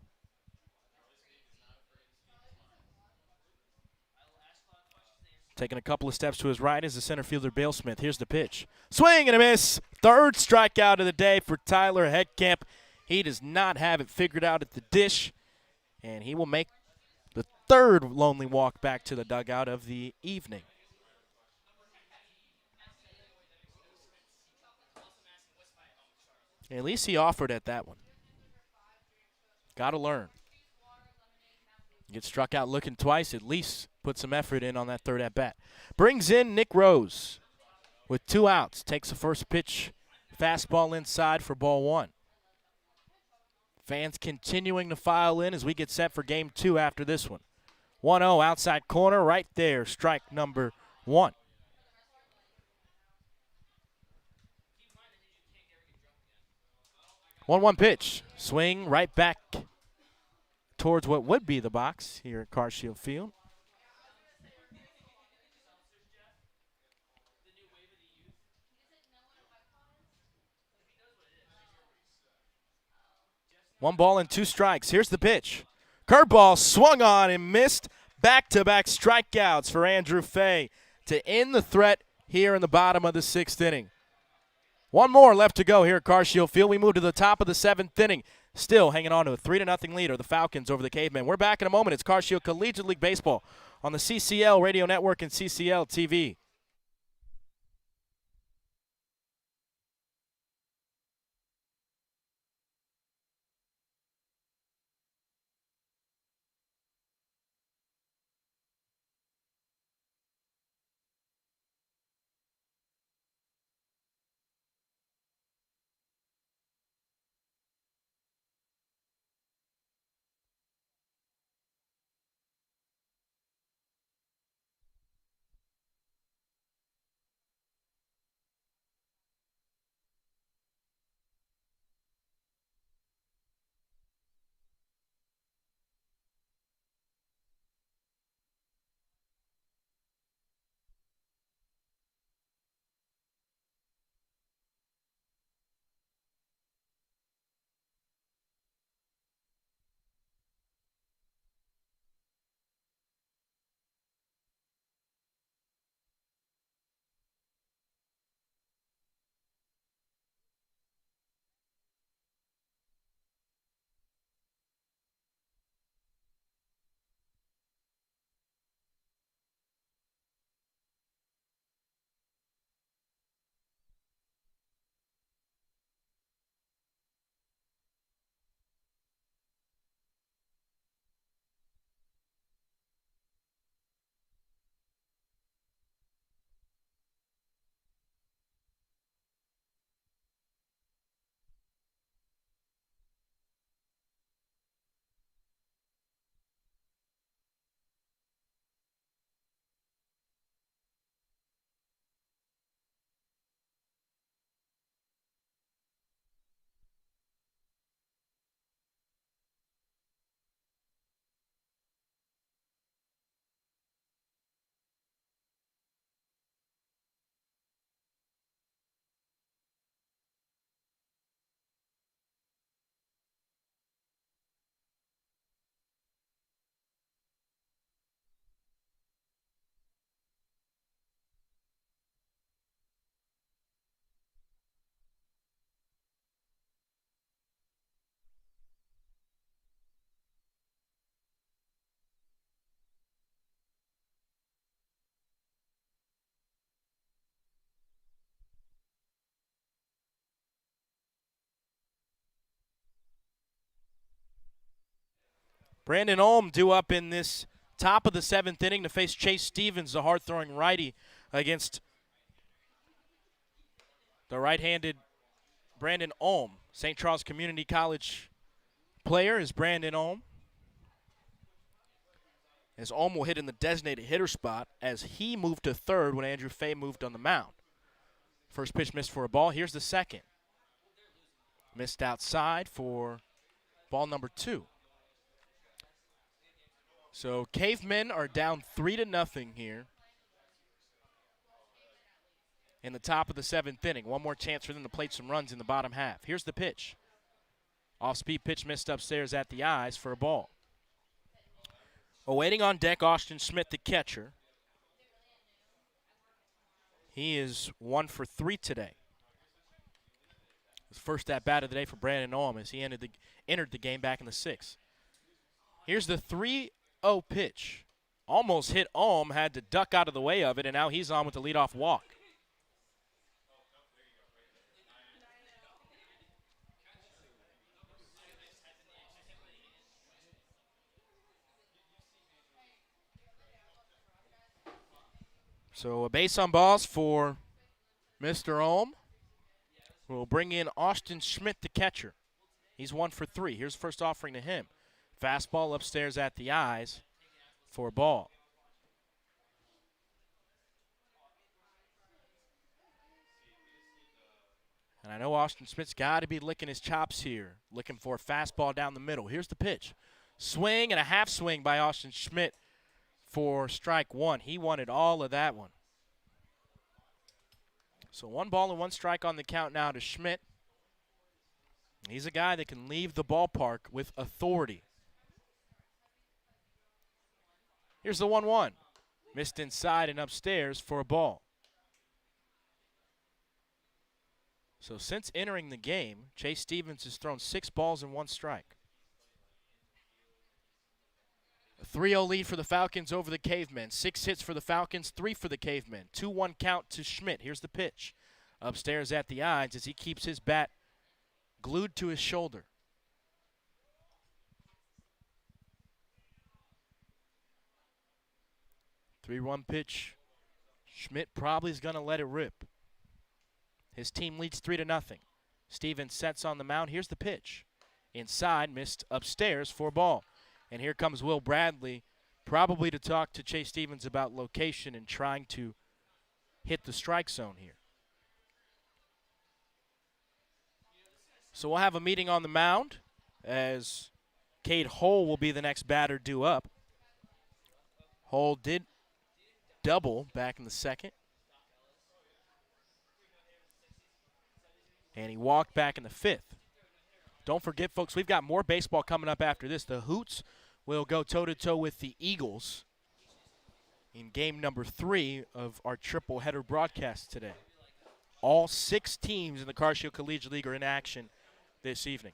Taking a couple of steps to his right is the center fielder, Bale Smith. Here's the pitch. Swing and a miss. Third strikeout of the day for Tyler Heckkamp. He does not have it figured out at the dish, and he will make the third lonely walk back to the dugout of the evening. At least he offered at that one. Got to learn. Get struck out looking twice, at least put some effort in on that third at-bat. Brings in Nick Rose with 2 outs. Takes the first pitch, fastball inside for ball 1. Fans continuing to file in as we get set for game 2 after this one. 1-0 outside corner right there, strike number 1. One pitch. Swing right back towards what would be the box here at Carshield Field. One ball and 2 strikes. Here's the pitch. Curveball swung on and missed. Back-to-back strikeouts for Andrew Fay to end the threat here in the bottom of the 6th inning. One more left to go here at Carshield Field. We move to the top of the 7th inning. Still hanging on to a 3-0 lead are the Falcons over the Cavemen. We're back in a moment. It's Carshield Collegiate League Baseball on the CCL Radio Network and CCL TV. Brandon Olm due up in this top of the 7th inning to face Chase Stevens, the hard-throwing righty, against the right-handed Brandon Olm. St. Charles Community College player is Brandon Olm. As Olm will hit in the designated hitter spot as he moved to third when Andrew Fay moved on the mound. First pitch missed for a ball. Here's the second. Missed outside for ball number 2. So Cavemen are down 3-0 here in the top of the 7th inning. One more chance for them to plate some runs in the bottom half. Here's the pitch. Off-speed pitch missed upstairs at the eyes for a ball. Awaiting on deck, Austin Schmidt, the catcher. He is 1 for 3 today. His first at bat of the day for Brandon Olm as he entered the game back in the 6th. Here's the 3-0 pitch. Almost hit Olm, had to duck out of the way of it, and now he's on with the leadoff walk. So a base on balls for Mr. Olm. We'll bring in Austin Schmidt, the catcher. He's 1 for 3. Here's the first offering to him. Fastball upstairs at the eyes for a ball. And I know Austin Schmidt's got to be licking his chops here, looking for a fastball down the middle. Here's the pitch. Swing and a half swing by Austin Schmidt for strike 1. He wanted all of that one. So 1 ball and 1 strike on the count now to Schmidt. He's a guy that can leave the ballpark with authority. Here's the 1-1. Missed inside and upstairs for a ball. So since entering the game, Chase Stevens has thrown 6 balls and 1 strike. A 3-0 lead for the Falcons over the Cavemen. 6 hits for the Falcons, 3 for the Cavemen. 2-1 count to Schmidt. Here's the pitch. Upstairs at the eyes as he keeps his bat glued to his shoulder. Three-run pitch. Schmidt probably is going to let it rip. His team leads 3-0. Stevens sets on the mound. Here's the pitch. Inside, missed upstairs for a ball. And here comes Will Bradley, probably to talk to Chase Stevens about location and trying to hit the strike zone here. So we'll have a meeting on the mound as Cade Hull will be the next batter due up. Hull did double back in the 2nd. And he walked back in the 5th. Don't forget, folks, we've got more baseball coming up after this. The Hoots will go toe-to-toe with the Eagles in game number 3 of our triple header broadcast today. All 6 teams in the Car Shield Collegiate League are in action this evening.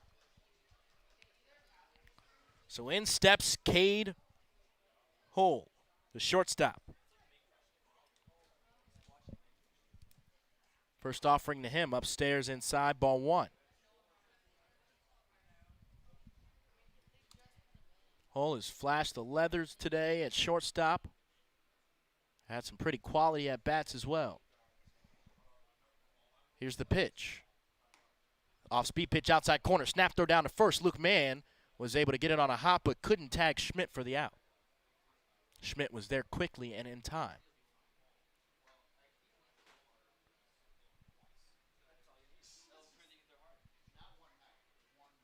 So in steps Cade Hull, the shortstop. First offering to him, upstairs inside, ball 1. Hull has flashed the leathers today at shortstop. Had some pretty quality at bats as well. Here's the pitch. Off-speed pitch outside corner. Snap throw down to first. Luke Mann was able to get it on a hop but couldn't tag Schmidt for the out. Schmidt was there quickly and in time.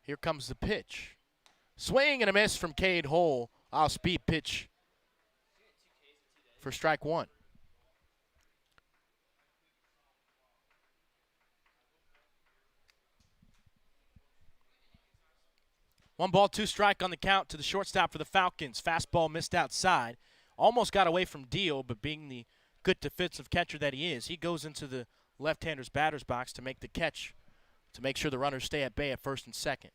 Here comes the pitch. Swing and a miss from Cade Hull. Off-speed pitch for strike 1. One ball, 2 strike on the count to the shortstop for the Falcons. Fastball missed outside. Almost got away from Deal, but being the good defensive catcher that he is, he goes into the left-hander's batter's box to make the catch to make sure the runners stay at bay at first and second.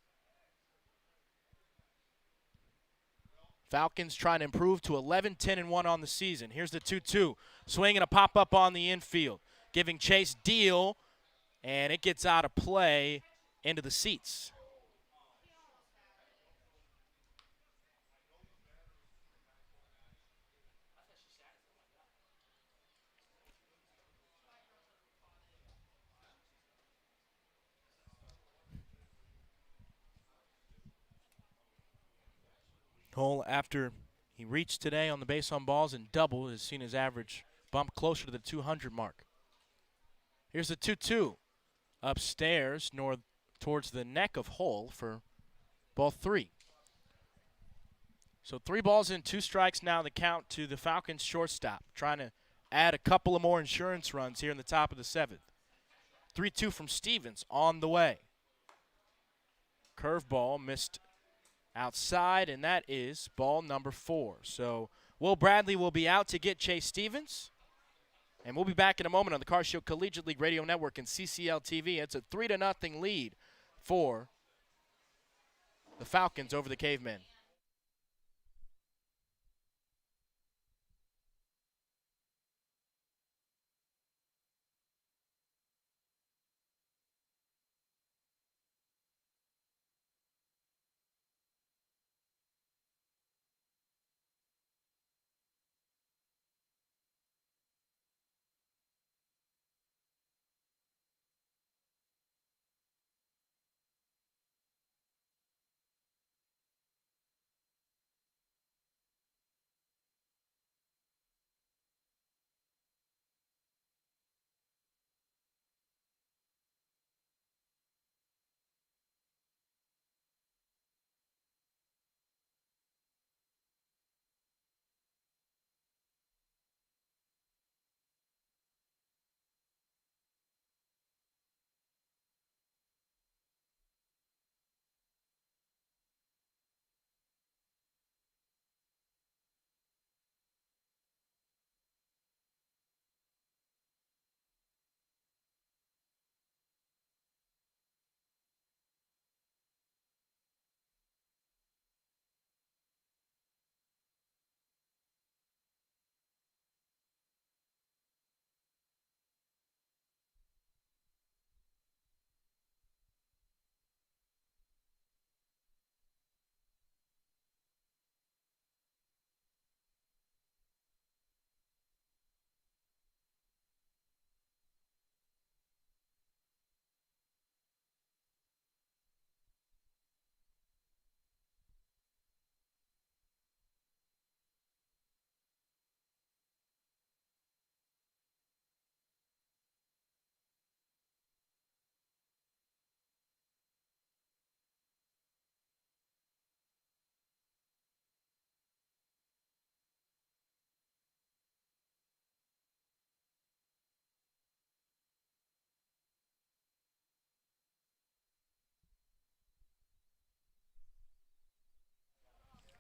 Falcons trying to improve to 11-10-1 on the season. Here's the 2-2. Swing and a pop-up on the infield. Giving Chase Deal, and it gets out of play into the seats. Hole, after he reached today on the base on balls and double, has seen his average bump closer to the 200 mark. Here's the 2-2 upstairs north towards the neck of Hole for ball 3. So 3 balls and 2 strikes now, the count to the Falcons shortstop, trying to add a couple of more insurance runs here in the top of the 7th. 3-2 from Stevens on the way. Curveball missed outside, and that is ball number 4. So Will Bradley will be out to get Chase Stevens. And we'll be back in a moment on the Car Show Collegiate League Radio Network and CCL TV. It's a 3-0 lead for the Falcons over the Cavemen.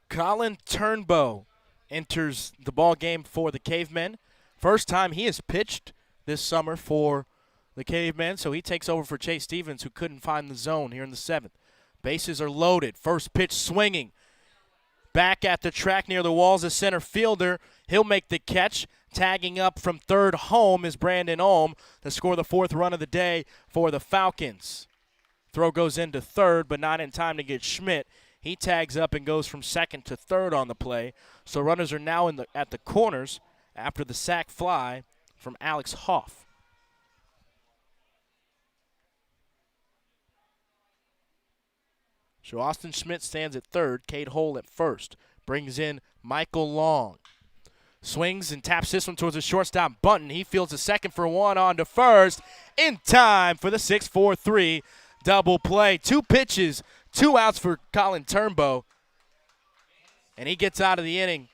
Colin Turnbow enters the ball game for the Cavemen. First time he has pitched this summer for the Cavemen, so he takes over for Chase Stevens, who couldn't find the zone here in the 7th. Bases are loaded. First pitch swinging. Back at the track near the walls, a center fielder. He'll make the catch. Tagging up from third home is Brandon Ulm to score the 4th run of the day for the Falcons. Throw goes into third, but not in time to get Schmidt. He tags up and goes from second to third on the play. So runners are now at the corners after the sac fly from Alex Hoff. So Austin Schmidt stands at third. Cade Hole at first. Brings in Michael Long. Swings and taps this one towards the shortstop Bunton. He fields a second for 1 on to first. In time for the 6-4-3 double play. 2 pitches, 2 outs for Colin Turnbow. And he gets out of the inning.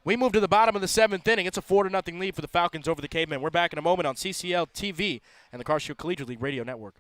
We move to the bottom of the 7th inning. It's a 4-0 lead for the Falcons over the Cavemen. We're back in a moment on CCL TV and the Car Show Collegiate League Radio Network.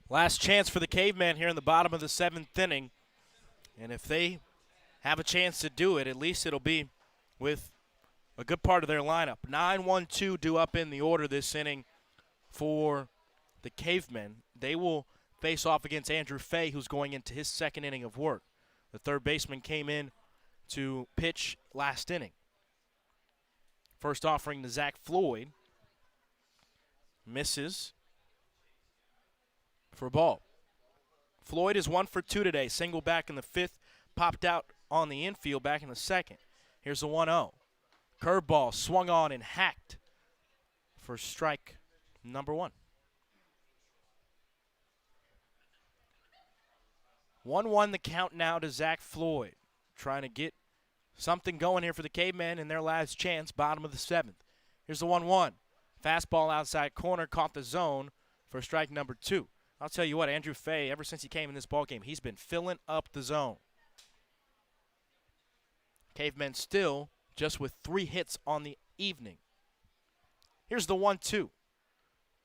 Last chance for the Cavemen here in the bottom of the 7th inning. And if they have a chance to do it, at least it'll be with a good part of their lineup. 9-1-2 due up in the order this inning for the Cavemen. They will face off against Andrew Fay, who's going into his 2nd inning of work. The third baseman came in to pitch last inning. First offering to Zach Floyd. Misses for a ball. Floyd is 1 for 2 today. Single back in the 5th. Popped out on the infield back in the 2nd. Here's the 1-0. Curveball swung on and hacked for strike number 1. 1-1 the count now to Zach Floyd. Trying to get something going here for the Cavemen in their last chance, bottom of the 7th. Here's the 1-1. Fastball outside corner, caught the zone for strike number 2. I'll tell you what, Andrew Fay, ever since he came in this ballgame, he's been filling up the zone. Cavemen still just with 3 hits on the evening. Here's the 1-2.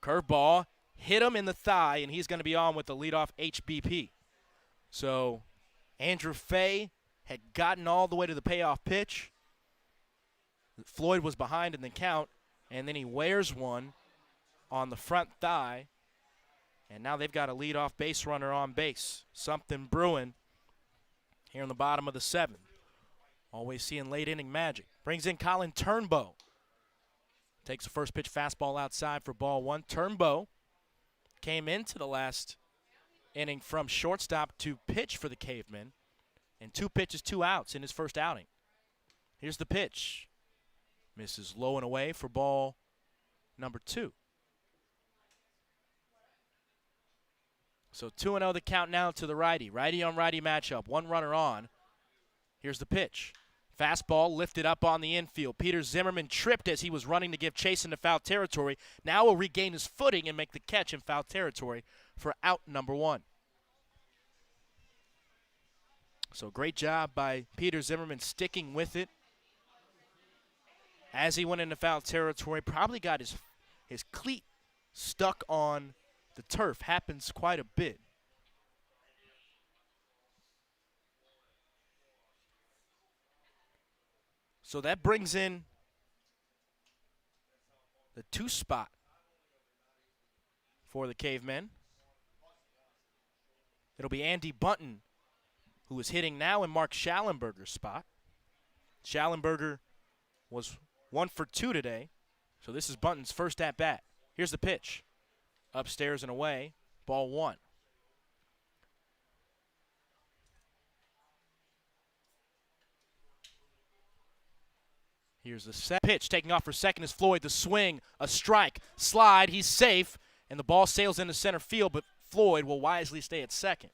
Curveball, hit him in the thigh, and he's going to be on with the leadoff HBP. So Andrew Fay had gotten all the way to the payoff pitch. Floyd was behind in the count, and then he wears one on the front thigh. And now they've got a leadoff base runner on base. Something brewing here in the bottom of the 7th. Always seeing late inning magic. Brings in Colin Turnbow. Takes the first pitch fastball outside for ball 1. Turnbow came into the last inning from shortstop to pitch for the Cavemen. And 2 pitches, 2 outs in his first outing. Here's the pitch. Misses low and away for ball number 2. So 2-0 the count now to the righty. Righty on righty matchup. 1 runner on. Here's the pitch. Fastball lifted up on the infield. Peter Zimmerman tripped as he was running to give chase into foul territory. Now will regain his footing and make the catch in foul territory for out number 1. So great job by Peter Zimmerman sticking with it. As he went into foul territory, probably got his cleat stuck on the turf. Happens quite a bit. So that brings in the 2 spot for the Cavemen. It'll be Andy Bunton, who is hitting now in Mark Schallenberger's spot. Schallenberger was 1 for 2 today, so this is Bunton's first at-bat. Here's the pitch. Upstairs and away, ball 1. Here's the set pitch. Taking off for second is Floyd. The swing, a strike, slide. He's safe, and the ball sails into center field, but Floyd will wisely stay at second.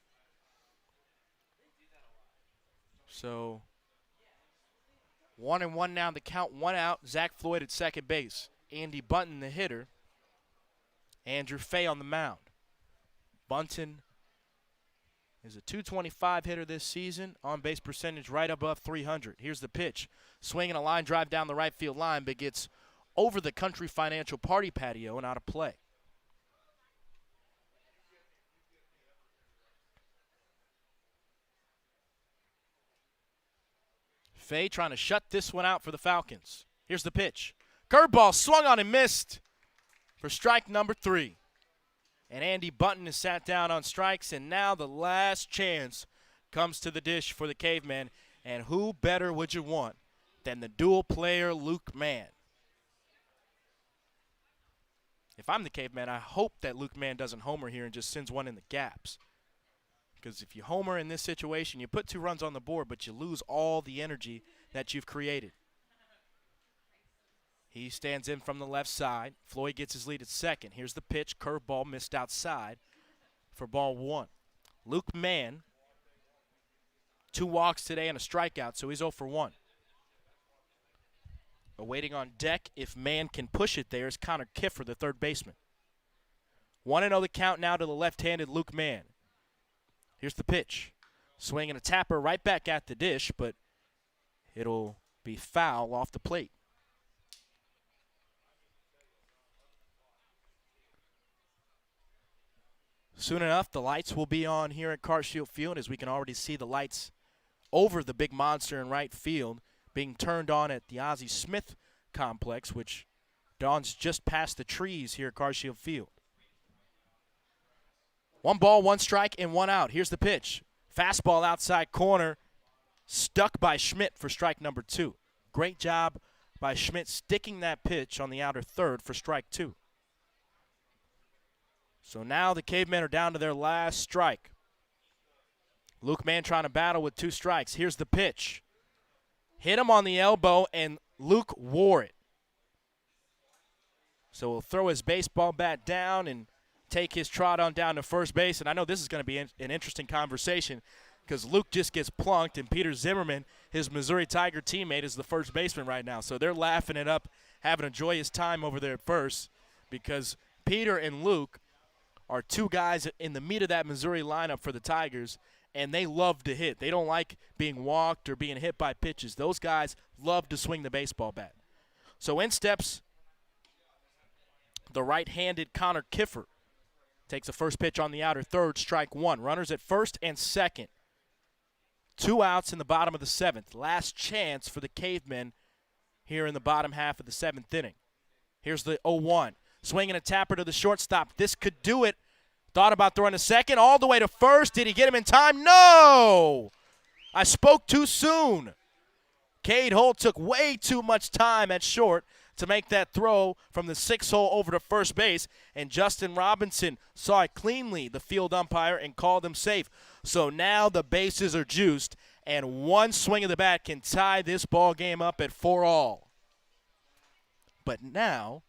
So 1-1 now. The count, 1 out. Zach Floyd at second base. Andy Bunton, the hitter. Andrew Fay on the mound. Bunton is a .225 hitter this season. On-base percentage right above 300. Here's the pitch. Swinging a line drive down the right field line, but gets over the Country Financial Party patio and out of play. Fay trying to shut this one out for the Falcons. Here's the pitch. Curveball swung on and missed for strike number 3. And Andy Bunton is sat down on strikes, and now the last chance comes to the dish for the Cavemen. And who better would you want than the dual player Luke Mann? If I'm the Caveman, I hope that Luke Mann doesn't homer here and just sends one in the gaps. Because if you homer in this situation, you put 2 runs on the board, but you lose all the energy that you've created. He stands in from the left side. Floyd gets his lead at second. Here's the pitch. Curveball missed outside for ball 1. Luke Mann, 2 walks today and a strikeout, so he's 0 for 1. Awaiting on deck, if Mann can push it there, is Connor Kiffer, the third baseman. 1-0 the count now to the left-handed Luke Mann. Here's the pitch. Swinging a tapper right back at the dish, but it'll be foul off the plate. Soon enough, the lights will be on here at Carshield Field, as we can already see the lights over the big monster in right field being turned on at the Ozzie Smith complex, which dawns just past the trees here at Carshield Field. 1 ball, 1 strike, and 1 out. Here's the pitch. Fastball outside corner, stuck by Schmidt for strike number 2. Great job by Schmidt sticking that pitch on the outer third for strike 2. So now the Cavemen are down to their last strike. Luke Mann trying to battle with 2 strikes. Here's the pitch. Hit him on the elbow, and Luke wore it. So he'll throw his baseball bat down and take his trot on down to first base. And I know this is going to be an interesting conversation because Luke just gets plunked, and Peter Zimmerman, his Missouri Tiger teammate, is the first baseman right now. So they're laughing it up, having a joyous time over there at first, because Peter and Luke are 2 guys in the meat of that Missouri lineup for the Tigers, and they love to hit. They don't like being walked or being hit by pitches. Those guys love to swing the baseball bat. So in steps the right-handed Connor Kiffer. Takes the first pitch on the outer third, strike 1. Runners at first and second. 2 outs in the bottom of the 7th. Last chance for the Cavemen here in the bottom half of the 7th inning. Here's the 0-1. Swinging a tapper to the shortstop. This could do it. Thought about throwing to second, all the way to first. Did he get him in time? No! I spoke too soon. Cade Holt took way too much time at short to make that throw from the 6 hole over to first base, and Justin Robinson saw it cleanly, the field umpire, and called him safe. So now the bases are juiced, and 1 swing of the bat can tie this ball game up at 4-all. But now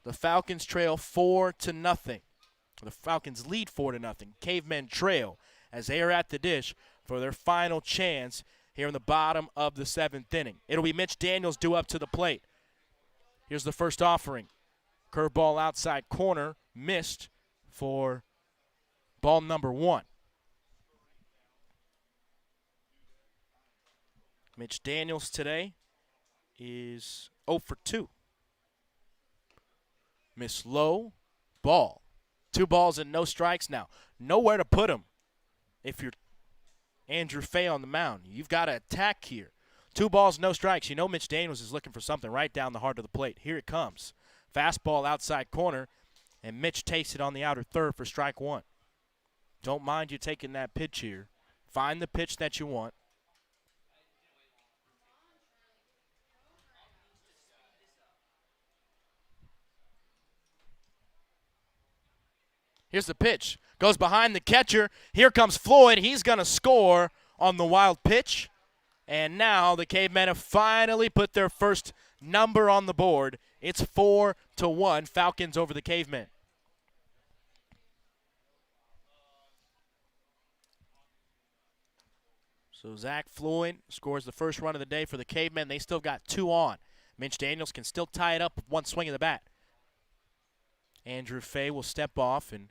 the Falcons trail 4-0. The Falcons lead 4-0. Cavemen trail as they are at the dish for their final chance here in the bottom of the 7th inning. It'll be Mitch Daniels due up to the plate. Here's the first offering. Curveball outside corner, missed for ball number 1. Mitch Daniels today is 0 for 2. Miss low, ball. 2 balls and no strikes now. Nowhere to put him if you're Andrew Fay on the mound. You've got to attack here. 2 balls, no strikes. You know Mitch Daniels is looking for something right down the heart of the plate. Here it comes. Fastball outside corner, and Mitch takes it on the outer third for strike 1. Don't mind you taking that pitch here. Find the pitch that you want. Here's the pitch. Goes behind the catcher. Here comes Floyd. He's going to score on the wild pitch. And now the Cavemen have finally put their first number on the board. It's 4-1, Falcons over the Cavemen. So Zach Floyd scores the first run of the day for the Cavemen. They still got 2 on. Mitch Daniels can still tie it up with 1 swing of the bat. Andrew Fay will step off and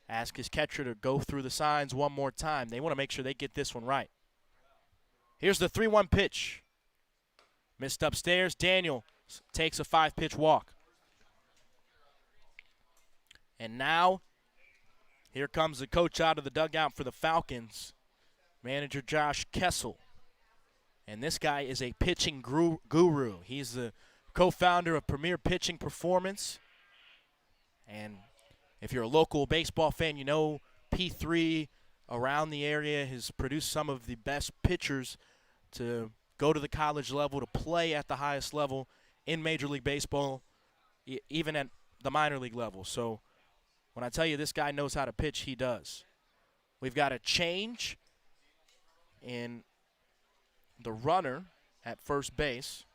ask his catcher to go through the signs one more time. They want to make sure they get this one right. Here's the 3-1 pitch. Missed upstairs. Daniel takes a 5-pitch walk. And now, here comes the coach out of the dugout for the Falcons, manager Josh Kessel. And this guy is a pitching guru. He's the co-founder of Premier Pitching Performance. And if you're a local baseball fan, you know P3 around the area has produced some of the best pitchers to go to the college level, to play at the highest level in Major League Baseball, even at the minor league level. So when I tell you this guy knows how to pitch, he does. We've got a change in the runner at first base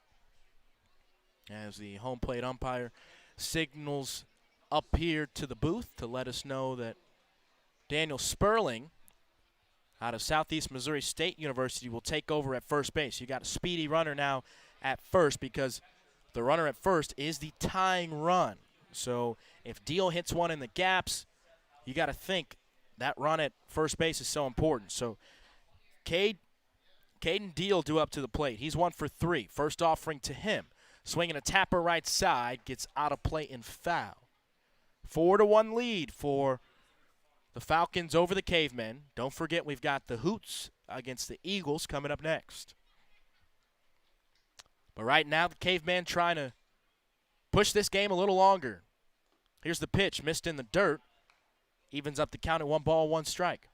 as the home plate umpire signals up here to the booth to let us know that Daniel Sperling out of Southeast Missouri State University will take over at first base. You got a speedy runner now at first because the runner at first is the tying run. So if Deal hits one in the gaps, you got to think that run at first base is so important. So Caden Deal due up to the plate. He's 1 for 3. First offering to him. Swinging a tapper right side, gets out of play and foul. 4-1 lead for The Falcons over the Cavemen. Don't forget we've got the Hoots against the Eagles coming up next. But right now the Cavemen trying to push this game a little longer. Here's the pitch, missed in the dirt. Evens up the count at 1 ball, 1 strike.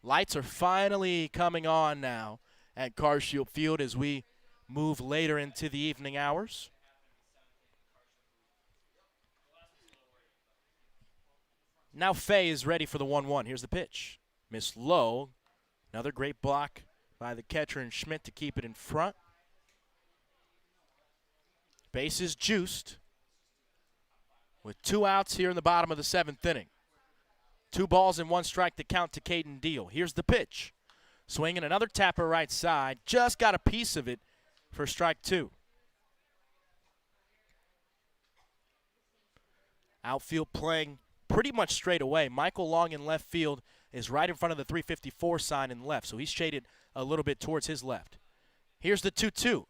Lights are finally coming on now at Carshield Field as we move later into the evening hours. Now Faye is ready for the 1-1. Here's the pitch. Miss low. Another great block by the catcher and Schmidt to keep it in front. Base is juiced with 2 outs here in the bottom of the 7th inning. 2 balls and 1 strike to count to Caden Deal. Here's the pitch. Swinging another tapper right side. Just got a piece of it for strike 2. Outfield playing pretty much straight away. Michael Long in left field is right in front of the 354 sign in left, so he's shaded a little bit towards his left. Here's the 2-2.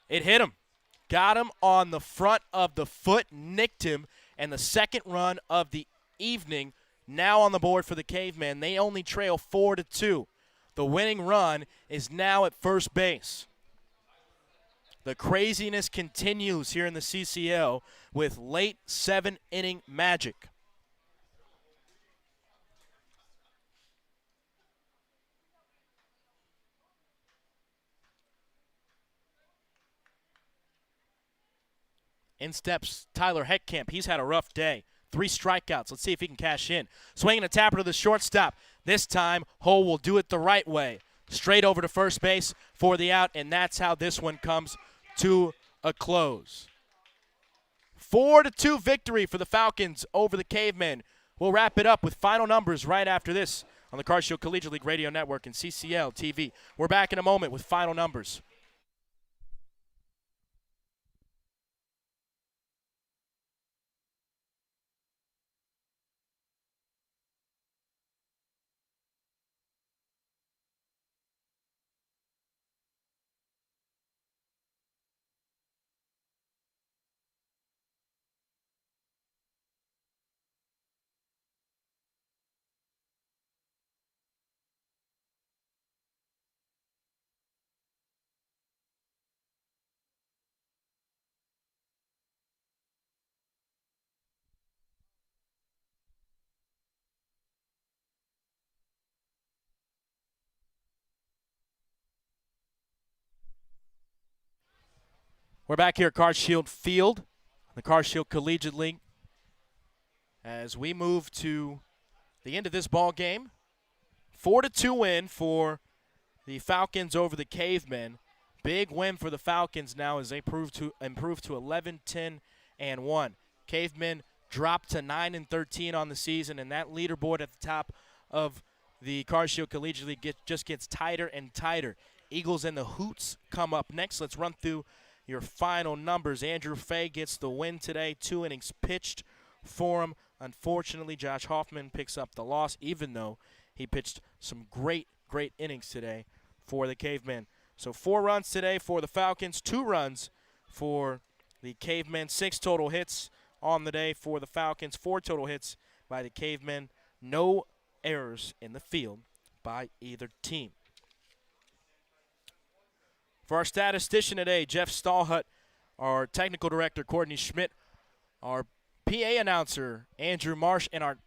It hit him. Got him on the front of the foot, nicked him, and the second run of the evening now on the board for the Cavemen. They only trail 4-2. The winning run is now at first base. The craziness continues here in the CCL with late 7-inning magic. In steps Tyler Heckkamp. He's had a rough day. 3 strikeouts. Let's see if he can cash in. Swinging a tapper to the shortstop. This time, Hull will do it the right way. Straight over to first base for the out, and that's how this one comes to a close. 4-2 victory for the Falcons over the Cavemen. We'll wrap it up with final numbers right after this on the Carshield Collegiate League Radio Network and CCL TV. We're back in a moment with final numbers. We're back here at Carshield Field, the Carshield Collegiate League, as we move to the end of this ball game. 4-2 win for the Falcons over the Cavemen. Big win for the Falcons now as they improve to 11-10-1. Cavemen dropped to 9-13 on the season, and that leaderboard at the top of the Carshield Collegiate League just gets tighter and tighter. Eagles and the Hoots come up next. Let's run through your final numbers. Andrew Fay gets the win today. 2 innings pitched for him. Unfortunately, Josh Hoffman picks up the loss, even though he pitched some great innings today for the Cavemen. So 4 runs today for the Falcons, 2 runs for the Cavemen, 6 total hits on the day for the Falcons, 4 total hits by the Cavemen. No errors in the field by either team. For our statistician today, Jeff Stallhut, our technical director, Courtney Schmidt, our PA announcer, Andrew Marsh, and our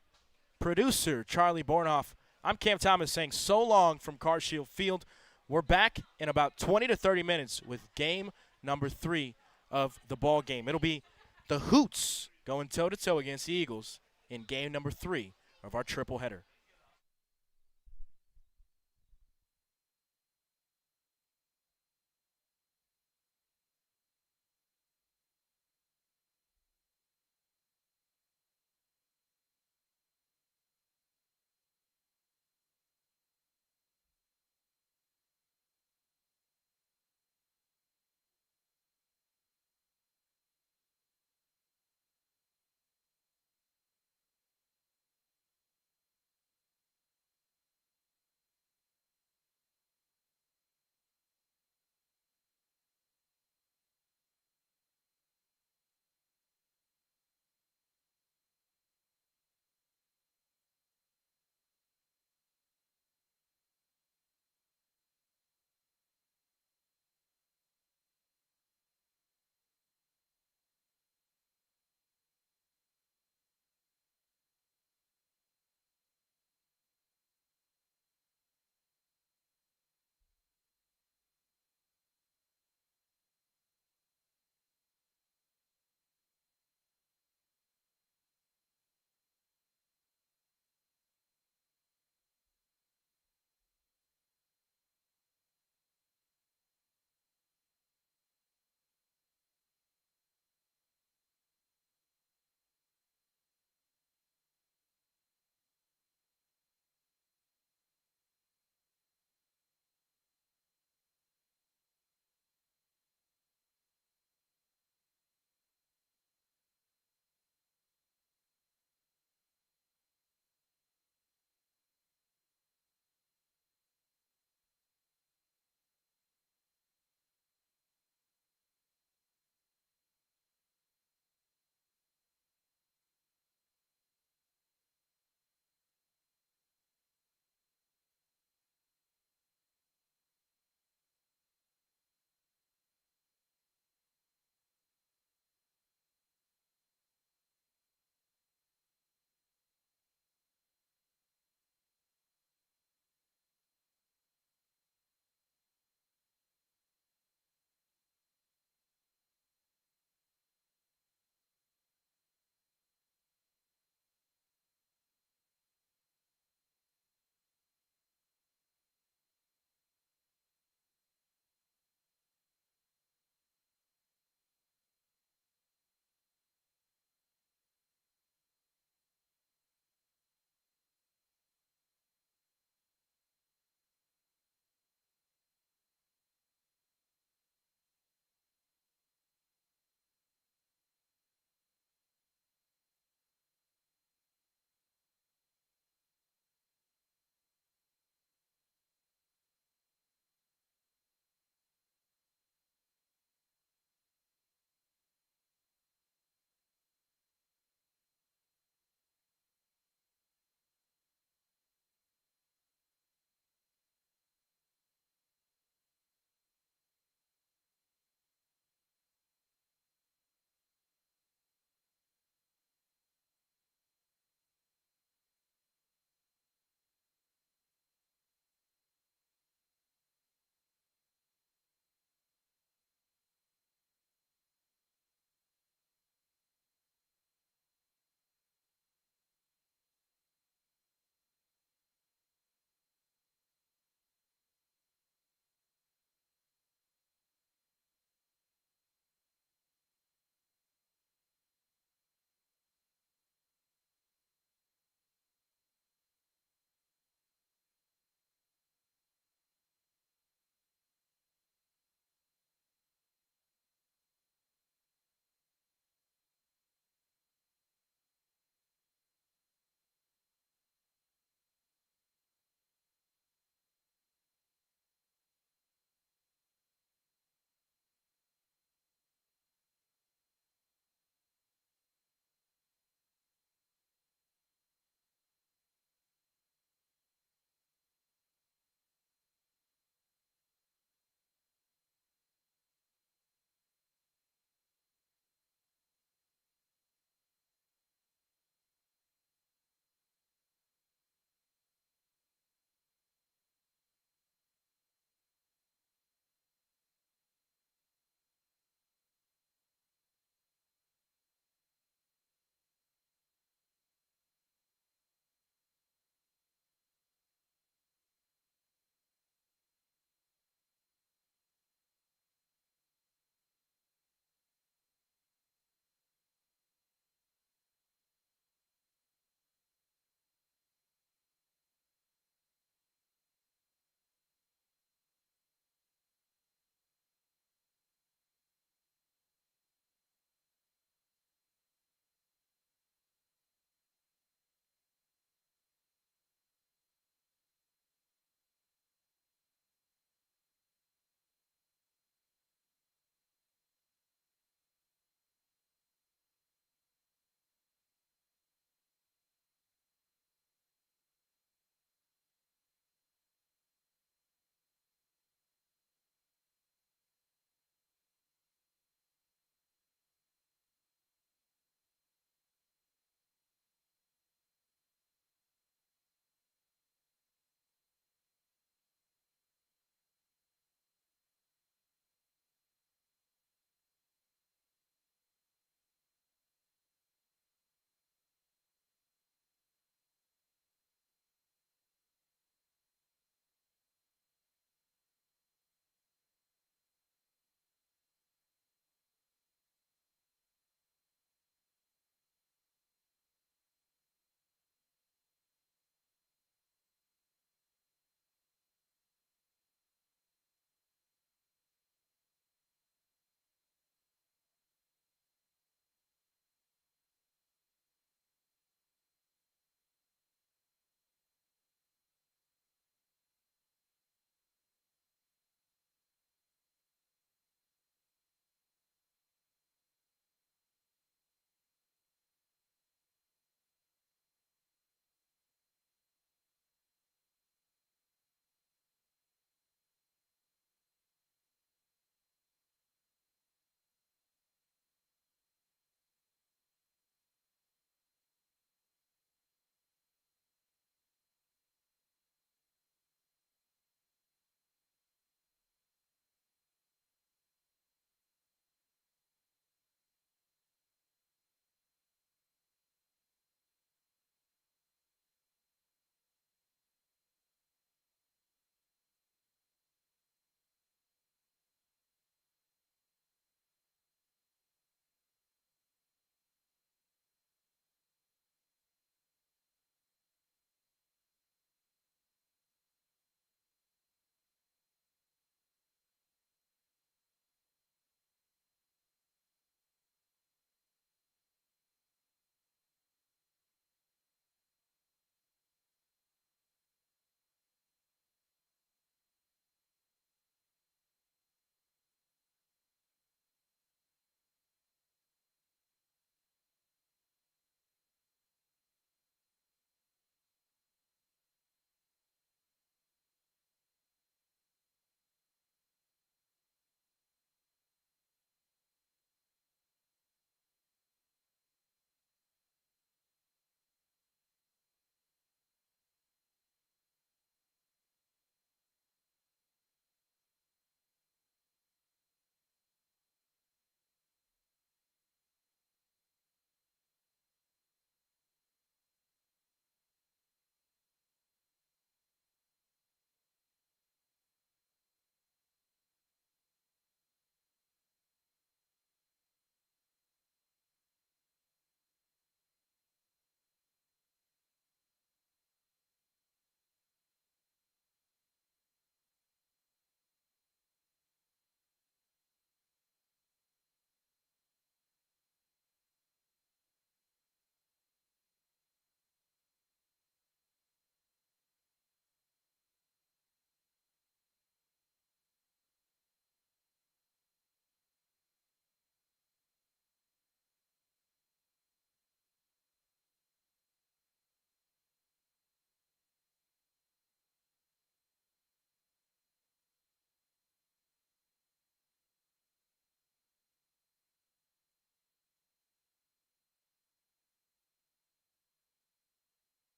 producer, Charlie Bornhoff, I'm Cam Thomas saying so long from Carshield Field. We're back in about 20 to 30 minutes with game number 3 of the ball game. It'll be the Hoots going toe-to-toe against the Eagles in game number 3 of our triple header.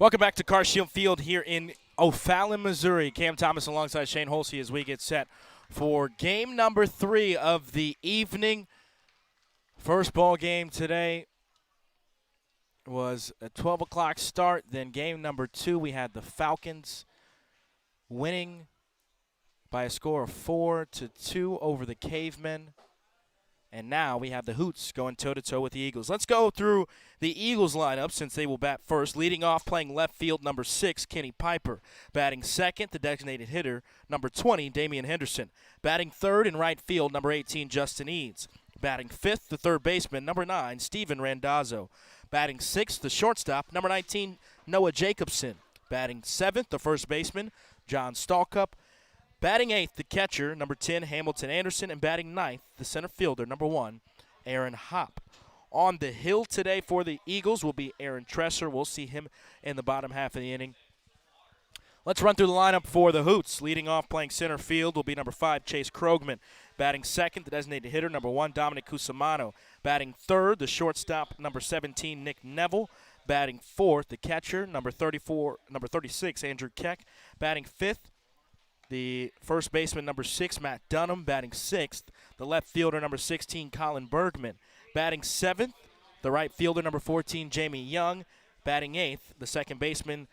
Welcome back to Carshield Field here in O'Fallon, Missouri. Cam Thomas alongside Shane Holsey as we get set for game number 3 of the evening. First ball game today was a 12 o'clock start. Then game number 2, we had the Falcons winning by a score of 4-2 over the Cavemen. And now we have the Hoots going toe-to-toe with the Eagles. Let's go through the Eagles lineup since they will bat first. Leading off, playing left field, number 6, Kenny Piper. Batting second, the designated hitter, number 20, Damian Henderson. Batting third in right field, number 18, Justin Eads. Batting fifth, the third baseman, number 9, Steven Randazzo. Batting sixth, the shortstop, number 19, Noah Jacobson. Batting seventh, the first baseman, John Stalkup. Batting eighth, the catcher, number 10, Hamilton Anderson. And batting ninth, the center fielder, number 1, Aaron Hopp. On the hill today for the Eagles will be Aaron Tresser. We'll see him in the bottom half of the inning. Let's run through the lineup for the Hoots. Leading off, playing center field will be number 5, Chase Krogman. Batting second, the designated hitter, number 1, Dominic Cusimano. Batting third, the shortstop, number 17, Nick Neville. Batting fourth, the catcher, number 36, Andrew Keck. Batting fifth, the first baseman, number 6, Matt Dunham. Batting sixth, the left fielder, number 16, Colin Bergman. Batting seventh, the right fielder, number 14, Jamie Young. Batting eighth, the second baseman,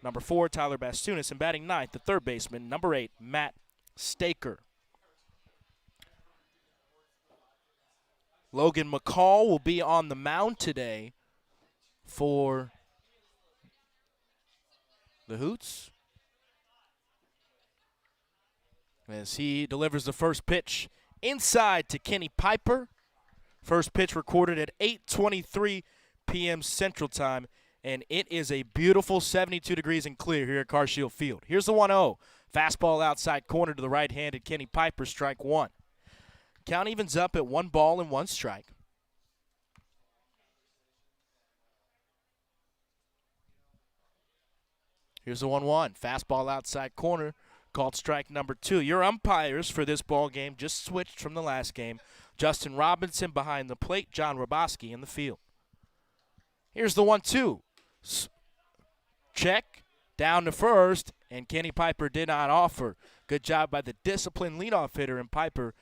number 4, Tyler Bastunis. And batting ninth, the third baseman, number 8, Matt Staker. Logan McCall will be on the mound today for the Hoots as he delivers the first pitch inside to Kenny Piper. First pitch recorded at 8:23 p.m. Central Time, and it is a beautiful 72 degrees and clear here at Carshield Field. Here's the 1-0. Fastball outside corner to the right-handed Kenny Piper, strike 1. Count evens up at 1 ball and 1 strike. Here's the 1-1. Fastball outside corner, called strike number 2. Your umpires for this ball game just switched from the last game. Justin Robinson behind the plate, John Roboski in the field. Here's the 1-2. Check, down to first, and Kenny Piper did not offer. Good job by the disciplined leadoff hitter and Piper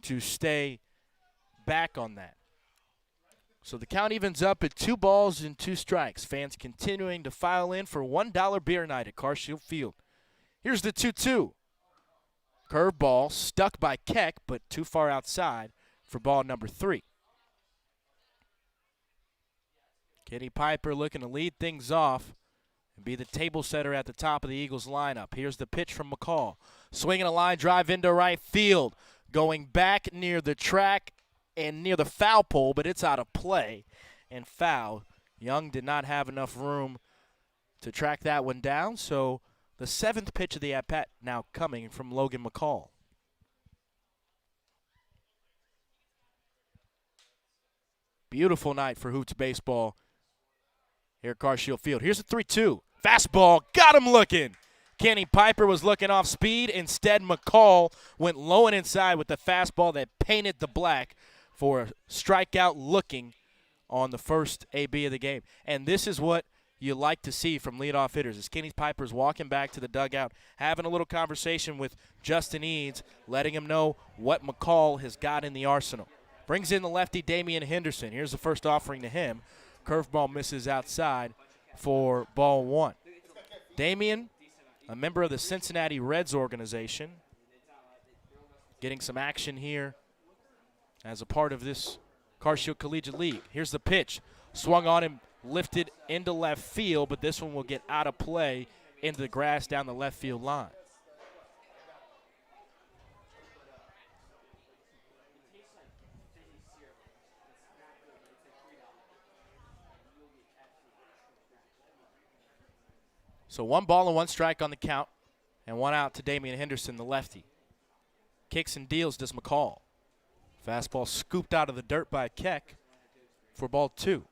to stay back on that. So the count evens up at 2 balls and 2 strikes. Fans continuing to file in for $1 beer night at Carshield Field. Here's the 2-2. Curveball stuck by Keck, but too far outside for ball number 3. Kenny Piper looking to lead things off and be the table setter at the top of the Eagles lineup. Here's the pitch from McCall. Swinging a line drive into right field. Going back near the track and near the foul pole, but it's out of play and foul. Young did not have enough room to track that one down, so the 7th pitch of the at-bat now coming from Logan McCall. Beautiful night for Hoots baseball here at Carshield Field. Here's a 3-2. Fastball, got him looking. Kenny Piper was looking off speed. Instead, McCall went low and inside with the fastball that painted the black for a strikeout looking on the first AB of the game. And this is what you like to see from leadoff hitters as Kenny Piper's walking back to the dugout, having a little conversation with Justin Eads, letting him know what McCall has got in the arsenal. Brings in the lefty Damian Henderson. Here's the first offering to him. Curveball misses outside for ball 1. Damian, a member of the Cincinnati Reds organization, getting some action here as a part of this Carshield Collegiate League. Here's the pitch. Swung on him, lifted into left field, but this one will get out of play into the grass down the left field line. So 1 ball and 1 strike on the count, and 1 out to Damian Henderson, the lefty. Kicks and deals does McCall. Fastball scooped out of the dirt by Keck for ball 2.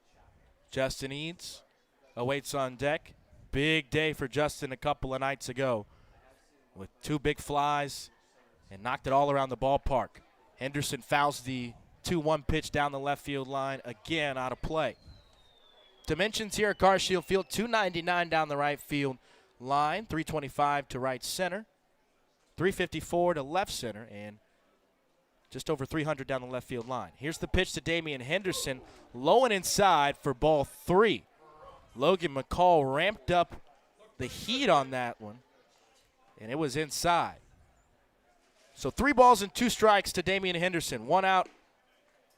Justin Eads awaits on deck. Big day for Justin a couple of nights ago with 2 big flies and knocked it all around the ballpark. Henderson fouls the 2-1 pitch down the left field line, again out of play. dimensions here at Carshield Field. 299 down the right field line, 325 to right center, 354 to left center, and just over 300 down the left field line. Here's the pitch to Damian Henderson, low and inside for ball 3. Logan McCall ramped up the heat on that one, and it was inside. So 3 balls and 2 strikes to Damian Henderson. 1 out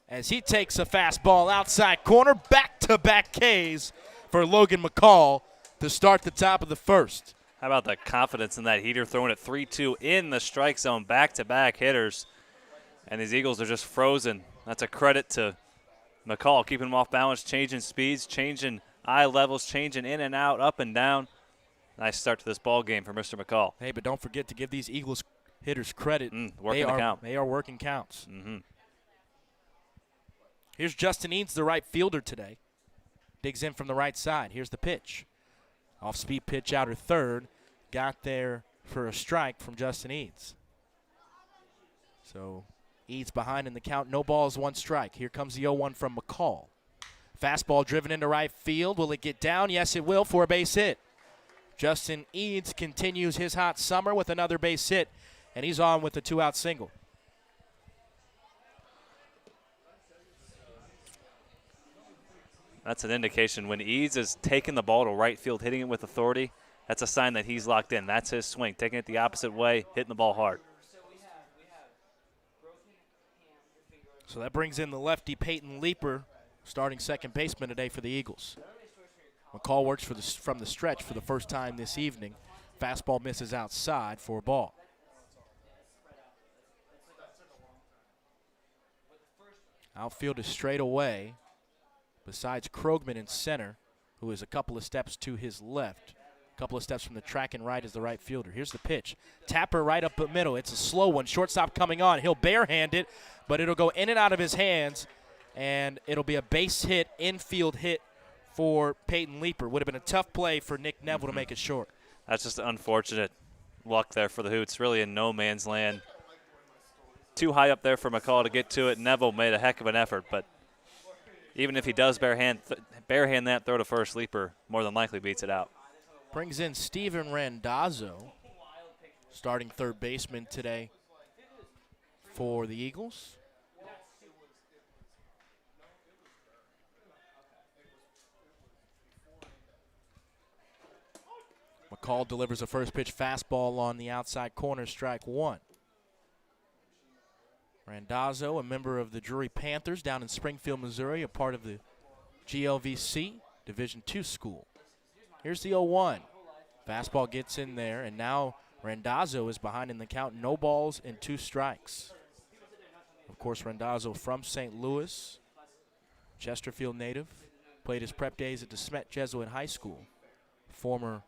as he takes a fastball outside corner. Back-to-back Ks for Logan McCall to start the top of the first. How about the confidence in that heater, throwing it 3-2 in the strike zone, back-to-back hitters. And these Eagles are just frozen. That's a credit to McCall, keeping them off balance, changing speeds, changing eye levels, changing in and out, up and down. Nice start to this ball game for Mr. McCall. Hey, but don't forget to give these Eagles hitters credit. Working the count. They are working counts. Mm-hmm. Here's Justin Eads, the right fielder today. Digs in from the right side. Here's the pitch. Off-speed pitch outer third. Got there for a strike from Justin Eads. So Eads behind in the count. No balls, 1 strike. Here comes the 0-1 from McCall. Fastball driven into right field. Will it get down? Yes, it will for a base hit. Justin Eads continues his hot summer with another base hit, and he's on with a 2-out single. That's an indication when Eads is taking the ball to right field, hitting it with authority, that's a sign that he's locked in. That's his swing, taking it the opposite way, hitting the ball hard. So that brings in the lefty Peyton Leeper, starting second baseman today for the Eagles. McCall works from the stretch for the first time this evening. Fastball misses outside for a ball. Outfield is straight away. Besides Krogman in center, who is a couple of steps to his left. A couple of steps from the track and right is the right fielder. Here's the pitch. Tapper right up the middle. It's a slow one. Shortstop coming on. He'll barehand it, but it'll go in and out of his hands, and it'll be a base hit, infield hit for Peyton Leeper. Would have been a tough play for Nick Neville to make it short. That's just unfortunate luck there for the Hoots. Really in no man's land. Too high up there for McCall to get to it. Neville made a heck of an effort, but even if he does barehand that throw to first, Leeper more than likely beats it out. Brings in Steven Randazzo, starting third baseman today for the Eagles. McCall delivers a first pitch fastball on the outside corner, strike 1. Randazzo, a member of the Drury Panthers down in Springfield, Missouri, a part of the GLVC Division II school. Here's the 0-1. Fastball gets in there, and now Randazzo is behind in the count. No balls and 2 strikes. Of course, Randazzo from St. Louis, Chesterfield native, played his prep days at DeSmet Jesuit High School. Former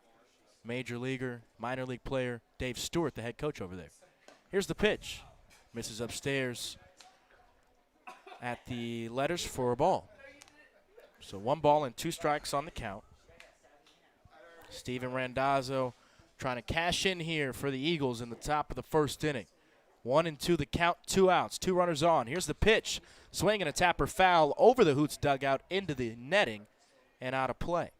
major leaguer, minor league player, Dave Stewart, the head coach over there. Here's the pitch. Misses upstairs at the letters for a ball. So 1 ball and 2 strikes on the count. Steven Randazzo trying to cash in here for the Eagles in the top of the first inning. 1-2 the count, 2 outs, 2 runners on. Here's the pitch. Swing and a tapper foul over the Hoots dugout into the netting and out of play.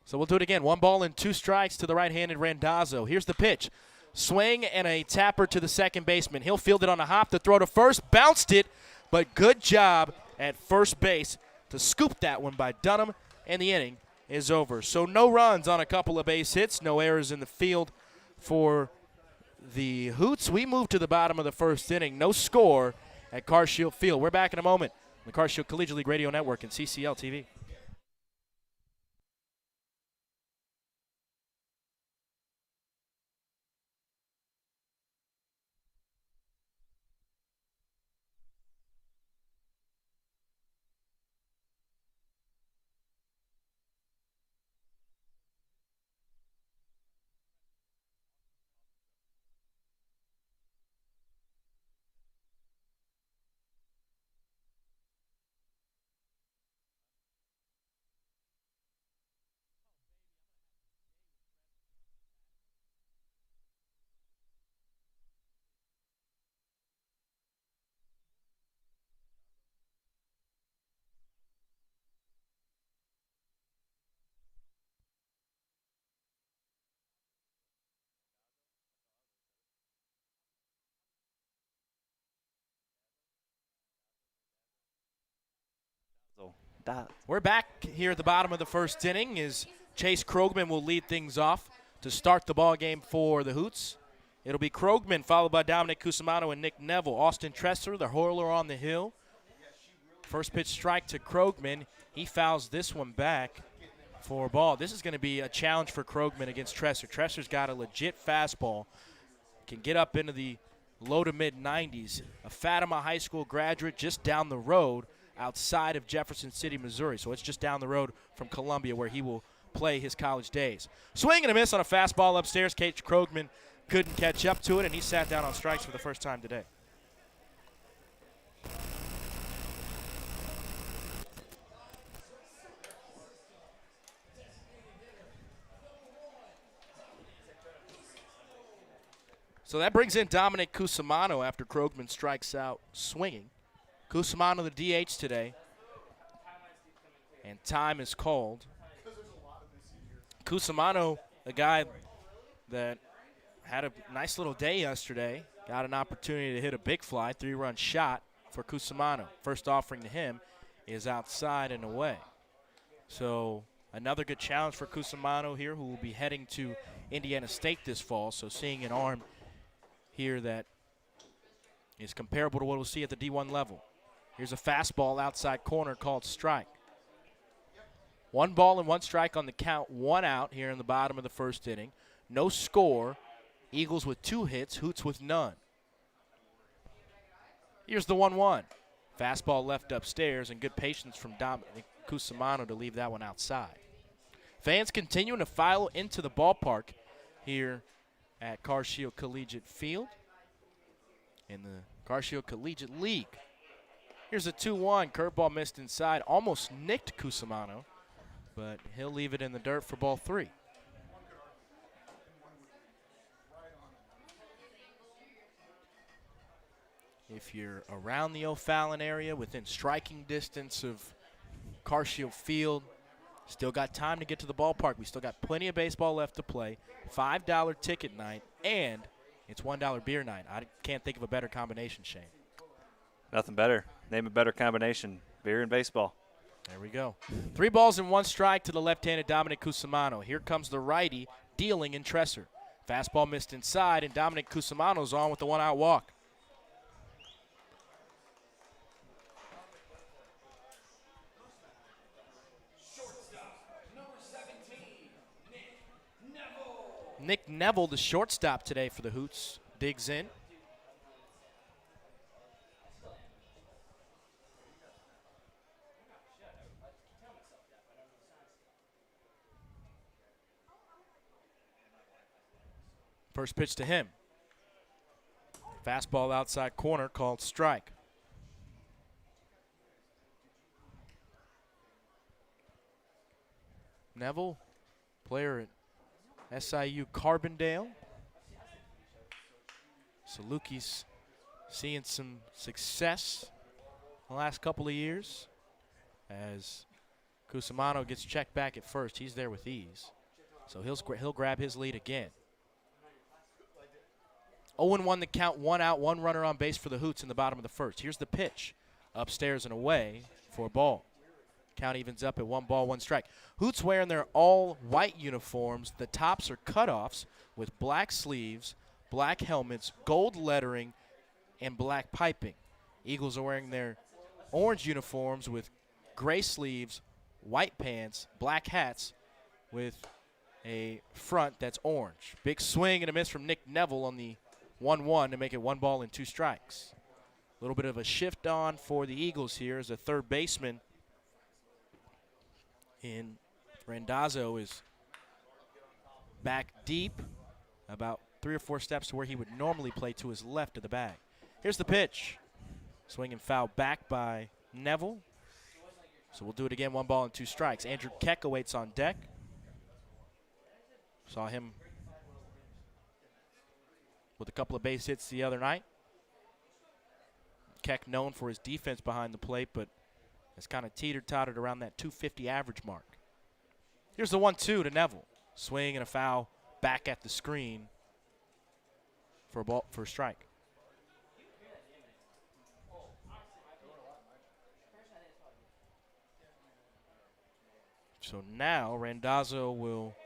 So we'll do it again. 1 ball and 2 strikes to the right-handed Randazzo. Here's the pitch. Swing and a tapper to the second baseman. He'll field it on a hop. The throw to first. Bounced it, but good job at first base to scoop that one by Dunham, and the inning is over. So no runs on a couple of base hits. No errors in the field for the Hoots. We move to the bottom of the first inning. No score at Carshield Field. We're back in a moment on the Carshield Collegiate League Radio Network and CCL TV. dot. We're back here at the bottom of the first inning as Chase Krogman will lead things off to start the ball game for the Hoots. It'll be Krogman followed by Dominic Cusimano and Nick Neville. Austin Tresser, the hurler on the hill. First pitch strike to Krogman. He fouls this one back for a ball. This is going to be a challenge for Krogman against Tresser. Tresser's got a legit fastball. Can get up into the low to mid 90s. A Fatima High School graduate just down the road outside of Jefferson City, Missouri. So it's just down the road from Columbia where he will play his college days. Swing and a miss on a fastball upstairs. Cage Krogman couldn't catch up to it, and he sat down on strikes for the first time today. So that brings in Dominic Cusimano after Krogman strikes out swinging. Cusimano the DH today. And time is called. Cusimano, a guy that had a nice little day yesterday, got an opportunity to hit a big fly, 3-run shot for Cusimano. First offering to him is outside and away. So another good challenge for Cusimano here, who will be heading to Indiana State this fall. So seeing an arm here that is comparable to what we'll see at the D1 level. Here's a fastball outside corner called strike. 1 ball and 1 strike on the count, 1 out here in the bottom of the first inning. No score. Eagles with 2 hits, Hoots with none. Here's the 1-1. Fastball left upstairs, and good patience from Dominic Cusimano to leave that one outside. Fans continuing to file into the ballpark here at Carshield Collegiate Field in the Carshield Collegiate League. Here's a 2-1. Curveball missed inside. Almost nicked Cusimano, but he'll leave it in the dirt for ball 3. If you're around the O'Fallon area, within striking distance of Carshield Field, still got time to get to the ballpark. We still got plenty of baseball left to play. $5 ticket night, and it's $1 beer night. I can't think of a better combination, Shane. Nothing better. Name a better combination. Beer and baseball. There we go. 3 balls and 1 strike to the left-handed Dominic Cusimano. Here comes the righty dealing in Tresser. Fastball missed inside, and Dominic Cusimano's on with the 1-out walk. Nick Neville, the shortstop today for the Hoots, digs in. First pitch to him. Fastball outside corner called strike. Neville, player at SIU Carbondale. Salukis seeing some success in the last couple of years as Cusimano gets checked back at first. He's there with ease. So he'll grab his lead again. 0-1 the count, 1 out, 1 runner on base for the Hoots in the bottom of the first. Here's the pitch. Upstairs and away for a ball. Count evens up at 1 ball, 1 strike. Hoots wearing their all-white uniforms. The tops are cutoffs with black sleeves, black helmets, gold lettering, and black piping. Eagles are wearing their orange uniforms with gray sleeves, white pants, black hats with a front that's orange. Big swing and a miss from Nick Neville on the 1-1 to make it 1 ball and 2 strikes. A little bit of a shift on for the Eagles here as a third baseman in Randazzo is back deep, about 3 or 4 steps to where he would normally play to his left of the bag. Here's the pitch. Swing and foul back by Neville. So we'll do it again, 1 ball and 2 strikes. Andrew Keck awaits on deck. Saw him with a couple of base hits the other night. Keck known for his defense behind the plate, but has kind of teeter-tottered around that 250 average mark. Here's the 1-2 to Neville. Swing and a foul back at the screen for a strike. So now Randazzo will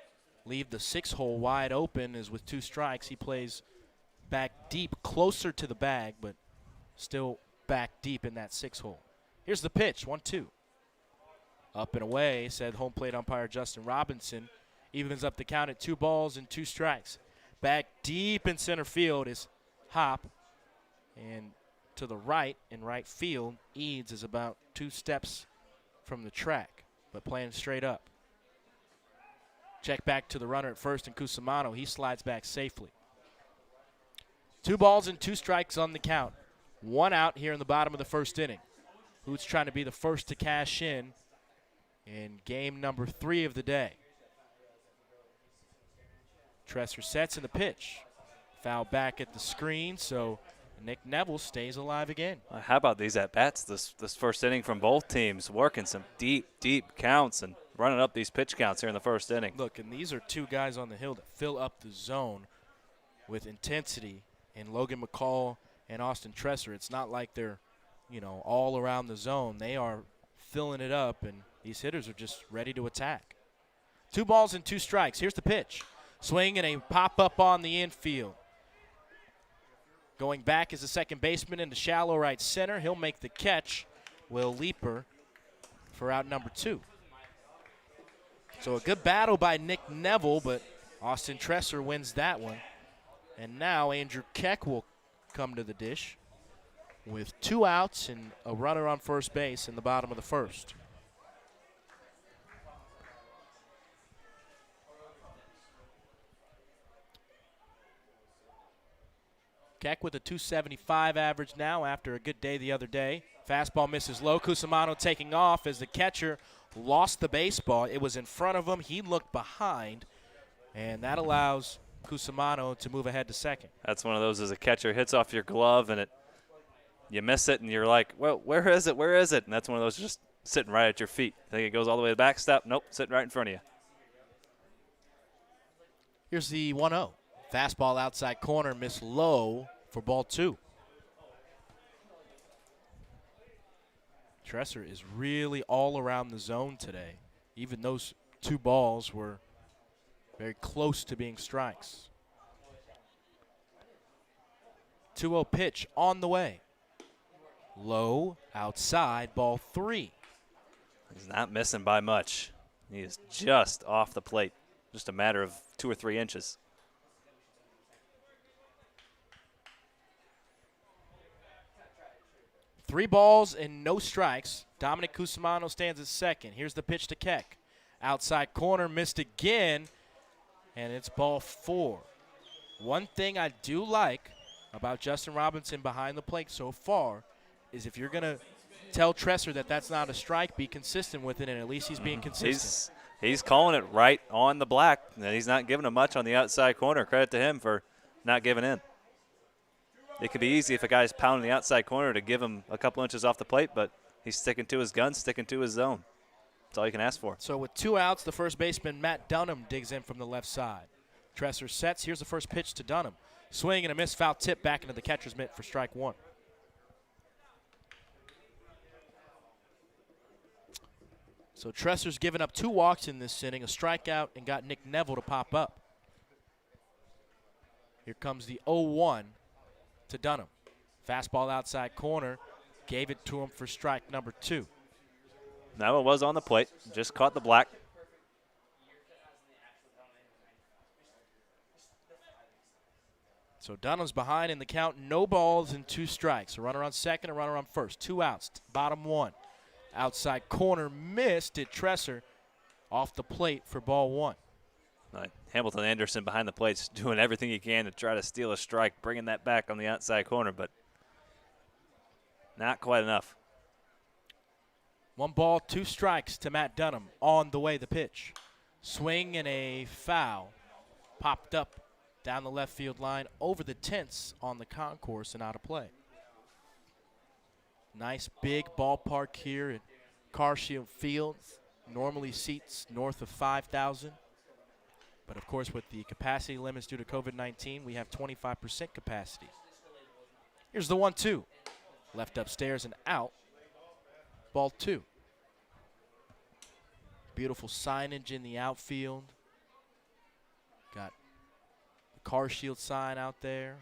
leave the 6-hole wide open, as with 2 strikes. He plays back deep, closer to the bag, but still back deep in that 6-hole. Here's the pitch, 1-2. Up and away, said home plate umpire Justin Robinson. Evens up the count at 2 balls and 2 strikes. Back deep in center field is Hop. And to the right, in right field, Eads is about 2 steps from the track, but playing straight up. Check back to the runner at first, and Cusimano, he slides back safely. 2 balls and 2 strikes on the count. 1 out here in the bottom of the first inning. Hoots trying to be the first to cash in game number 3 of the day. Tresser sets in the pitch. Foul back at the screen, so Nick Neville stays alive again. How about these at-bats this first inning from both teams, working some deep counts and running up these pitch counts here in the first inning. Look, and these are 2 guys on the hill that fill up the zone with intensity, and Logan McCall and Austin Tresser. It's not like they're, all around the zone. They are filling it up, and these hitters are just ready to attack. 2 balls and 2 strikes. Here's the pitch. Swing and a pop-up on the infield. Going back is the second baseman into shallow right center. He'll make the catch. Will Leeper for out number 2. So a good battle by Nick Neville, but Austin Tresser wins that one. And now Andrew Keck will come to the dish with 2 outs and a runner on first base in the bottom of the first. Keck with a 275 average now after a good day the other day. Fastball misses low. Cusimano taking off as the catcher lost the baseball. It was in front of him. He looked behind, and that allows Cusimano to move ahead to second. That's one of those as a catcher hits off your glove and you miss it and you're like, well, where is it? Where is it? And that's one of those just sitting right at your feet. I think it goes all the way to the backstop. Nope, sitting right in front of you. Here's the 1-0. Fastball outside corner, miss low for ball 2. Tresser is really all around the zone today. Even those 2 balls were very close to being strikes. 2-0 pitch on the way. Low, outside, ball 3. He's not missing by much. He is just off the plate. Just a matter of 2 or 3 inches. Three balls and no strikes. Dominic Cusimano stands at second. Here's the pitch to Keck. Outside corner, missed again, and it's ball 4. One thing I do like about Justin Robinson behind the plate so far is if you're going to tell Tresser that that's not a strike, be consistent with it, and at least he's being consistent. He's calling it right on the black, and he's not giving him much on the outside corner. Credit to him for not giving in. It could be easy if a guy's pounding the outside corner to give him a couple inches off the plate, but he's sticking to his gun, sticking to his zone. That's all you can ask for. So with 2 outs, the first baseman, Matt Dunham, digs in from the left side. Tresser sets. Here's the first pitch to Dunham. Swing and a miss, foul tip back into the catcher's mitt for strike 1. So Tresser's given up 2 walks in this inning, a strikeout, and got Nick Neville to pop up. Here comes the 0-1 to Dunham. Fastball outside corner, gave it to him for strike number 2. Neville was on the plate, just caught the black. So Dunham's behind in the count, no balls and 2 strikes. A runner on second, a runner on first. 2 outs, bottom 1. Outside corner, missed it. Tresser off the plate for ball 1. Hamilton Anderson behind the plate's doing everything he can to try to steal a strike, bringing that back on the outside corner, but not quite enough. 1 ball, 2 strikes to Matt Dunham. On the way, the pitch. Swing and a foul. Popped up down the left field line over the tents on the concourse and out of play. Nice big ballpark here at Carshield Field. Normally seats north of 5,000. But, of course, with the capacity limits due to COVID-19, we have 25% capacity. Here's the 1-2. Left upstairs and out. Ball 2. beautiful signage in the outfield. Got the Car Shield sign out there.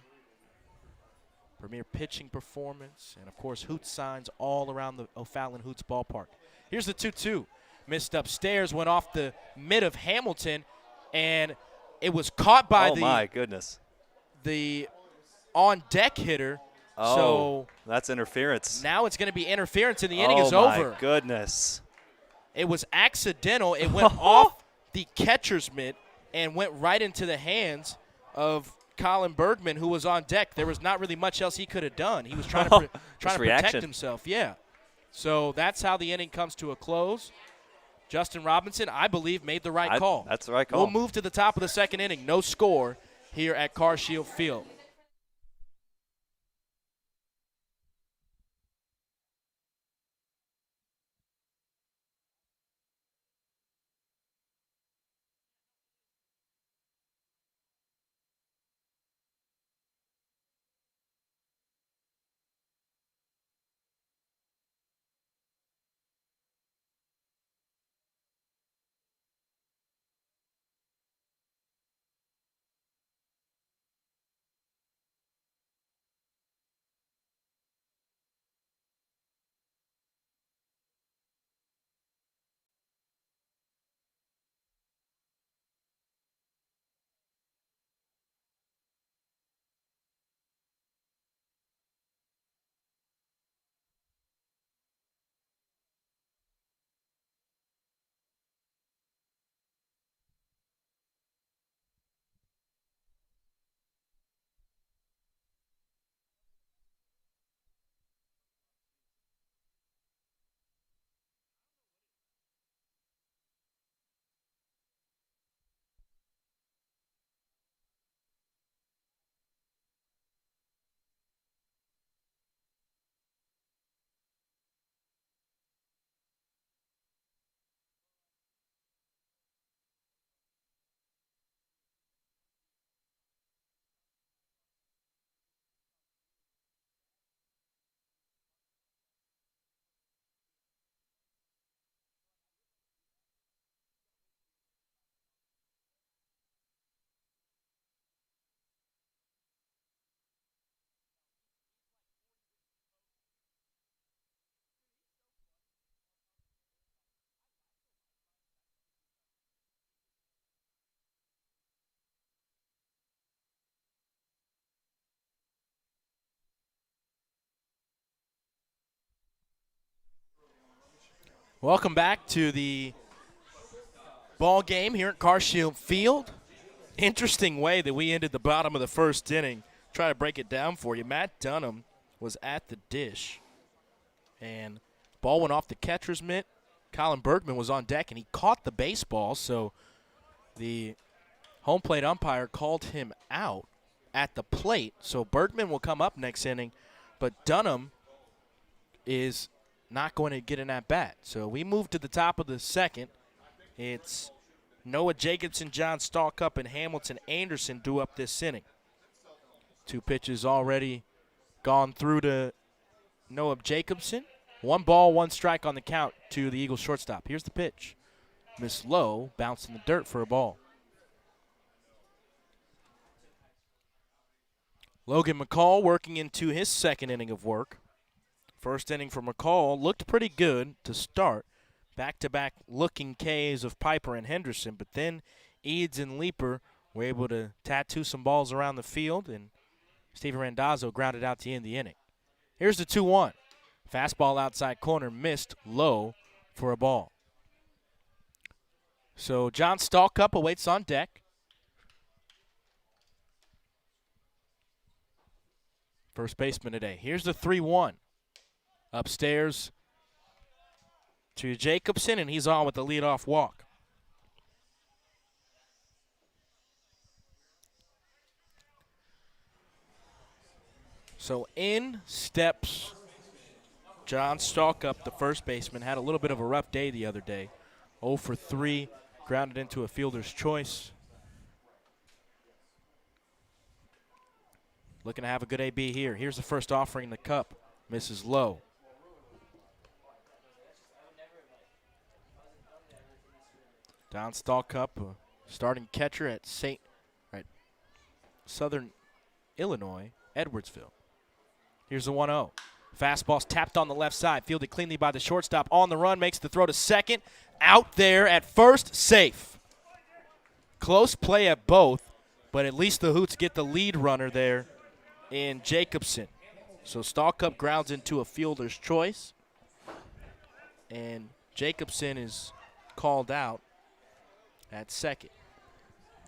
Premier pitching performance. And, of course, Hoots signs all around the O'Fallon Hoots ballpark. Here's the 2-2. Missed upstairs, went off the mid of Hamilton, and it was caught by my goodness, the on-deck hitter. Oh, so that's interference. Now it's going to be interference, and the inning is over. Oh, my goodness. It was accidental. It went off the catcher's mitt and went right into the hands of Colin Bergman, who was on deck. There was not really much else he could have done. He was trying to protect himself. Yeah. So that's how the inning comes to a close. Justin Robinson, I believe, made the right call. That's the right call. We'll move to the top of the second inning. No score here at Car Shield Field. Welcome back to the ball game here at Car Shield Field. Interesting way that we ended the bottom of the first inning. Try to break it down for you. Matt Dunham was at the dish, and ball went off the catcher's mitt. Colin Bergman was on deck, and he caught the baseball, so the home plate umpire called him out at the plate. So Bergman will come up next inning, but Dunham is not going to get an at-bat. So we move to the top of the second. It's Noah Jacobson, John Stallcup, and Hamilton Anderson due up this inning. 2 pitches already gone through to Noah Jacobson. 1 ball, 1 strike on the count to the Eagles shortstop. Here's the pitch. Miss Lowe bounced in the dirt for a ball. Logan McCall working into his second inning of work. First inning for McCall looked pretty good to start. Back-to-back looking Ks of Piper and Henderson, but then Eads and Leeper were able to tattoo some balls around the field, and Steven Randazzo grounded out to end the inning. Here's the 2-1. Fastball outside corner, missed low for a ball. So John Stallcup awaits on deck. First baseman today. Here's the 3-1. Upstairs to Jacobson, and he's on with the leadoff walk. So in steps John Stallcup, the first baseman. Had a little bit of a rough day the other day. 0 for 3, grounded into a fielder's choice. Looking to have a good AB here. Here's the first offering in the cup. Misses low. Don Stallcup, starting catcher at Southern Illinois, Edwardsville. Here's the 1-0. Fastball's tapped on the left side, fielded cleanly by the shortstop. On the run, makes the throw to second. Out there at first, safe. Close play at both, but at least the Hoots get the lead runner there in Jacobson. So Stallcup grounds into a fielder's choice, and Jacobson is called out at second.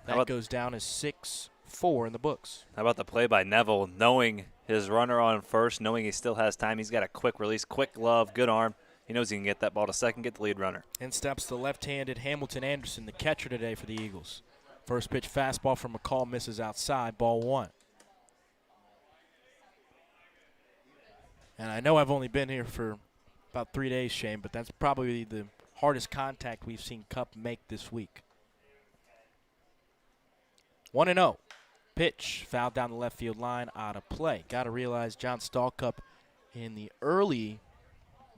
That goes down as 6-4 in the books. How about the play by Neville, knowing his runner on first, knowing he still has time. He's got a quick release, quick glove, good arm. He knows he can get that ball to second, get the lead runner. In steps the left-handed Hamilton Anderson, the catcher today for the Eagles. First pitch fastball from McCall misses outside, ball 1. And I know I've only been here for about 3 days, Shane, but that's probably the hardest contact we've seen Cup make this week. 1-0. Pitch fouled down the left field line, out of play. Got to realize John Stallcup in the early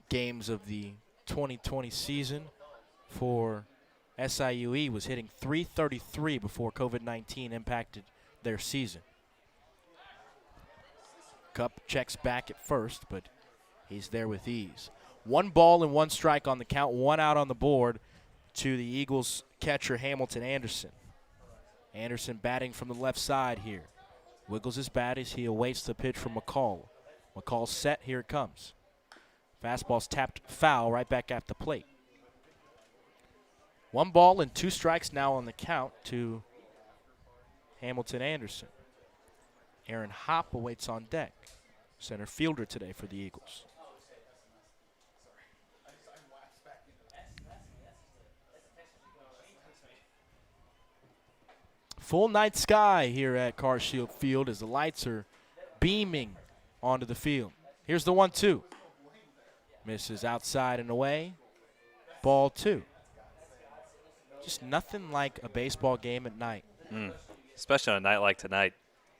games of the 2020 season for SIUE was hitting .333 before COVID-19 impacted their season. Cup checks back at first, but he's there with ease. 1 ball and 1 strike on the count, 1 out on the board to the Eagles catcher Hamilton Anderson. Anderson batting from the left side here. Wiggles his bat as he awaits the pitch from McCall. McCall's set, here it comes. Fastball's tapped foul right back at the plate. 1 ball and 2 strikes now on the count to Hamilton Anderson. Aaron Hopp awaits on deck. Center fielder today for the Eagles. Full night sky here at CarShield Field as the lights are beaming onto the field. Here's the 1-2. Misses outside and away. Ball 2. Just nothing like a baseball game at night. Especially on a night like tonight.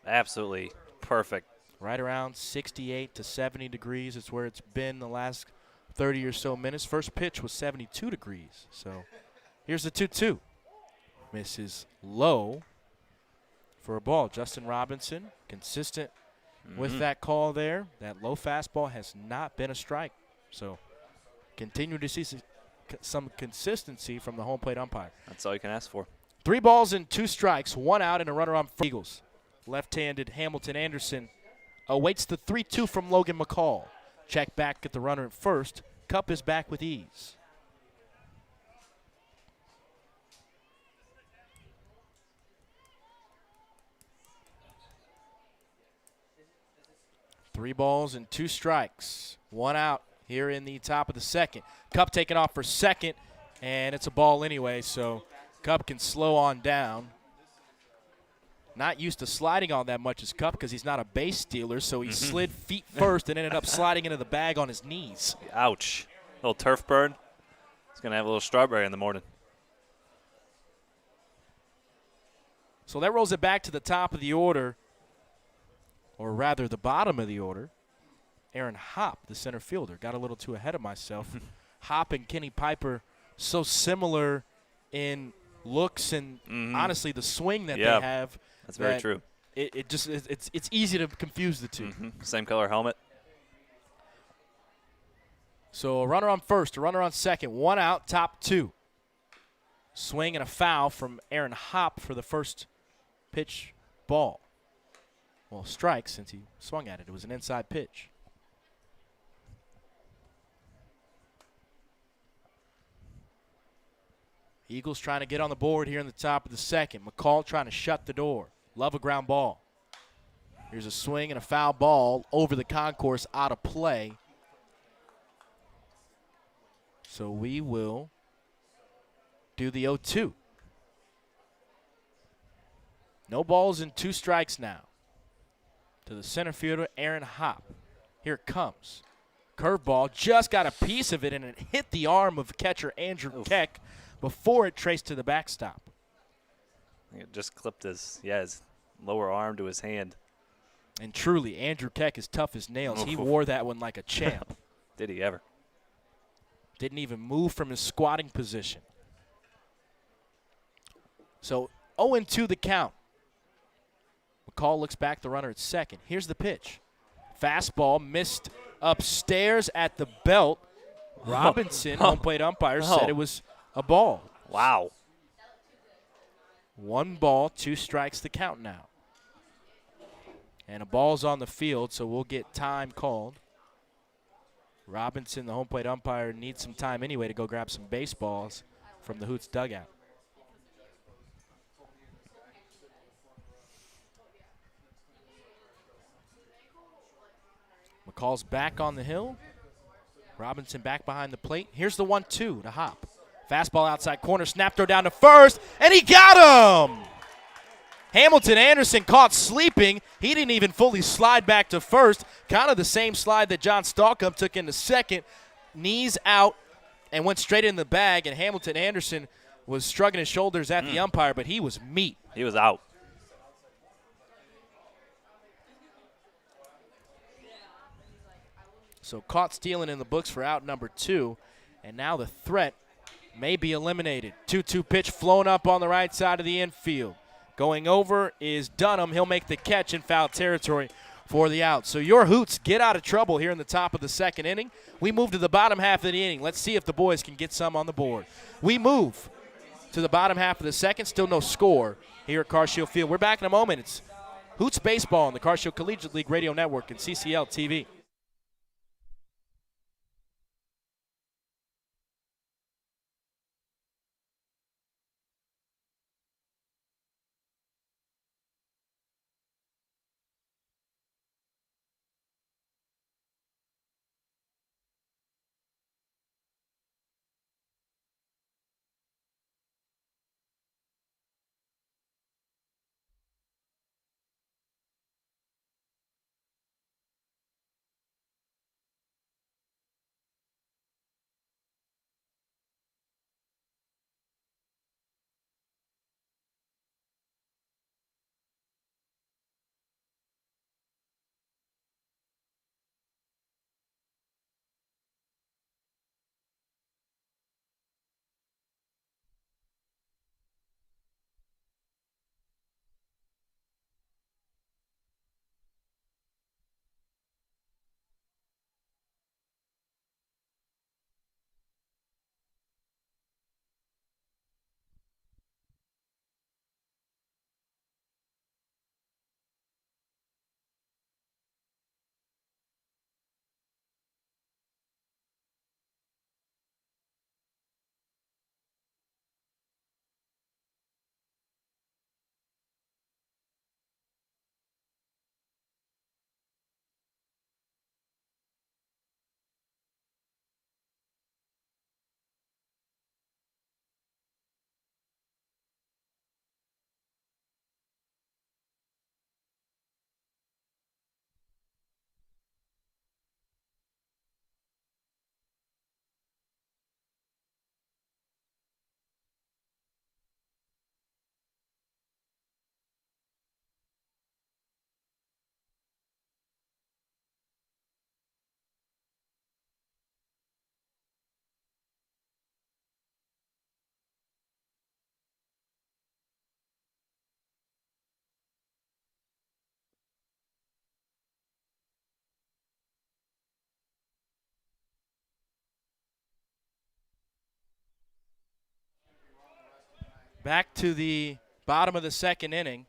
Absolutely perfect. Right around 68 to 70 degrees. It's where it's been the last 30 or so minutes. First pitch was 72 degrees. So here's the 2-2. Misses low for a ball. Justin Robinson, consistent with that call there. That low fastball has not been a strike. So continue to see some consistency from the home plate umpire. That's all you can ask for. 3 balls and 2 strikes, 1 out and a runner on first. Eagles. Left-handed Hamilton Anderson awaits the 3-2 from Logan McCall. Check back at the runner at first. Cup is back with ease. Three balls and 2 strikes. 1 out here in the top of the second. Cup taking off for second, and it's a ball anyway, so Cup can slow on down. Not used to sliding on that much as Cup because he's not a base stealer, so he slid feet first and ended up sliding into the bag on his knees. Ouch. Little turf burn. He's going to have a little strawberry in the morning. So that rolls it back to the top of the order, or rather the bottom of the order. Aaron Hopp, the center fielder. Got a little too ahead of myself. Hopp and Kenny Piper, so similar in looks and honestly the swing that they have. That's very true. It's easy to confuse the two. Same color helmet. So a runner on first, a runner on second, 1 out, top 2. Swing and a foul from Aaron Hopp for the first pitch ball. Well, strike since he swung at it. It was an inside pitch. Eagles trying to get on the board here in the top of the second. McCall trying to shut the door. Love a ground ball. Here's a swing and a foul ball over the concourse, out of play. So we will do the 0-2. No balls and 2 strikes now. To the center fielder, Aaron Hopp. Here it comes. Curveball, just got a piece of it, and it hit the arm of catcher Andrew Keck before it traced to the backstop. It just clipped his lower arm to his hand. And truly, Andrew Keck is tough as nails. He wore that one like a champ. Did he ever? Didn't even move from his squatting position. So 0-2 the count. McCall looks back, the runner at second. Here's the pitch. Fastball missed upstairs at the belt. Robinson, home plate umpire, said it was a ball. Wow. 1 ball, 2 strikes the count now. And a ball's on the field, so we'll get time called. Robinson, the home plate umpire, needs some time anyway to go grab some baseballs from the Hoots dugout. McCall's back on the hill. Robinson back behind the plate. Here's the 1-2 to Hop. Fastball outside corner, snap throw down to first, and he got him! Hamilton Anderson caught sleeping. He didn't even fully slide back to first. Kind of the same slide that John Stalkup took into second. Knees out and went straight in the bag, and Hamilton Anderson was shrugging his shoulders at the umpire, but he was meat. He was out. So caught stealing in the books for out number 2, and now the threat may be eliminated. 2-2 pitch flown up on the right side of the infield. Going over is Dunham. He'll make the catch in foul territory for the out. So your Hoots get out of trouble here in the top of the second inning. We move to the bottom half of the inning. Let's see if the boys can get some on the board. We move to the bottom half of the second. Still no score here at Carshield Field. We're back in a moment. It's Hoots Baseball on the Carshield Collegiate League Radio Network and CCL TV. Back to the bottom of the second inning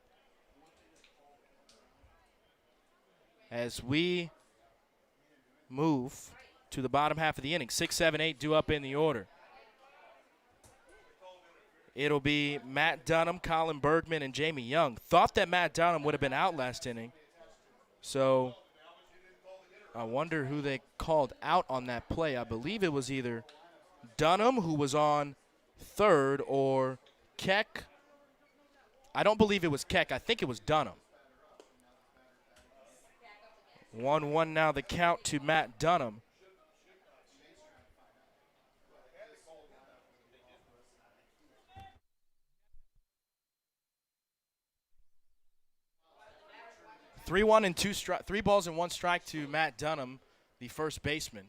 as we move to the bottom half of the inning. 6, 7, 8 due up in the order. It'll be Matt Dunham, Colin Bergman, and Jamie Young. Thought that Matt Dunham would have been out last inning. So I wonder who they called out on that play. I believe it was either Dunham, who was on third, or Keck. I don't believe it was Keck. I think it was Dunham. 1-1 now the count to Matt Dunham. Three balls and 1 strike to Matt Dunham, the first baseman.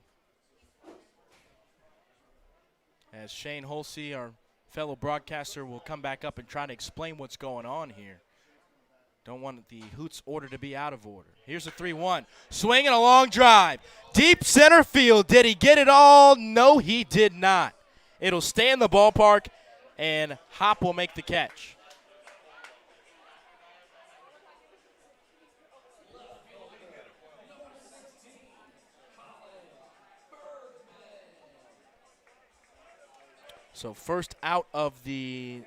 As Shane Holsey, our fellow broadcaster will come back up and try to explain what's going on here. Don't want the Hoots order to be out of order. Here's a 3-1. Swinging a long drive. Deep center field. Did he get it all? No, he did not. It'll stay in the ballpark, and Hop will make the catch. So first out of the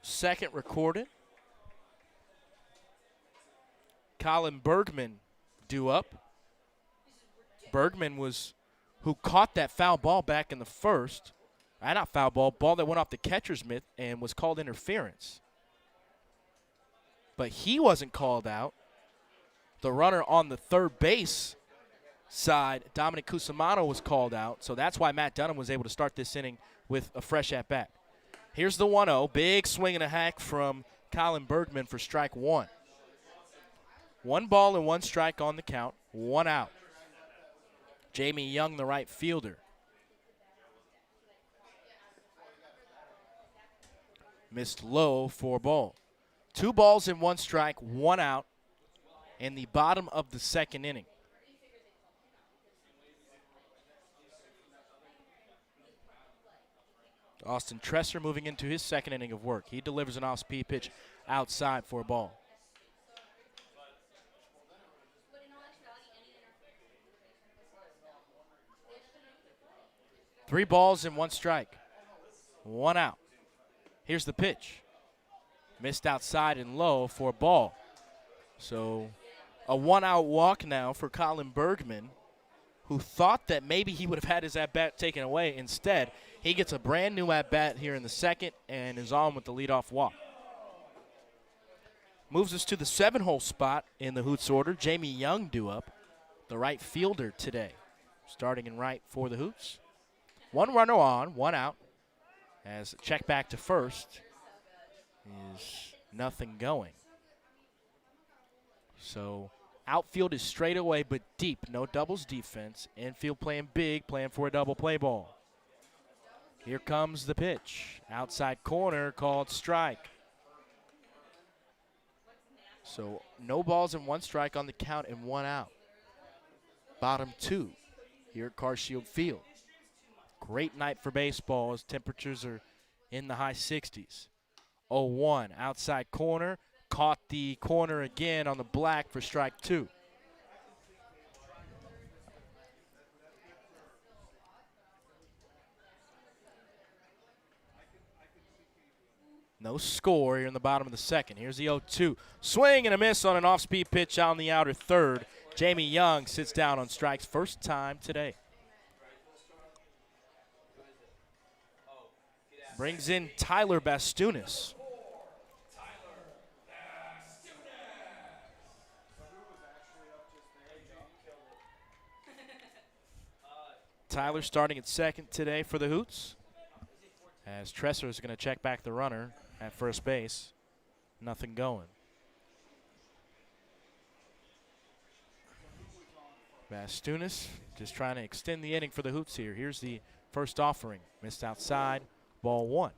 second recorded. Colin Bergman due up. Bergman was who caught that foul ball back in the first. Not foul ball that went off the catcher's mitt and was called interference. But he wasn't called out. The runner on the third base side, Dominic Cusimano, was called out. So that's why Matt Dunham was able to start this inning with a fresh at-bat. Here's the 1-0. Big swing and a hack from Colin Bergman for strike one. 1 ball and 1 strike on the count. 1 out. Jamie Young, the right fielder. Missed low for a ball. 2 balls and 1 strike, 1 out in the bottom of the second inning. Austin Tresser moving into his second inning of work. He delivers an off-speed pitch outside for a ball. Three balls and 1 strike. 1 out. Here's the pitch. Missed outside and low for a ball. So a 1-out walk now for Colin Bergman, who thought that maybe he would have had his at-bat taken away. Instead, he gets a brand new at-bat here in the second and is on with the leadoff walk. Moves us to the 7-hole spot in the Hoots order. Jamie Young due up, the right fielder today. Starting in right for the Hoots. 1 runner on, 1 out. As check back to first is nothing going. So outfield is straight away but deep. No doubles defense. Infield playing big, playing for a double play ball. Here comes the pitch. Outside corner called strike. So no balls and 1 strike on the count and 1 out. Bottom 2 here at Carshield Field. Great night for baseball as temperatures are in the high 60s. 0-1 outside corner. Caught the corner again on the black for strike 2. No score here in the bottom of the second. Here's the 0-2. Swing and a miss on an off-speed pitch on the outer third. Jamie Young sits down on strikes first time today. Brings in Tyler Bastunis. Tyler starting at second today for the Hoots. As Tresser is going to check back the runner at first base. Nothing going. Bastunis just trying to extend the inning for the Hoots here. Here's the first offering. Missed outside. Ball 1.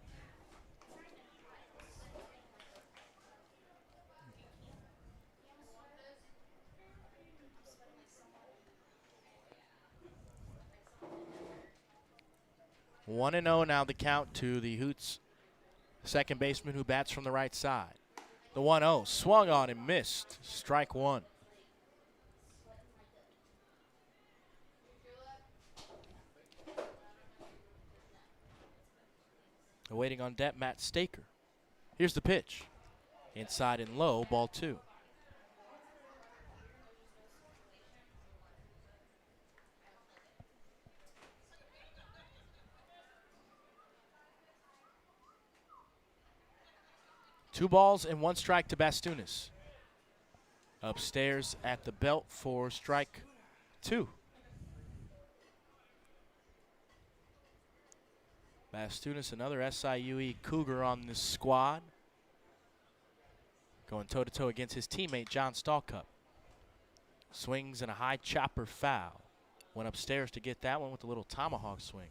One and 0 now the count to the Hoots second baseman who bats from the right side. The 1-0 swung on and missed. Strike 1. Waiting on deck, Matt Staker. Here's the pitch. Inside and low, ball 2. Two balls and 1 strike to Bastunis. Upstairs at the belt for strike 2. Bastunis, another SIUE Cougar on this squad. Going toe-to-toe against his teammate, John Stallcup. Swings and a high chopper foul. Went upstairs to get that one with a little tomahawk swing.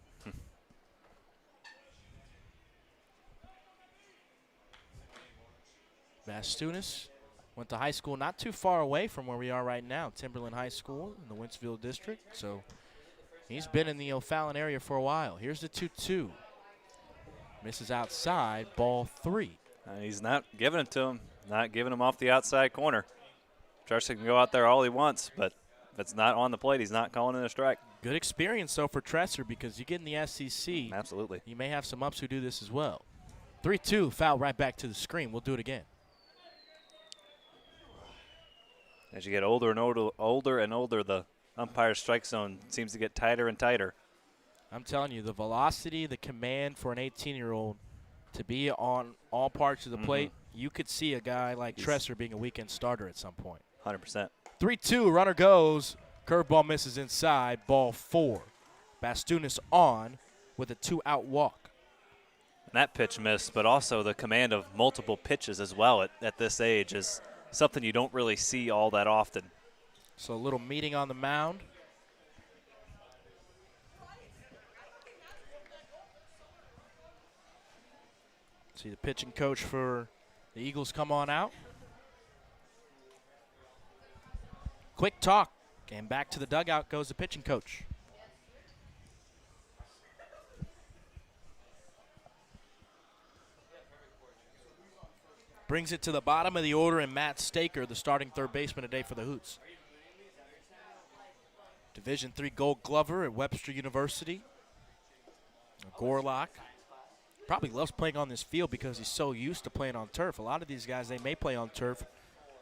Bastunis went to high school not too far away from where we are right now, Timberland High School in the Wentzville district. So he's been in the O'Fallon area for a while. Here's the 2-2. Misses outside, ball 3. He's not giving it to him, not giving him off the outside corner. Tresser can go out there all he wants, but if it's not on the plate, he's not calling it a strike. Good experience, though, for Tresser because you get in the SEC. Absolutely. You may have some ups who do this as well. 3-2, foul right back to the screen. We'll do it again. As you get older and older, the umpire strike zone seems to get tighter and tighter. I'm telling you, the velocity, the command for an 18-year-old to be on all parts of the plate, you could see a guy like Tresser being a weekend starter at some point. 100%. 3-2, runner goes. Curveball misses inside, ball 4. Bastunis on with a 2-out walk. And that pitch missed, but also the command of multiple pitches as well at this age is something you don't really see all that often. So a little meeting on the mound. See the pitching coach for the Eagles come on out. Quick talk, and back to the dugout goes the pitching coach. Brings it to the bottom of the order, and Matt Staker, the starting third baseman today for the Hoots. Division III Gold Glover at Webster University. Gorlock. Probably loves playing on this field because he's so used to playing on turf. A lot of these guys, they may play on turf,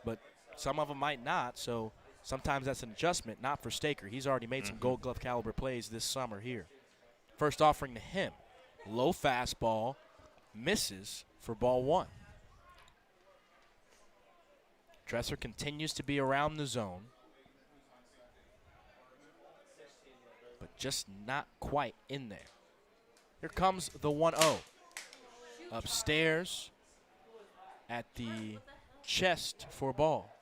but some of them might not, so sometimes that's an adjustment. Not for Staker. He's already made some Gold Glove caliber plays this summer here. First offering to him. Low fastball. Misses for ball 1. Tresser continues to be around the zone, but just not quite in there. Here comes the 1-0. Upstairs at the chest for ball.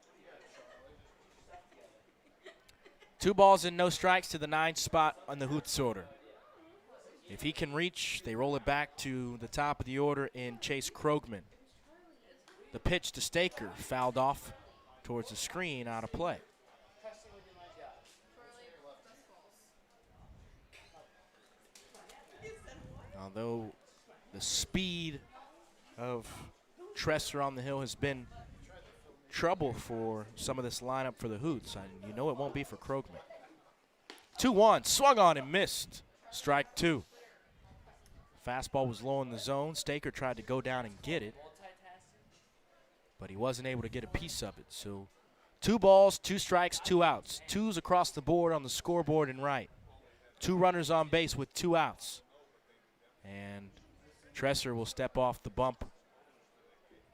2 balls and no strikes to the 9th spot on the Hoots order. If he can reach, they roll it back to the top of the order in Chase Krogman. The pitch to Staker, fouled off towards the screen, out of play. Although the speed of Tresser on the hill has been trouble for some of this lineup for the Hoots, and you know it won't be for Krogman. 2-1, swung on and missed. Strike 2. Fastball was low in the zone. Staker tried to go down and get it, but he wasn't able to get a piece of it. So 2 balls, 2 strikes, 2 outs. 2s across the board on the scoreboard and right. 2 runners on base with 2 outs. And Tresser will step off the bump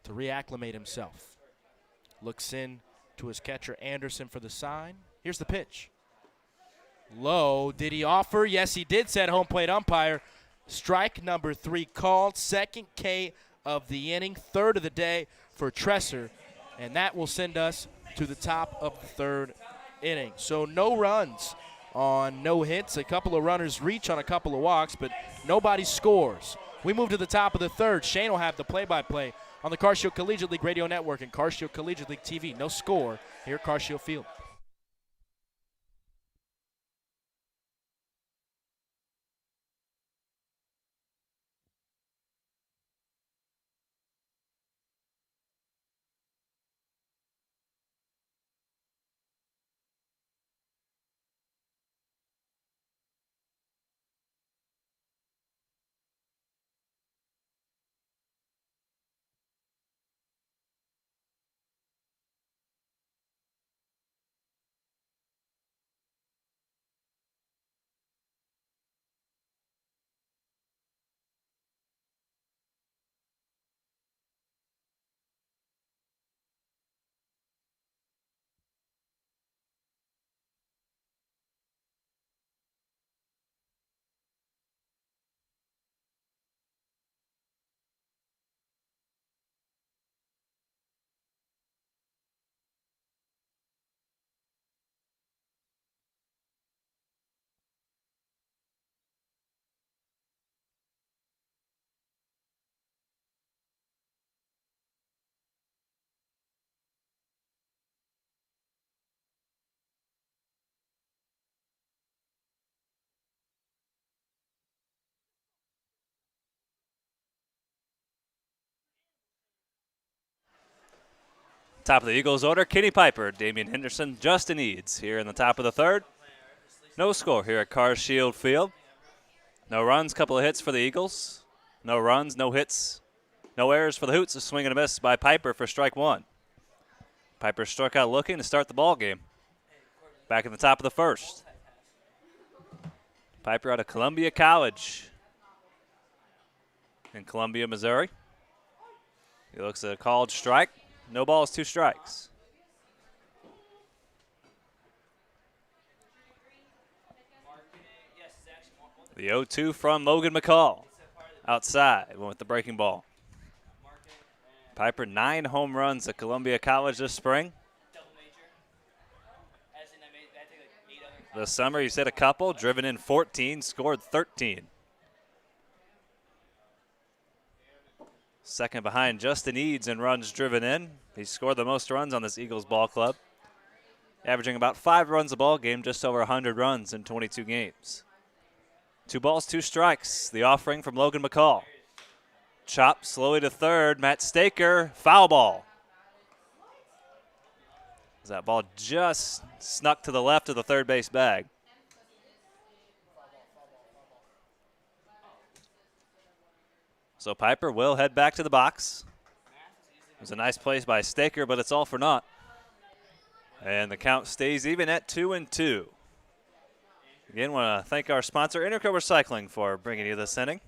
to reacclimate himself. Looks in to his catcher Anderson for the sign. Here's the pitch. Low. Did he offer? Yes, he did, said home plate umpire. Strike number 3 called. Second K of the inning. Third of the day for Tresser. And that will send us to the top of the 3rd inning. So no runs on no hits. A couple of runners reach on a couple of walks, but nobody scores. We move to the top of the 3rd. Shane will have the play-by-play on the Carshield Collegiate League Radio Network and Carshield Collegiate League TV. No score here at Carshield Field. Top of the Eagles order, Kenny Piper, Damian Henderson, Justin Eads here in the top of the third. No score here at Cars Shield Field. No runs, couple of hits for the Eagles. No runs, no hits, no errors for the Hoots. A swing and a miss by Piper for strike one. Piper struck out looking to start the ball game. Back in the top of the first. Piper out of Columbia College in Columbia, Missouri. He looks at a called strike. No balls, 2 strikes. The 0-2 from Logan McCall. Outside, went with the breaking ball. Piper, 9 home runs at Columbia College this spring. This summer, he's hit a couple, driven in 14, scored 13. Second behind Justin Eads in runs driven in. He scored the most runs on this Eagles ball club, averaging about 5 runs a ball game, just over 100 runs in 22 games. 2 balls, 2 strikes. The offering from Logan McCall. Chop slowly to third. Matt Staker, foul ball. That ball just snuck to the left of the third base bag. So Piper will head back to the box. It was a nice place by Staker, but it's all for naught. And the count stays even at 2-2. Again, want to thank our sponsor, Interco Recycling, for bringing you this inning.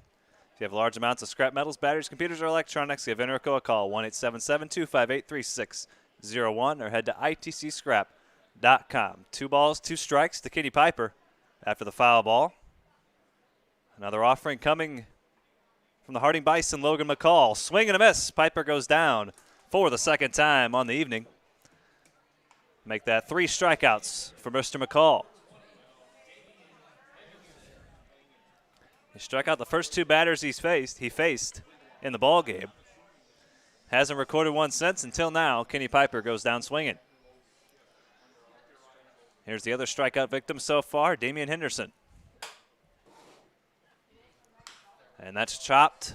If you have large amounts of scrap metals, batteries, computers, or electronics, give Interco a call, 1-877-258-3601, or head to itcscrap.com. 2 balls, 2 strikes to Kenny Piper after the foul ball. Another offering coming from the Harding Bison, Logan McCall. Swing and a miss. Piper goes down for the second time on the evening. Make that 3 strikeouts for Mr. McCall. He struck out the first 2 batters he faced in the ball game. Hasn't recorded one since until now. Kenny Piper goes down swinging. Here's the other strikeout victim so far, Damian Henderson. And that's chopped.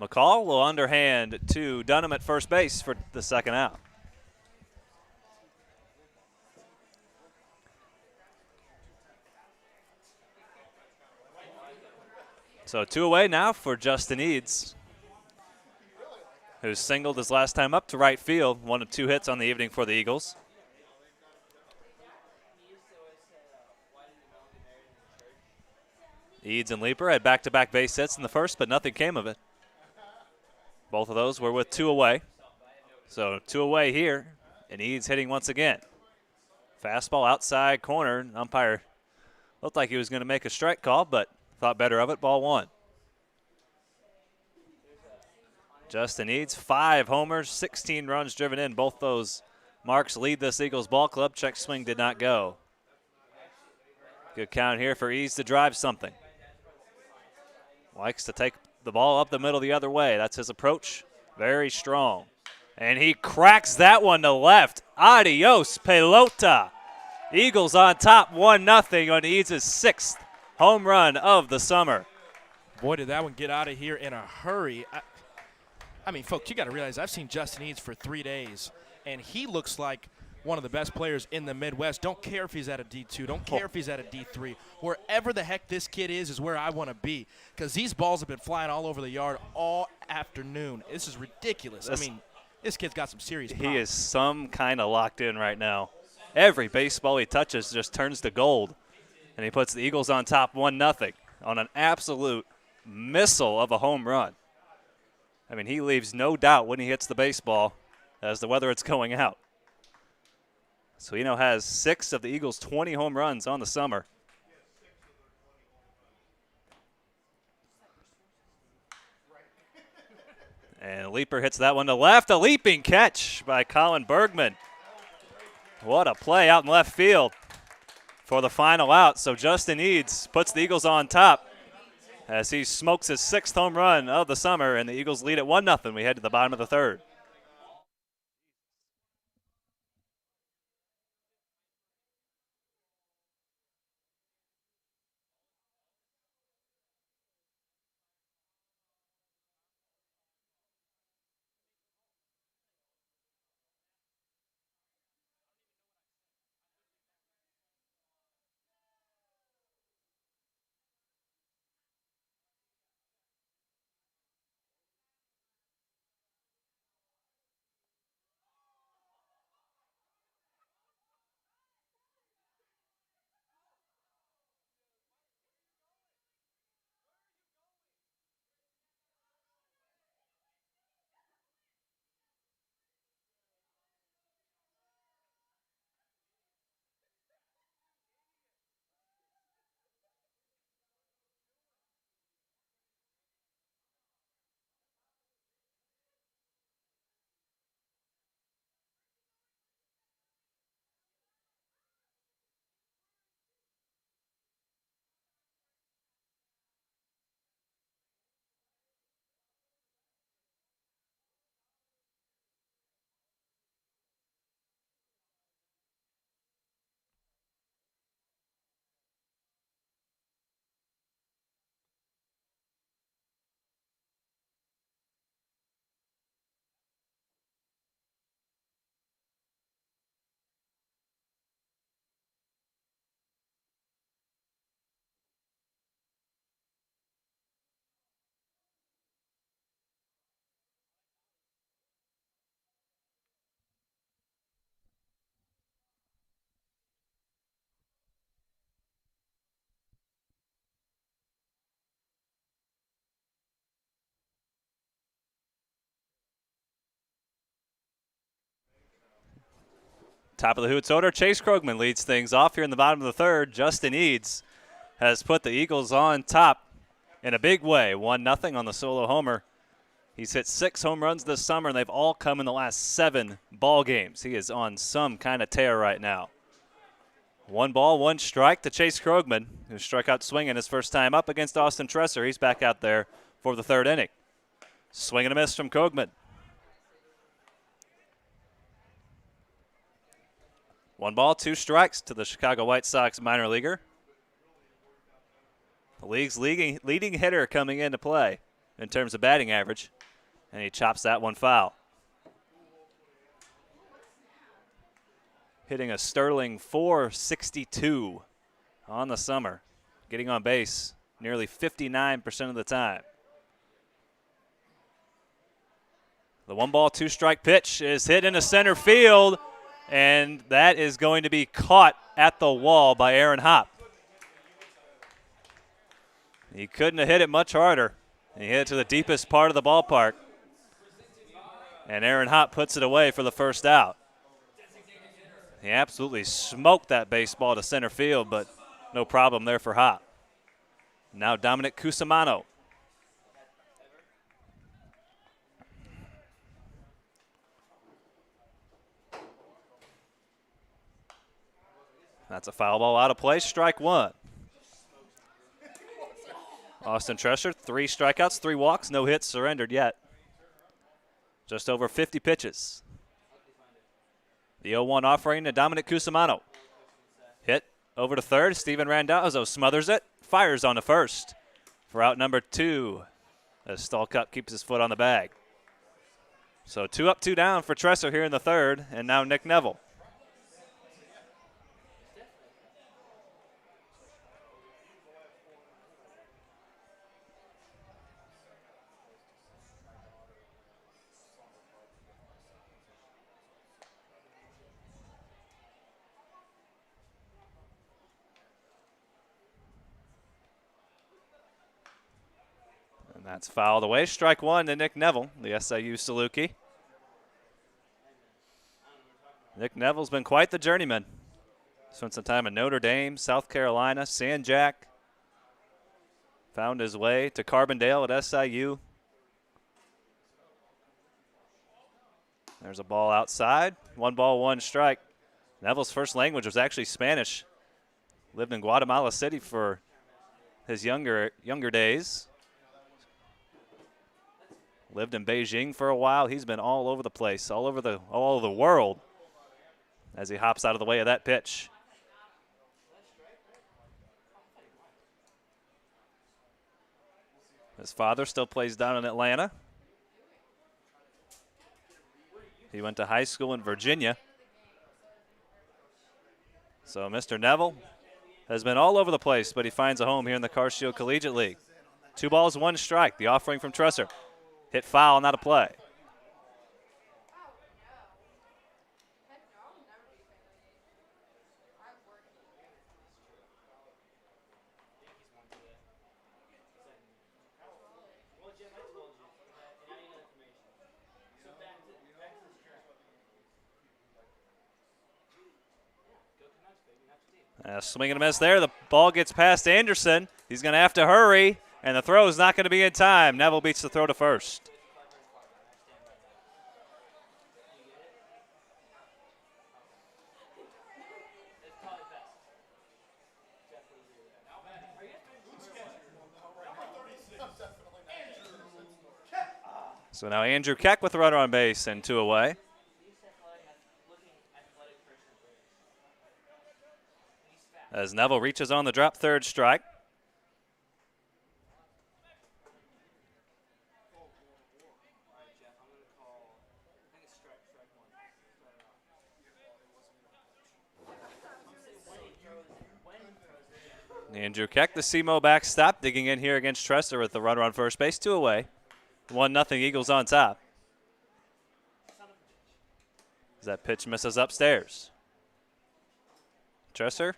McCall will underhand to Dunham at first base for the second out. So 2 away now for Justin Eads, who singled his last time up to right field. 1 of 2 hits on the evening for the Eagles. Eads and Leeper had back-to-back base hits in the first, but nothing came of it. Both of those were with 2 away. So 2 away here, and Eads hitting once again. Fastball outside corner. Umpire looked like he was going to make a strike call, but thought better of it. Ball 1. Justin Eads, 5 homers, 16 runs driven in. Both those marks lead this Eagles ball club. Check swing did not go. Good count here for Eads to drive something. Likes to take the ball up the middle the other way. That's his approach. Very strong. And he cracks that one to left. Adios, pelota. Eagles on top, 1-0 on Eads' 6th home run of the summer. Boy, did that one get out of here in a hurry. I mean, folks, you got to realize I've seen Justin Eads for 3 days, and he looks like one of the best players in the Midwest. Don't care if he's at a D2. Don't care if he's at a D3. Wherever the heck this kid is where I want to be, because these balls have been flying all over the yard all afternoon. This is ridiculous. I mean, this kid's got some serious pop. He is some kind of locked in right now. Every baseball he touches just turns to gold, and he puts the Eagles on top 1-0 on an absolute missile of a home run. I mean, he leaves no doubt when he hits the baseball as to whether it's going out. So he now has 6 of the Eagles' 20 home runs on the summer. And Leeper hits that one to left. A leaping catch by Colin Bergman. What a play out in left field for the final out. So Justin Eads puts the Eagles on top as he smokes his 6th home run of the summer, and the Eagles lead at 1-0. We head to the bottom of the third. Top of the Hoots order, Chase Krogman leads things off here in the bottom of the third. Justin Eads has put the Eagles on top in a big way. 1-0 on the solo homer. He's hit 6 home runs this summer, and they've all come in the last 7 ball games. He is on some kind of tear right now. 1 ball, 1 strike to Chase Krogman, who struck out swinging his first time up against Austin Tresser. He's back out there for the 3rd inning. Swing and a miss from Krogman. 1 ball, 2 strikes to the Chicago White Sox minor leaguer. The league's leading hitter coming into play in terms of batting average, and he chops that one foul. Hitting a sterling .462 on the summer, getting on base nearly 59% of the time. The 1 ball, 2 strike pitch is hit into center field, and that is going to be caught at the wall by Aaron Hopp. He couldn't have hit it much harder. He hit it to the deepest part of the ballpark, and Aaron Hopp puts it away for the first out. He absolutely smoked that baseball to center field, but no problem there for Hopp. Now Dominic Cusimano. That's a foul ball out of play, strike 1. Austin Tresser, 3 strikeouts, 3 walks, no hits surrendered yet. Just over 50 pitches. The 0-1 offering to Dominic Cusimano. Hit over to third. Steven Randazzo smothers it, fires on to first for out number 2 as Stallcup keeps his foot on the bag. So 2 up, 2 down for Tresser here in the 3rd, and now Nick Neville. And that's fouled away. Strike 1 to Nick Neville, the SIU Saluki. Nick Neville's been quite the journeyman. Spent some time in Notre Dame, South Carolina, San Jack. Found his way to Carbondale at SIU. There's a ball outside. 1 ball, 1 strike. Neville's first language was actually Spanish. Lived in Guatemala City for his younger days. Lived in Beijing for a while. He's been all over the place, all over the world as he hops out of the way of that pitch. His father still plays down in Atlanta. He went to high school in Virginia. So Mr. Neville has been all over the place, but he finds a home here in the Carshield Collegiate League. 2 balls, 1 strike. The offering from Tresser. Hit foul, not a play. Swing and a miss there. The ball gets past Anderson. He's going to have to hurry, and the throw is not going to be in time. Neville beats the throw to first. So now Andrew Keck with the runner on base and 2 away. As Neville reaches on the drop, 3rd strike. Andrew Keck, the SEMO backstop, digging in here against Tresser with the runner on first base, 2 away. 1-0 Eagles on top. As that pitch misses upstairs. Tresser,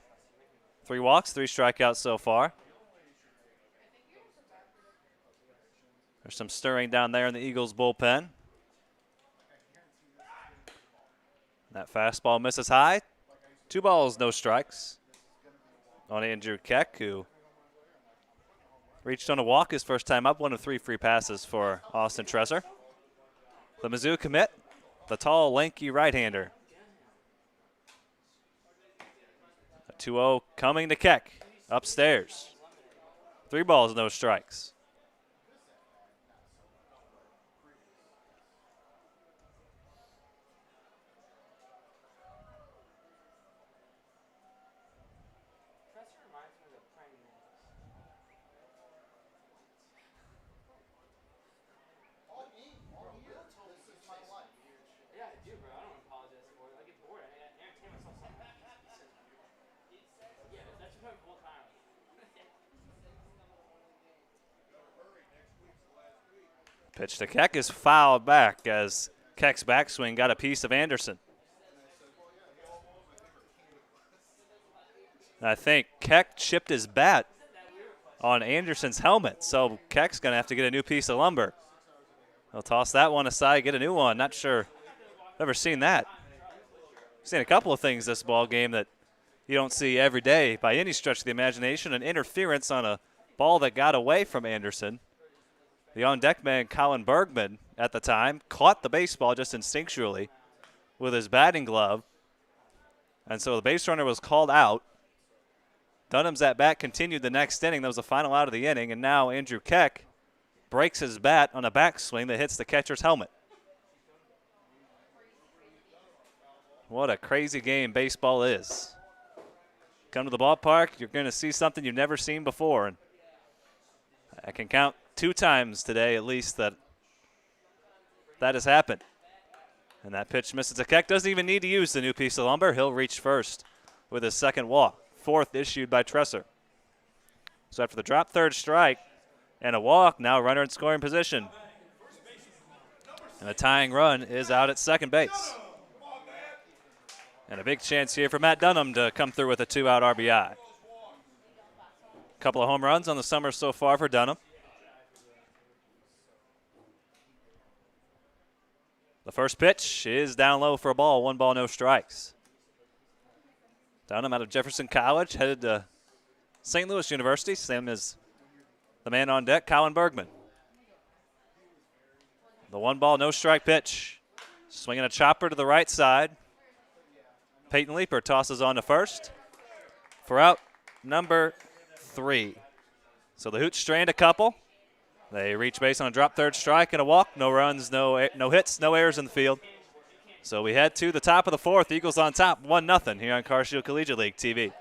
3 walks, 3 strikeouts so far. There's some stirring down there in the Eagles bullpen. That fastball misses high. 2 balls, no strikes on Andrew Keck, who reached on a walk his first time up. 1 of 3 free passes for Austin Tresser. The Mizzou commit, the tall, lanky right-hander. A 2-0 coming to Keck, upstairs. 3 balls, no strikes. Pitch to Keck is fouled back as Keck's backswing got a piece of Anderson. I think Keck chipped his bat on Anderson's helmet, so Keck's going to have to get a new piece of lumber. He'll toss that one aside, get a new one. Not sure. Never seen that. Seen a couple of things this ball game that you don't see every day by any stretch of the imagination. An interference on a ball that got away from Anderson. The on-deck man, Colin Bergman, at the time, caught the baseball just instinctually with his batting glove. And so the base runner was called out. Dunham's at bat continued the next inning. That was the final out of the inning. And now Andrew Keck breaks his bat on a backswing that hits the catcher's helmet. What a crazy game baseball is. Come to the ballpark, you're going to see something you've never seen before. And I can count 2 times today at least that has happened. And that pitch misses to Keck. Doesn't even need to use the new piece of lumber. He'll reach first with his second walk. 4th issued by Tresser. So after the drop third strike and a walk, now runner in scoring position. And a tying run is out at second base. And a big chance here for Matt Dunham to come through with a 2-out RBI. Couple of home runs on the summer so far for Dunham. The first pitch is down low for a ball. 1 ball, no strikes. Dunham out of Jefferson College, headed to St. Louis University, same as the man on deck, Colin Bergman. The 1 ball, no strike pitch. Swinging a chopper to the right side. Peyton Leeper tosses on to first for out number 3. So the Hoots strand a couple. They reach base on a drop third strike and a walk. No runs, no hits, no errors in the field. So we head to the top of the 4th. Eagles on top, 1-0 here on Carshield Collegiate League TV.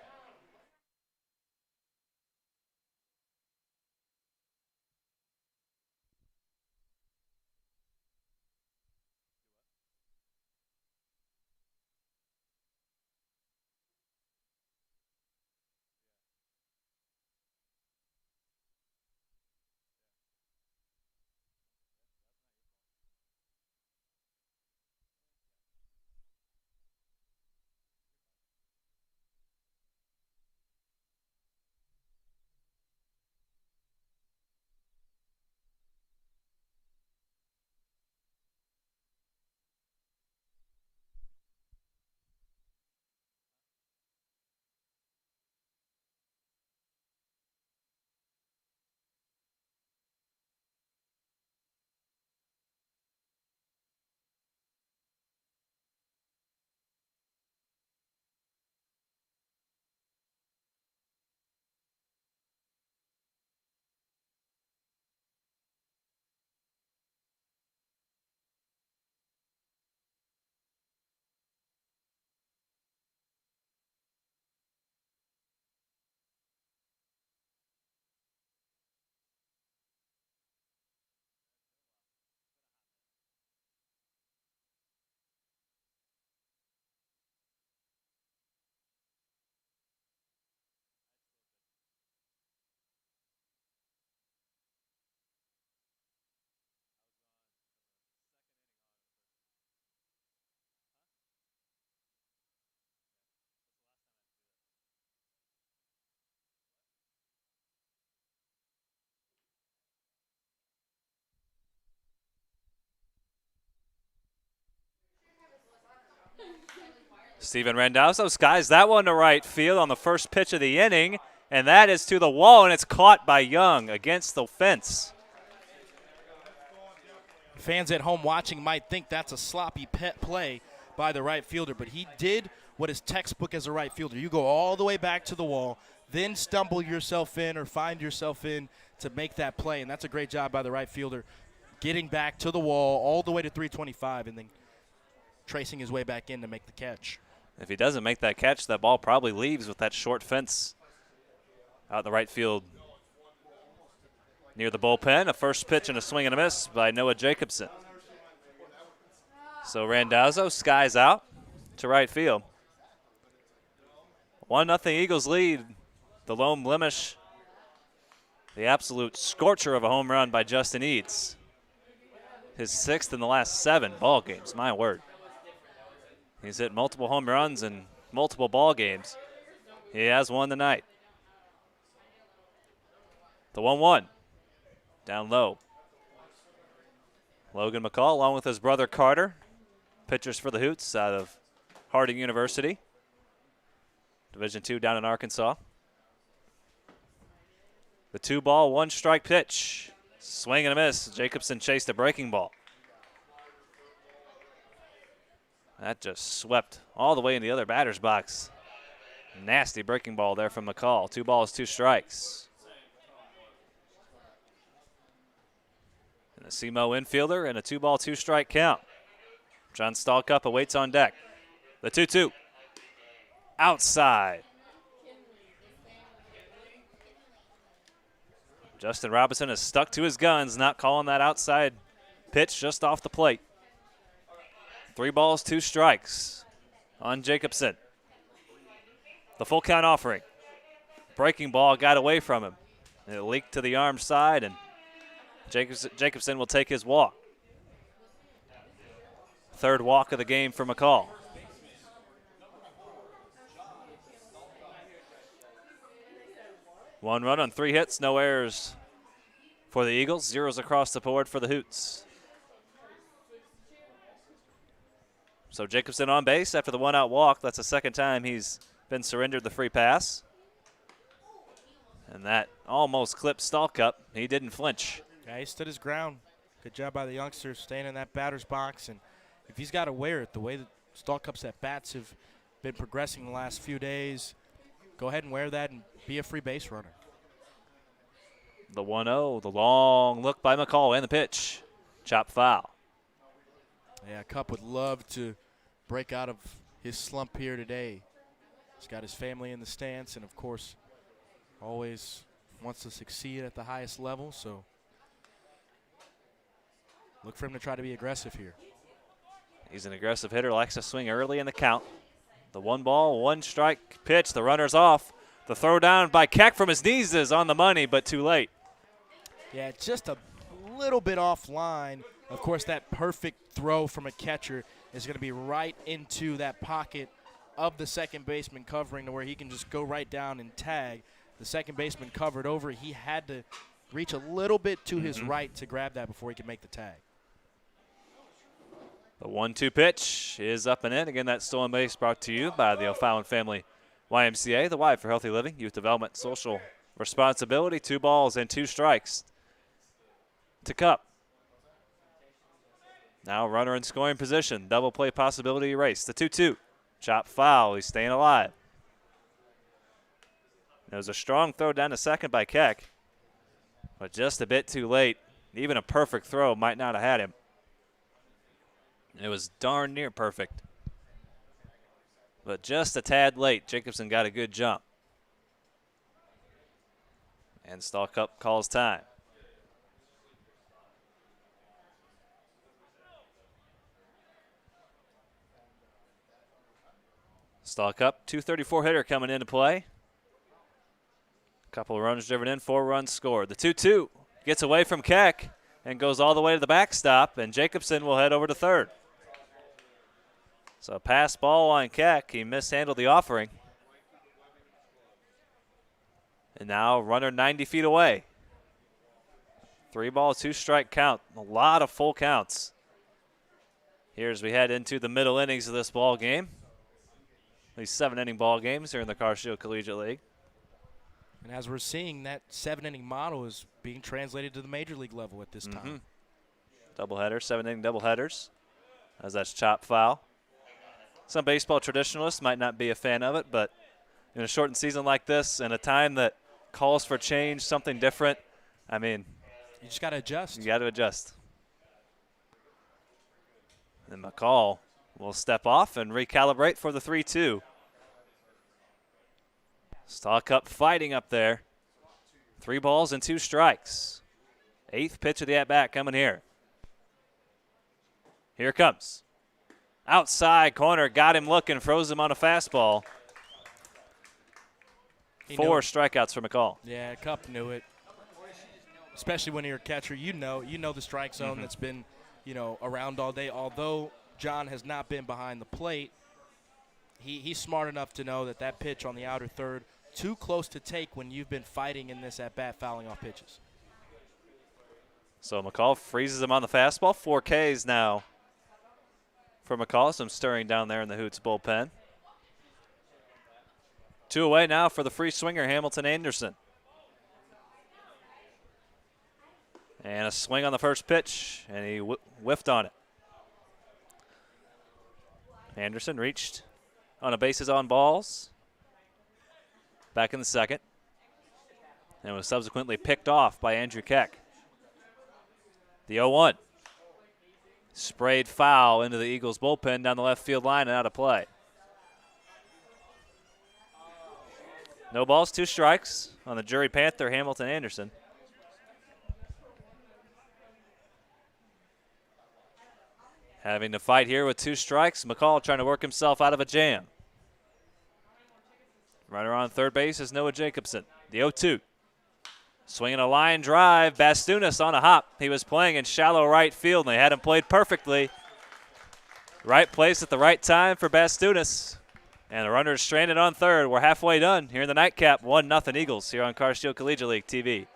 Steven Randazzo skies that one to right field on the first pitch of the inning, and that is to the wall, and it's caught by Young against the fence. Fans at home watching might think that's a sloppy play by the right fielder, but he did what is textbook as a right fielder. You go all the way back to the wall, then stumble yourself in or find yourself in to make that play, and that's a great job by the right fielder, getting back to the wall all the way to 325 and then tracing his way back in to make the catch. If he doesn't make that catch, that ball probably leaves with that short fence out in the right field near the bullpen. A first pitch and a swing and a miss by Noah Jacobson. So Randazzo skies out to right field. 1-0 Eagles lead. The lone blemish, the absolute scorcher of a home run by Justin Eads. His 6th in the last 7 ball games, my word. He's hit multiple home runs in multiple ball games. He has one tonight. The 1-1, down low. Logan McCall along with his brother Carter, pitchers for the Hoots out of Harding University. Division II down in Arkansas. The 2-ball, 1-strike pitch. Swing and a miss. Jacobson chased a breaking ball. That just swept all the way in the other batter's box. Nasty breaking ball there from McCall. 2 balls, 2 strikes. And the SEMO infielder and a 2-ball, 2-strike count. John Stallcup awaits on deck. The 2-2. Outside. Justin Robinson is stuck to his guns, not calling that outside pitch just off the plate. 3 balls, 2 strikes on Jacobson. The full count offering. Breaking ball got away from him. It leaked to the arm side, and Jacobson will take his walk. 3rd walk of the game for McCall. One run on 3 hits, no errors for the Eagles. 0s across the board for the Hoots. So Jacobson on base after the 1-out walk. That's the 2nd time he's been surrendered the free pass. And that almost clipped Stallcup. He didn't flinch. Yeah, he stood his ground. Good job by the youngster staying in that batter's box. And if he's got to wear it, the way that Stallcup's at-bats have been progressing the last few days, go ahead and wear that and be a free base runner. The 1-0, the long look by McCall, and the pitch. Chop foul. Yeah, Cup would love to break out of his slump here today. He's got his family in the stands and, of course, always wants to succeed at the highest level. So look for him to try to be aggressive here. He's an aggressive hitter, likes to swing early in the count. The 1-ball, 1-strike pitch. The runner's off. The throw down by Keck from his knees is on the money, but too late. Yeah, just a little bit offline. Of course, that perfect throw from a catcher is going to be right into that pocket of the second baseman covering to where he can just go right down and tag. The second baseman covered over. He had to reach a little bit to his right to grab that before he could make the tag. The 1-2 pitch is up and in. Again, that stolen base brought to you by the O'Fallon Family YMCA, the Y for Healthy Living, Youth Development, Social Responsibility. 2 balls and 2 strikes to Cup. Now runner in scoring position. Double play possibility erased. The 2-2. Chop foul. He's staying alive. It was a strong throw down to second by Keck, but just a bit too late. Even a perfect throw might not have had him. It was darn near perfect, but just a tad late. Jacobson got a good jump. And Stallcup calls time. Stallcup, 234 hitter coming into play. Couple of runs driven in, 4 runs scored. The 2-2 gets away from Keck and goes all the way to the backstop, and Jacobson will head over to third. So pass ball on Keck. He mishandled the offering. And now runner 90 feet away. 3 ball, 2 strike count. A lot of full counts here as we head into the middle innings of this ball game. these 7-inning ball games here in the Car-Shield Collegiate League. And as we're seeing, that 7-inning model is being translated to the major league level at this time. Doubleheader, 7-inning doubleheaders, as that's chop foul. Some baseball traditionalists might not be a fan of it, but in a shortened season like this, and a time that calls for change, something different, I mean, you just got to adjust. You got to adjust. And McCall will step off and recalibrate for the 3-2. Stock up fighting up there. 3 balls and 2 strikes. 8th pitch of the at-bat coming here. Here it comes. Outside corner, got him looking, froze him on a fastball. 4 strikeouts for McCall. Yeah, Cup knew it. Especially when you're a catcher, you know the strike zone that's been, around all day. Although John has not been behind the plate, he's smart enough to know that pitch on the outer third, too close to take when you've been fighting in this at-bat, fouling off pitches. So McCall freezes him on the fastball. 4 Ks now for McCall. Some stirring down there in the Hoots bullpen. 2 away now for the free swinger, Hamilton Anderson. And a swing on the first pitch, and he whiffed on it. Anderson reached on a bases on balls. Back in the second. And was subsequently picked off by Andrew Keck. The 0-1. Sprayed foul into the Eagles bullpen down the left field line and out of play. No balls, 2 strikes on the Jury Panther, Hamilton Anderson. Having to fight here with 2 strikes. McCall trying to work himself out of a jam. Runner on third base is Noah Jacobson. The 0-2. Swinging a line drive. Bastunas on a hop. He was playing in shallow right field, and they had him played perfectly. Right place at the right time for Bastunas. And the runner is stranded on third. We're halfway done here in the Nightcap. 1-0 Eagles here on Car-Shield Collegiate League TV.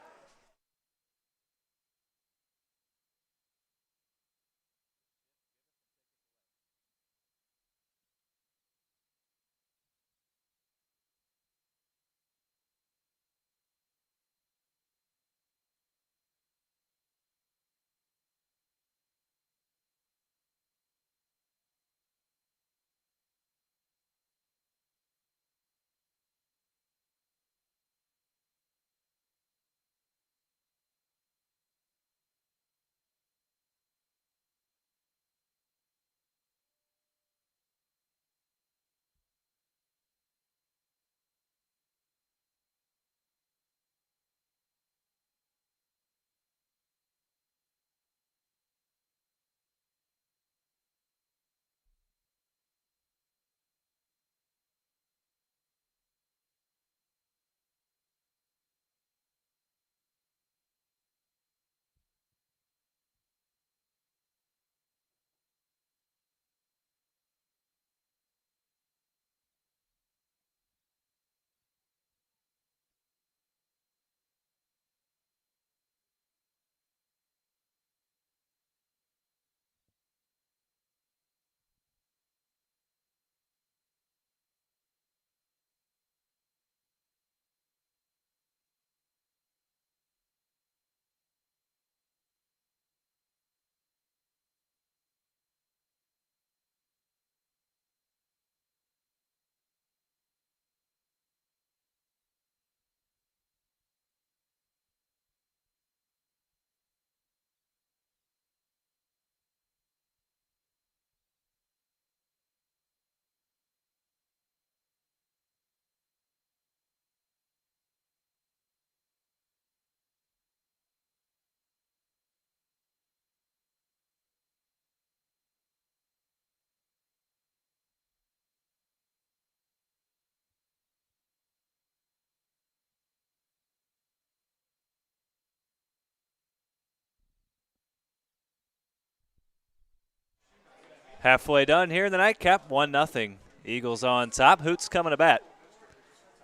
Halfway done here in the Nightcap. 1-0. Eagles on top. Hoots coming to bat.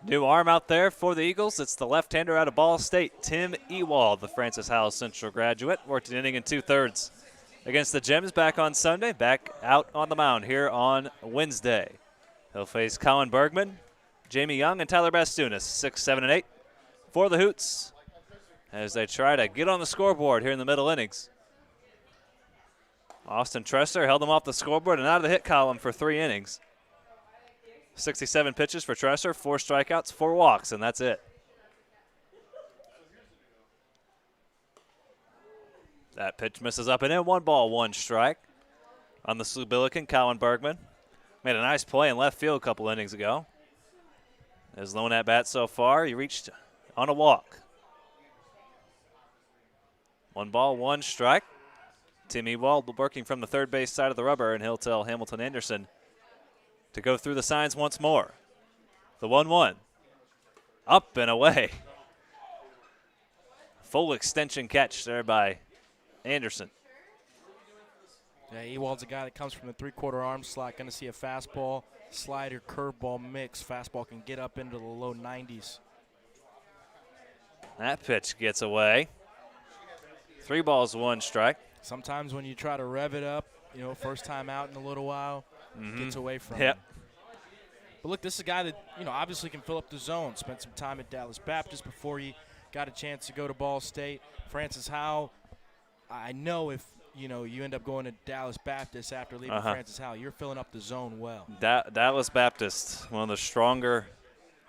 New arm out there for the Eagles. It's the left-hander out of Ball State, Tim Ewald, the Francis Howell Central graduate. Worked an inning in 2/3 against the Gems back on Sunday. Back out on the mound here on Wednesday. He'll face Colin Bergman, Jamie Young, and Tyler Bastunas, 6, 7, and 8 for the Hoots as they try to get on the scoreboard here in the middle innings. Austin Tresser held them off the scoreboard and out of the hit column for 3 innings. 67 pitches for Tresser, 4 strikeouts, 4 walks, and that's it. That pitch misses up and in. 1 ball, 1 strike. On the Slubilican, Colin Bergman made a nice play in left field a couple innings ago. His lone at bat so far, he reached on a walk. 1 ball, 1 strike. Tim Ewald working from the third base side of the rubber, and he'll tell Hamilton Anderson to go through the signs once more. The 1-1. Up and away. Full extension catch there by Anderson. Yeah, Ewald's a guy that comes from the 3/4 arm slot. Going to see a fastball, slider, curveball mix. Fastball can get up into the low 90s. That pitch gets away. 3 balls, 1 strike. Sometimes when you try to rev it up, first time out in a little while, gets away from him. But look, this is a guy that, obviously can fill up the zone. Spent some time at Dallas Baptist before he got a chance to go to Ball State. Francis Howell, I know if, you end up going to Dallas Baptist after leaving Francis Howell, you're filling up the zone well. Dallas Baptist, one of the stronger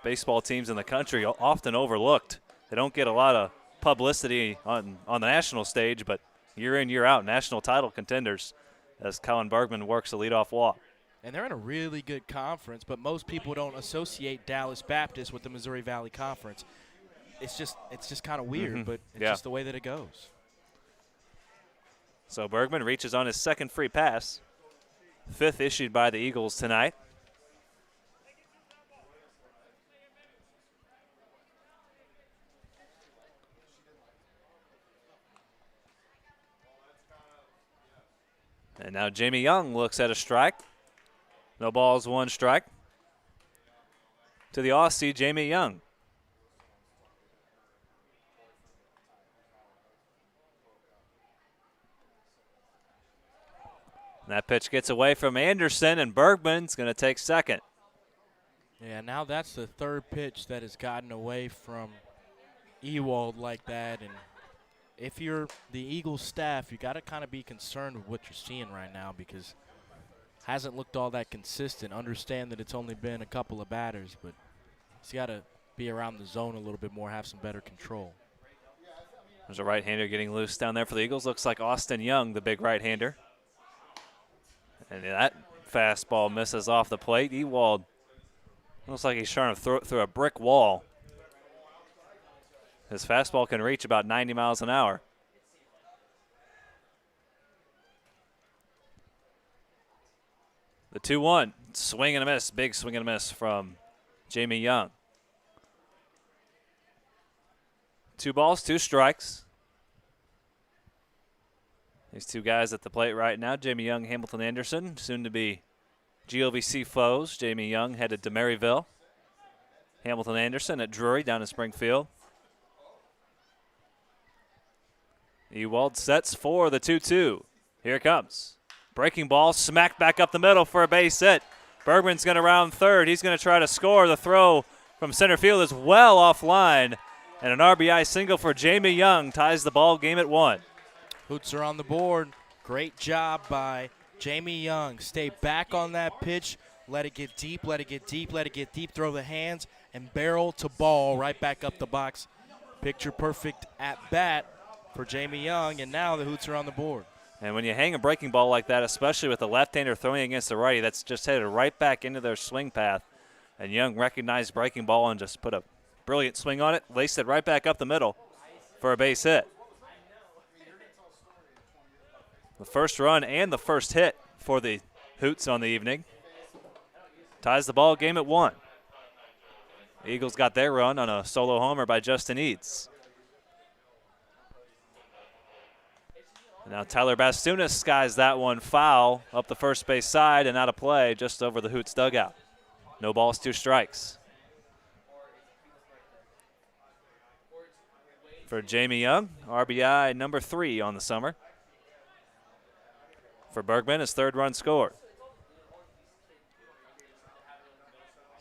baseball teams in the country, often overlooked. They don't get a lot of publicity on the national stage, but year in, year out, national title contenders as Colin Bergman works a leadoff walk. And they're in a really good conference, but most people don't associate Dallas Baptist with the Missouri Valley Conference. It's just kind of weird, but it's just the way that it goes. So Bergman reaches on his 2nd free pass, 5th issued by the Eagles tonight. And now Jamie Young looks at a strike. No balls, 1 strike. To the Aussie, Jamie Young. And that pitch gets away from Anderson, and Bergman's going to take 2nd. Yeah, now that's the 3rd pitch that has gotten away from Ewald like that. And if you're the Eagles staff, you got to kind of be concerned with what you're seeing right now because it hasn't looked all that consistent. Understand that it's only been a couple of batters, but he's got to be around the zone a little bit more, have some better control. There's a right-hander getting loose down there for the Eagles. Looks like Austin Young, the big right-hander. And that fastball misses off the plate. Ewald looks like he's trying to throw it through a brick wall. His fastball can reach about 90 miles an hour. The 2-1, swing and a miss, big swing and a miss from Jamie Young. 2 balls, 2 strikes. These 2 guys at the plate right now, Jamie Young, Hamilton Anderson, soon to be GLVC foes. Jamie Young headed to Maryville. Hamilton Anderson at Drury down in Springfield. Ewald sets for the 2-2. Here it comes. Breaking ball, smacked back up the middle for a base hit. Bergman's going to round 3rd. He's going to try to score. The throw from center field is well offline. And an RBI single for Jamie Young ties the ball game at 1. Hoots are on the board. Great job by Jamie Young. Stay back on that pitch. Let it get deep, let it get deep, let it get deep. Throw the hands and barrel to ball right back up the box. Picture perfect at bat for Jamie Young, and now the Hoots are on the board. And when you hang a breaking ball like that, especially with the left-hander throwing against the righty, that's just headed right back into their swing path. And Young recognized breaking ball and just put a brilliant swing on it, laced it right back up the middle for a base hit. The first run and the first hit for the Hoots on the evening ties the ball game at 1. The Eagles got their run on a solo homer by Justin Eads. And now Tyler Bastunas skies that one foul up the first base side and out of play just over the Hoots dugout. No balls, 2 strikes. For Jamie Young, RBI number 3 on the summer. For Bergman, his 3rd run scored.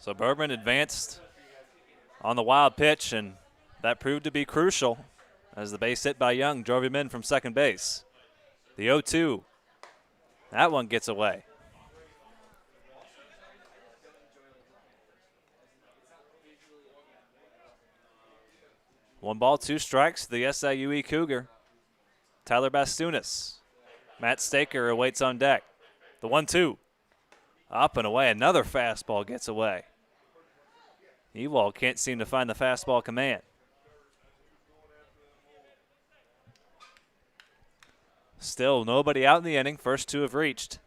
So Bergman advanced on the wild pitch, and that proved to be crucial as the base hit by Young drove him in from second base. The 0-2. That one gets away. One ball, two strikes, the SIUE Cougar. Tyler Bastunas. Matt Staker awaits on deck. The 1-2. Up and away. Another fastball gets away. Ewald can't seem to find the fastball command. Still nobody out in the inning. First two have reached.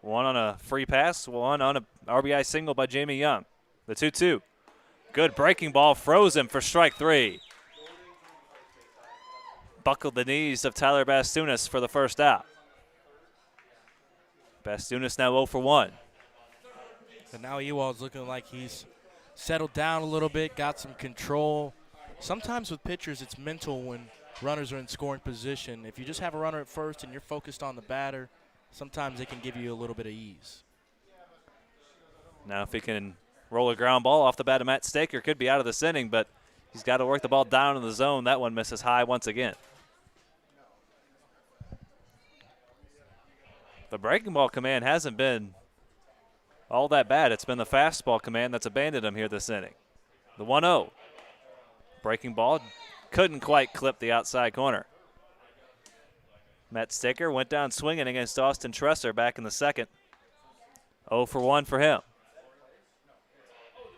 One on a free pass, one on a RBI single by Jamie Young. The 2-2. Good breaking ball, froze him for strike three. Buckled the knees of Tyler Bastunas for the first out. Bastunas now 0 for 1. And now Ewald's looking like he's settled down a little bit, got some control. Sometimes with pitchers, it's mental when runners are in scoring position. If you just have a runner at first and you're focused on the batter, sometimes it can give you a little bit of ease. Now if he can roll a ground ball off the bat of Matt Staker, could be out of this inning, but he's got to work the ball down in the zone. That one misses high once again. The breaking ball command hasn't been all that bad. It's been the fastball command that's abandoned him here this inning. The 1-0. Breaking ball couldn't quite clip the outside corner. Matt Staker went down swinging against Austin Tresser back in the second. 0 for 1 for him.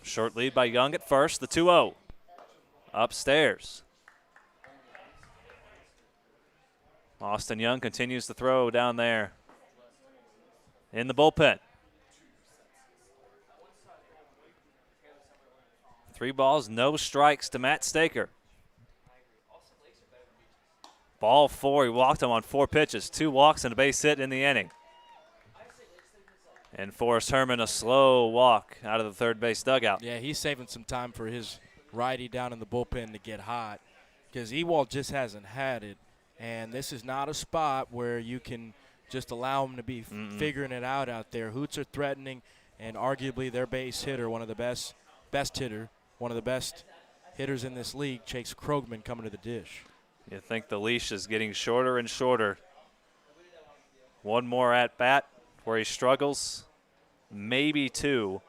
Short lead by Young at first, the 2-0. Upstairs. Austin Young continues to throw down there in the bullpen. 3 balls, no strikes to Matt Staker. Ball 4, he walked him on 4 pitches, 2 walks and a base hit in the inning. And Forrest Herman a slow walk out of the third base dugout. Yeah, he's saving some time for his righty down in the bullpen to get hot because Ewald just hasn't had it. And this is not a spot where you can just allow him to be figuring it out there. Hoots are threatening, and arguably their base hitter, one of the best hitter, one of the best hitters in this league, Chase Krogman, coming to the dish. You think the leash is getting shorter and shorter. One more at bat where he struggles, maybe 2,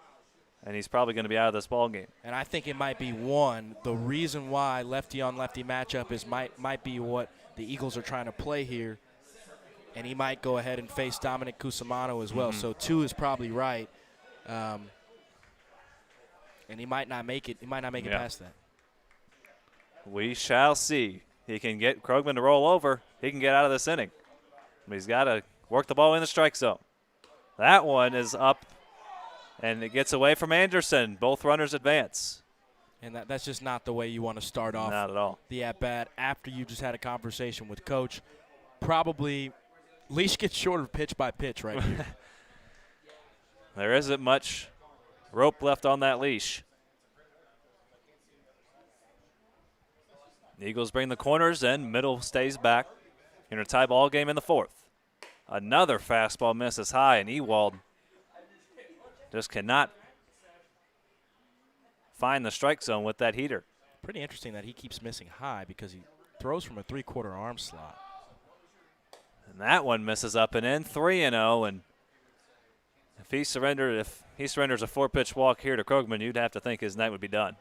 and he's probably going to be out of this ball game. And I think it might be 1. The reason why lefty on lefty matchup is might be what the Eagles are trying to play here, and he might go ahead and face Dominic Cusimano as well. So 2 is probably right, and he might not make it. He might not make it past that. We shall see. He can get Krogman to roll over. He can get out of this inning. But he's got to work the ball in the strike zone. That one is up, and it gets away from Anderson. Both runners advance. And that's just not the way you want to start off. Not at all. The at-bat after you just had a conversation with Coach. Probably leash gets shorter pitch by pitch right here. There isn't much rope left on that leash. The Eagles bring the corners in. Middle stays back in a tie ball game in the 4th. Another fastball misses high, and Ewald just cannot find the strike zone with that heater. Pretty interesting that he keeps missing high because he throws from a 3/4 arm slot. And that one misses up and in, 3-0. And if he surrenders a 4-pitch walk here to Krogman, you'd have to think his night would be done.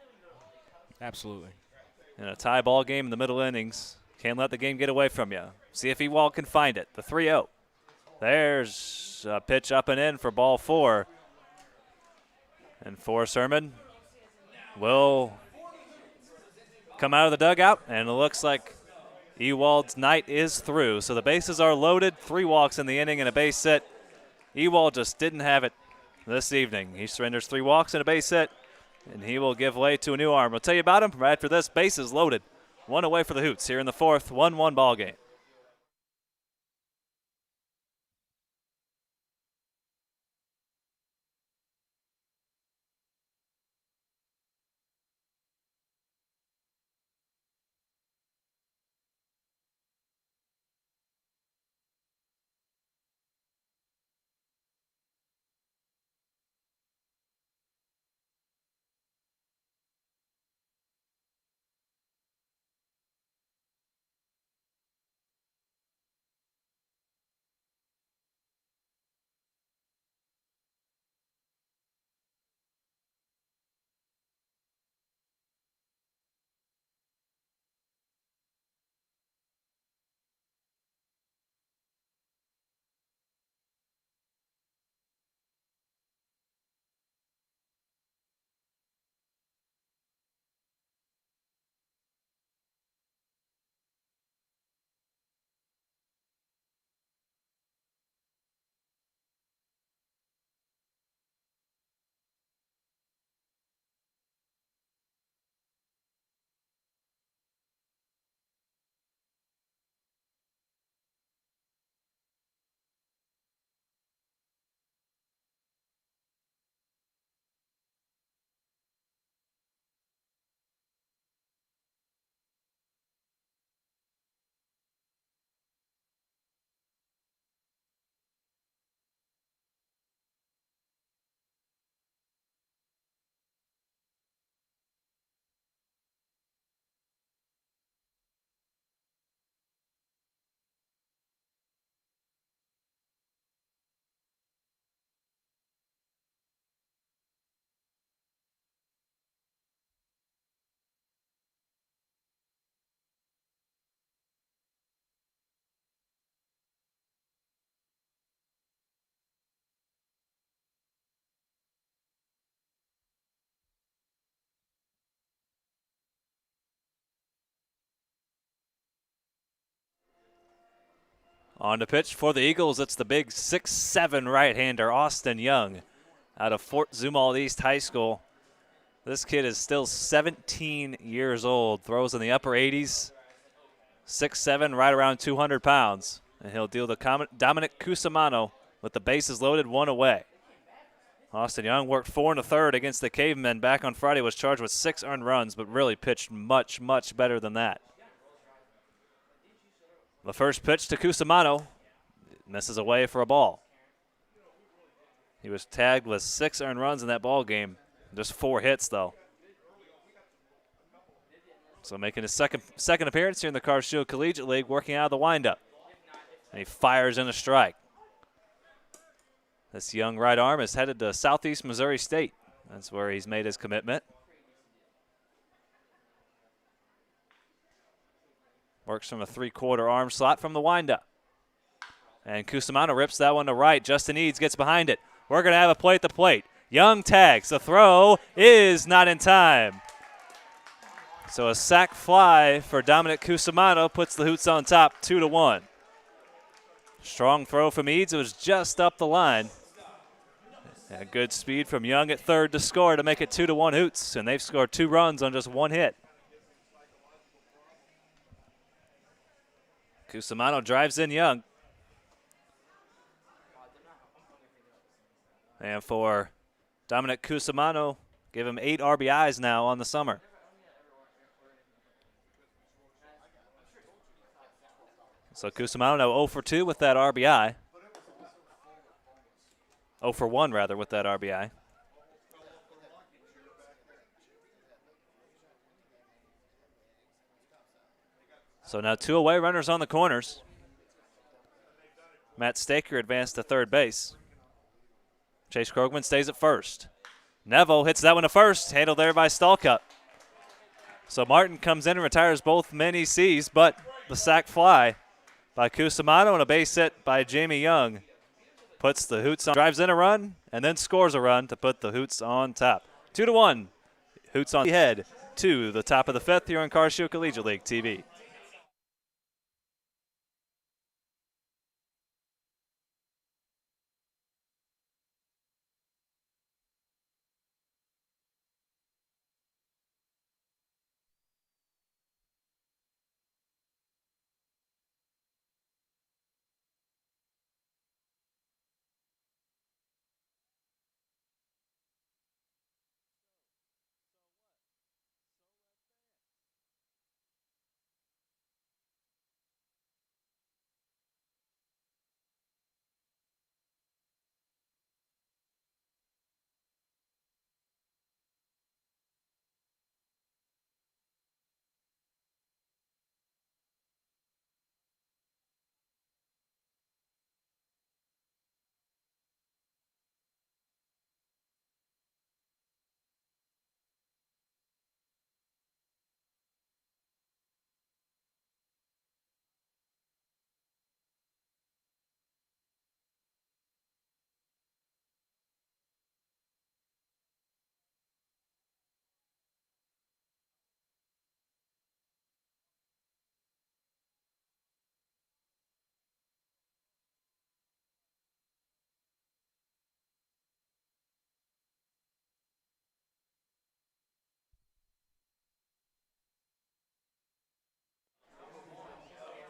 Absolutely. In a tie ball game in the middle innings, can't let the game get away from you. See if Ewald can find it. The 3-0. There's a pitch up and in for ball 4. And Forrest Herman will come out of the dugout, and it looks like Ewald's night is through. So the bases are loaded, 3 walks in the inning and a base hit. Ewald just didn't have it this evening. He surrenders 3 walks and a base hit, and he will give way to a new arm. We'll tell you about him right after this. Bases loaded. 1 away for the Hoots here in the 4th, 1-1 ball game. On the pitch for the Eagles, it's the big 6'7" right-hander, Austin Young, out of Fort Zumwalt East High School. This kid is still 17 years old, throws in the upper 80s, 6'7", right around 200 pounds. And he'll deal to Dominic Cusimano with the bases loaded, one away. Austin Young worked 4 1/3 against the Cavemen back on Friday, was charged with 6 earned runs, but really pitched much, much better than that. The first pitch to Cusimano misses away for a ball. He was tagged with 6 earned runs in that ball game, just 4 hits though. So making his second appearance here in the Carr Shield Collegiate League, working out of the windup. And he fires in a strike. This young right arm is headed to Southeast Missouri State. That's where he's made his commitment. Works from a 3/4 arm slot from the windup. And Cusimano rips that one to right. Justin Eads gets behind it. We're going to have a play at the plate. Young tags. The throw is not in time. So a sac fly for Dominic Cusimano puts the Hoots on top 2-1. Strong throw from Eads. It was just up the line. And good speed from Young at third to score to make it 2-1 Hoots. And they've scored 2 runs on just 1 hit. Cusimano drives in Young. And for Dominic Cusimano, give him 8 RBIs now on the summer. So Cusimano now 0 for 2 with that RBI. 0 for 1, rather, with that RBI. So now 2 away runners on the corners. Matt Staker advanced to third base. Chase Krogman stays at first. Nevo hits that one to first, handled there by Stalcup. So Martin comes in and retires both men he sees, but the sac fly by Cusimano and a base hit by Jamie Young puts the Hoots on, drives in a run, and then scores a run to put the Hoots on top. 2-1. Hoots on head to the top of the 5th here on Carr Shield Collegiate League TV.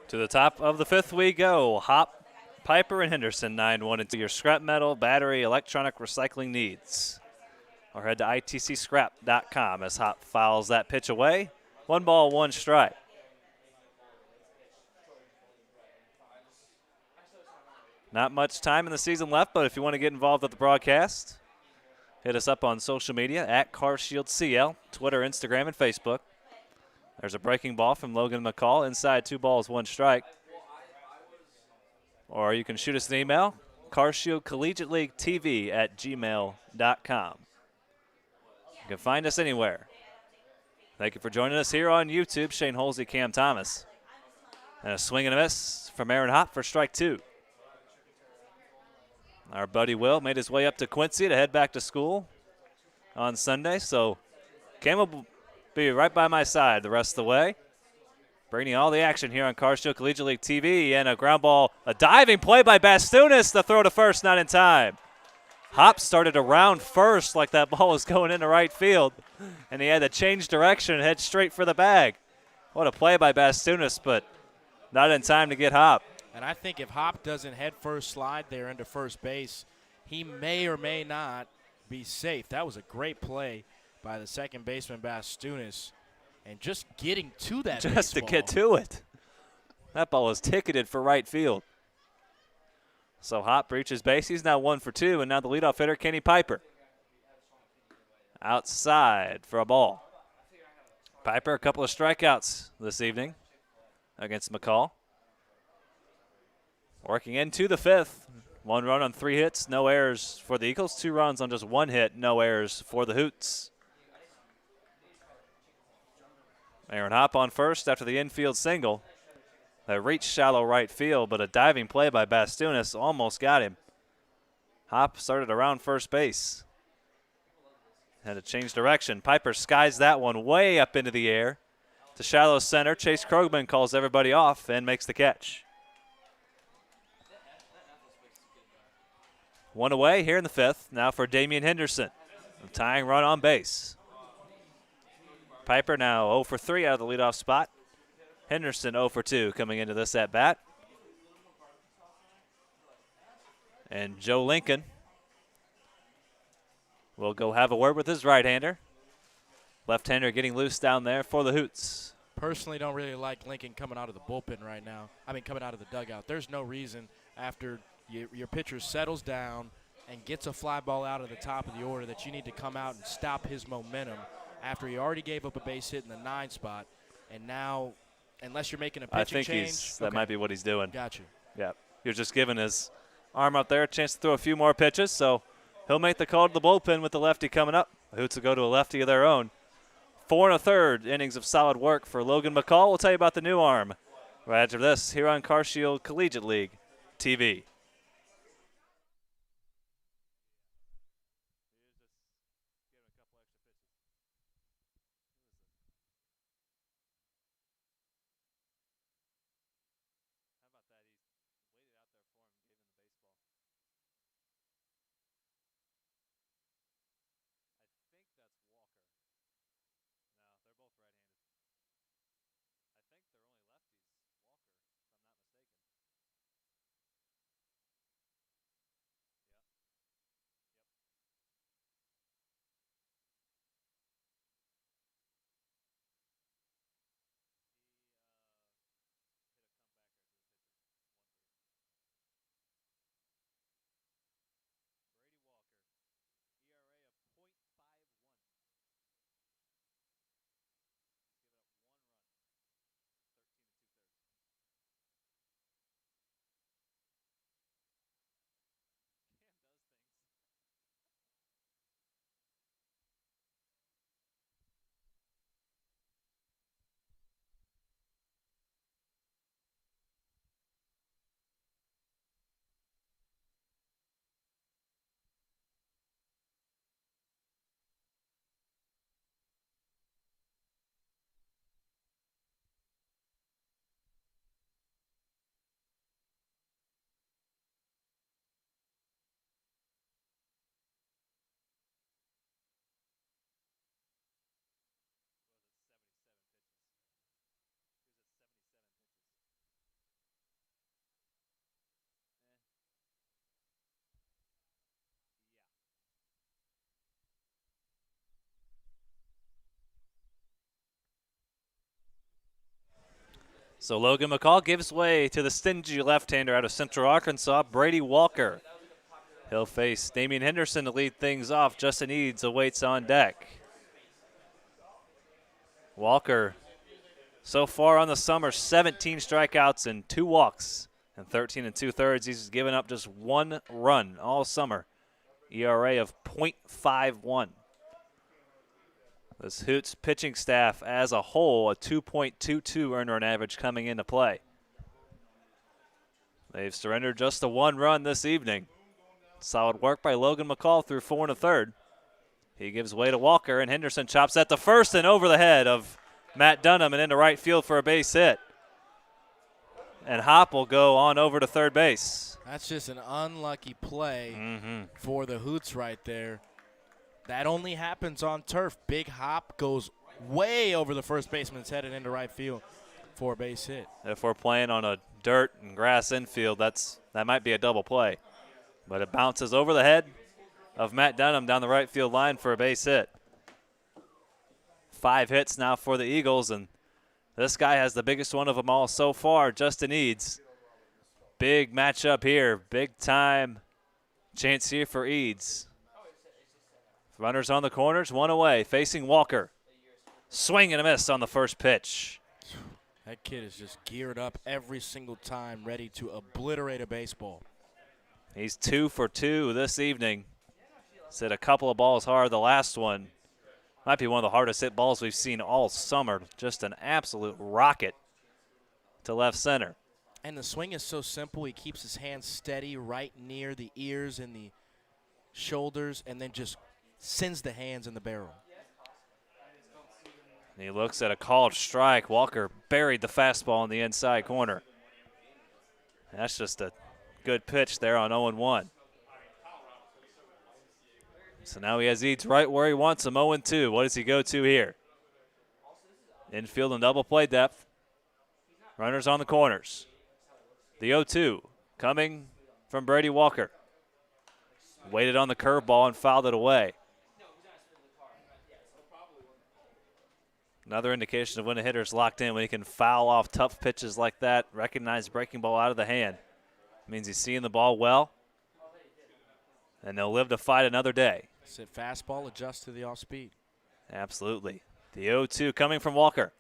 To the top of the 5th we go. Hop, Piper, and Henderson 9-1 into your scrap metal, battery, electronic recycling needs. Or head to itcscrap.com as Hop fouls that pitch away. 1 ball, 1 strike. Not much time in the season left, but if you want to get involved with the broadcast, hit us up on social media at CarShieldCL, Twitter, Instagram, and Facebook. There's a breaking ball from Logan McCall. Inside 2 balls, 1 strike. Or you can shoot us an email, CarShieldCollegiateLeagueTV@gmail.com. You can find us anywhere. Thank you for joining us here on YouTube. Shane Holsey, Cam Thomas. And a swing and a miss from Aaron Hop for strike 2. Our buddy Will made his way up to Quincy to head back to school on Sunday. So Cam will be right by my side the rest of the way. Bringing all the action here on Carsteel Collegiate League TV, and a ground ball, a diving play by Bastunas. The throw to first, not in time. Hop started around first like that ball was going into right field, and he had to change direction and head straight for the bag. What a play by Bastunas, but not in time to get Hop. And I think if Hop doesn't head first slide there into first base, he may or may not be safe. That was a great play by the second baseman, Bastunas. And just getting to that Just baseball. to get to it. That ball was ticketed for right field. So Hop reaches base. He's now 1 for 2, and now the leadoff hitter, Kenny Piper. Outside for a ball. Piper, a couple of strikeouts this evening against McCall. Working into the 5th. 1 run on 3 hits, no errors for the Eagles. 2 runs on just 1 hit, no errors for the Hoots. Aaron Hop on first after the infield single. That reached shallow right field, but a diving play by Bastunas almost got him. Hop started around first base. Had to change direction. Piper skies that one way up into the air to shallow center. Chase Krogman calls everybody off and makes the catch. 1 away here in the 5th. Now for Damian Henderson. A tying run on base. Piper now 0 for 3 out of the leadoff spot. Henderson 0 for 2 coming into this at-bat. And Joe Lincoln will go have a word with his right-hander. Left-hander getting loose down there for the Hoots. Personally, don't really like Lincoln coming out of the bullpen right now. Coming out of the dugout. There's no reason after your pitcher settles down and gets a fly ball out of the top of the order that you need to come out and stop his momentum after he already gave up a base hit in the 9 spot. And now, unless you're making a pitching change. That might be what he's doing. Got you. Yeah. He was just giving his arm up there a chance to throw a few more pitches, so he'll make the call to the bullpen with the lefty coming up. The Hoots will go to a lefty of their own. 4 1/3 innings of solid work for Logan McCall. We'll tell you about the new arm right after this here on Carsteel Collegiate League TV. So Logan McCall gives way to the stingy left-hander out of Central Arkansas, Brady Walker. He'll face Damian Henderson to lead things off. Justin Eads awaits on deck. Walker, so far on the summer, 17 strikeouts and 2 walks and 13 2/3. He's given up just 1 run all summer. ERA of .51. This Hoots pitching staff as a whole, a 2.22 earned run average coming into play. They've surrendered just the 1 run this evening. Solid work by Logan McCall through 4 1/3. He gives way to Walker, and Henderson chops at the first and over the head of Matt Dunham and into right field for a base hit. And Hop will go on over to third base. That's just an unlucky play for the Hoots right there. That only happens on turf. Big Hop goes way over the first baseman's head and into right field for a base hit. If we're playing on a dirt and grass infield, that might be a double play. But it bounces over the head of Matt Dunham down the right field line for a base hit. 5 hits now for the Eagles, and this guy has the biggest one of them all so far, Justin Eads. Big matchup here, big time chance here for Eads. Runners on the corners, one away, facing Walker. Swing and a miss on the first pitch. That kid is just geared up every single time, ready to obliterate a baseball. He's 2 for 2 this evening. Hit a couple of balls hard. The last one might be one of the hardest hit balls we've seen all summer. Just an absolute rocket to left center. And the swing is so simple. He keeps his hands steady right near the ears and the shoulders, and then just sends the hands in the barrel. And he looks at a called strike. Walker buried the fastball in the inside corner. That's just a good pitch there on 0-1. So now he has Eads right where he wants him, 0-2. What does he go to here? Infield and double play depth. Runners on the corners. The 0-2 coming from Brady Walker. Waited on the curveball and fouled it away. Another indication of when a hitter's locked in, when he can foul off tough pitches like that, recognize breaking ball out of the hand. It means he's seeing the ball well, and they'll live to fight another day. Sit fastball, adjust to the off speed. Absolutely. The 0-2 coming from Walker.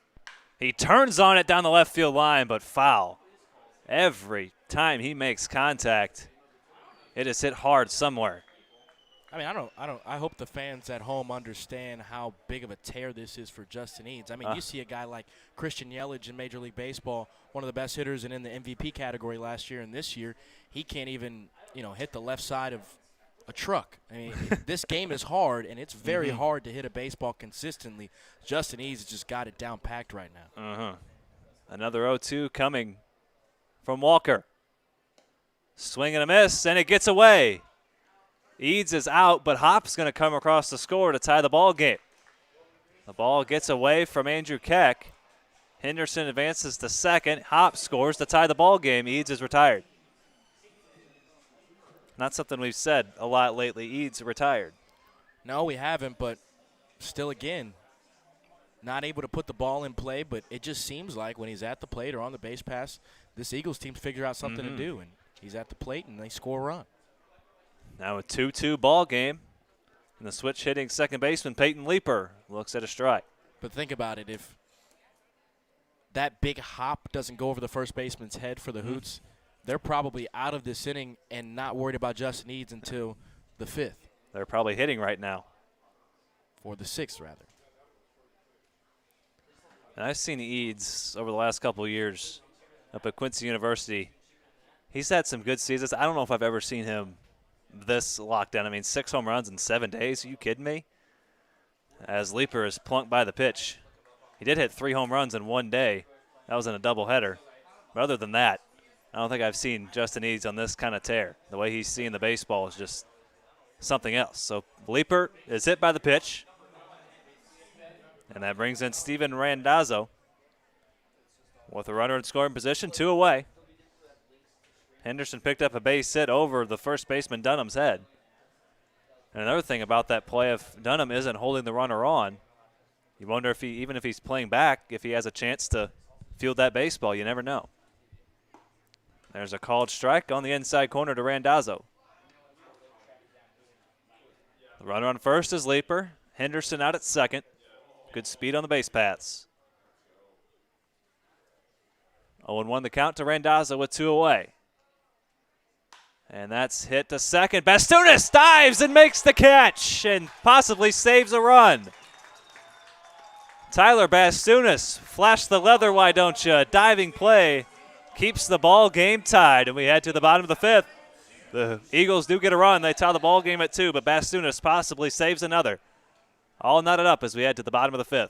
He turns on it down the left field line, but foul. Every time he makes contact, it is hit hard somewhere. I mean, I hope the fans at home understand how big of a tear this is for Justin Eads. I mean, you see a guy like Christian Yelich in Major League Baseball, one of the best hitters and in the MVP category last year and this year, he can't even, hit the left side of a truck. I mean, this game is hard, and it's very hard to hit a baseball consistently. Justin Eads has just got it down packed right now. Another 0-2 coming from Walker. Swing and a miss, and it gets away. Eads is out, but Hop's going to come across the score to tie the ball game. The ball gets away from Andrew Keck. Henderson advances to second. Hop scores to tie the ball game. Eads is retired. Not something we've said a lot lately. Eads retired. No, we haven't, but still, again, not able to put the ball in play, but it just seems like when he's at the plate or on the base pass, this Eagles team figure out something to do, and he's at the plate, and they score a run. Now a 2-2 ball game. And the switch hitting second baseman Peyton Leeper looks at a strike. But think about it. If that big hop doesn't go over the first baseman's head for the Hoots, they're probably out of this inning and not worried about Justin Eads until the 5th. They're probably hitting right now. Or the 6th, rather. And I've seen Eads over the last couple of years up at Quincy University. He's had some good seasons. I don't know if I've ever seen him this lockdown. I mean, 6 home runs in 7 days. Are you kidding me? As Leeper is plunked by the pitch. He did hit 3 home runs in 1 day. That was in a doubleheader. But other than that, I don't think I've seen Justin Eads on this kind of tear. The way he's seeing the baseball is just something else. So Leeper is hit by the pitch. And that brings in Steven Randazzo with a runner in scoring position, 2 away. Henderson picked up a base hit over the first baseman Dunham's head. And another thing about that play, if Dunham isn't holding the runner on, you wonder if even if he's playing back, if he has a chance to field that baseball. You never know. There's a called strike on the inside corner to Randazzo. The runner on first is Leeper. Henderson out at second. Good speed on the base paths. 0-1 the count to Randazzo with 2 away. And that's hit to second. Bastunas dives and makes the catch and possibly saves a run. Tyler Bastunas, flash the leather, why don't you? Diving play keeps the ball game tied, and we head to the bottom of the 5th. The Eagles do get a run. They tie the ball game at 2, but Bastunas possibly saves another. All knotted up as we head to the bottom of the 5th.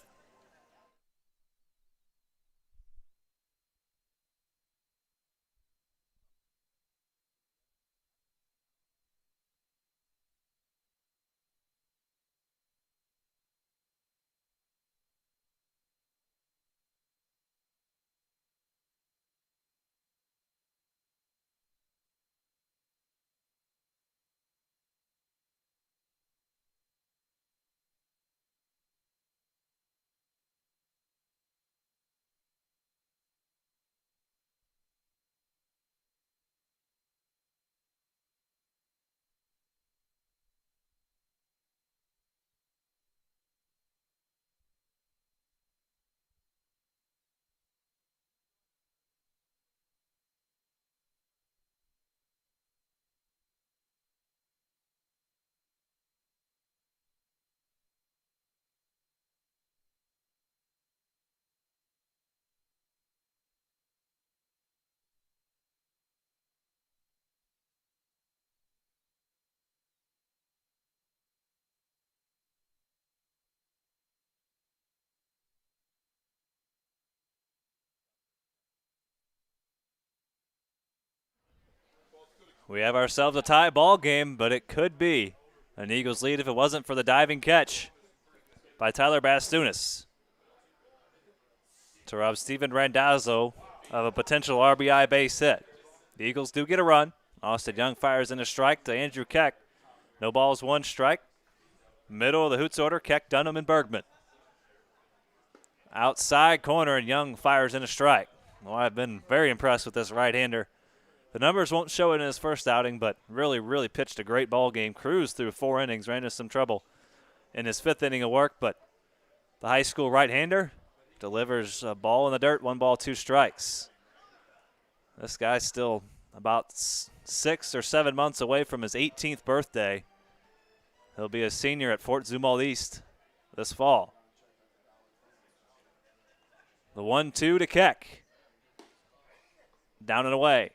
We have ourselves a tie ball game, but it could be an Eagles lead if it wasn't for the diving catch by Tyler Bastunas to rob Steven Randazzo of a potential RBI base hit. The Eagles do get a run. Austin Young fires in a strike to Andrew Keck. No balls, one strike. Middle of the Hoots order, Keck, Dunham, and Bergman. Outside corner, and Young fires in a strike. Well, I've been very impressed with this right-hander. The numbers won't show it in his first outing, but really pitched a great ball game. Cruised through 4 innings, ran into some trouble in his 5th inning of work, but the high school right-hander delivers a ball in the dirt, 1 ball, 2 strikes. This guy's still about 6 or 7 months away from his 18th birthday. He'll be a senior at Fort Zumwalt East this fall. The 1-2 to Keck. Down and away.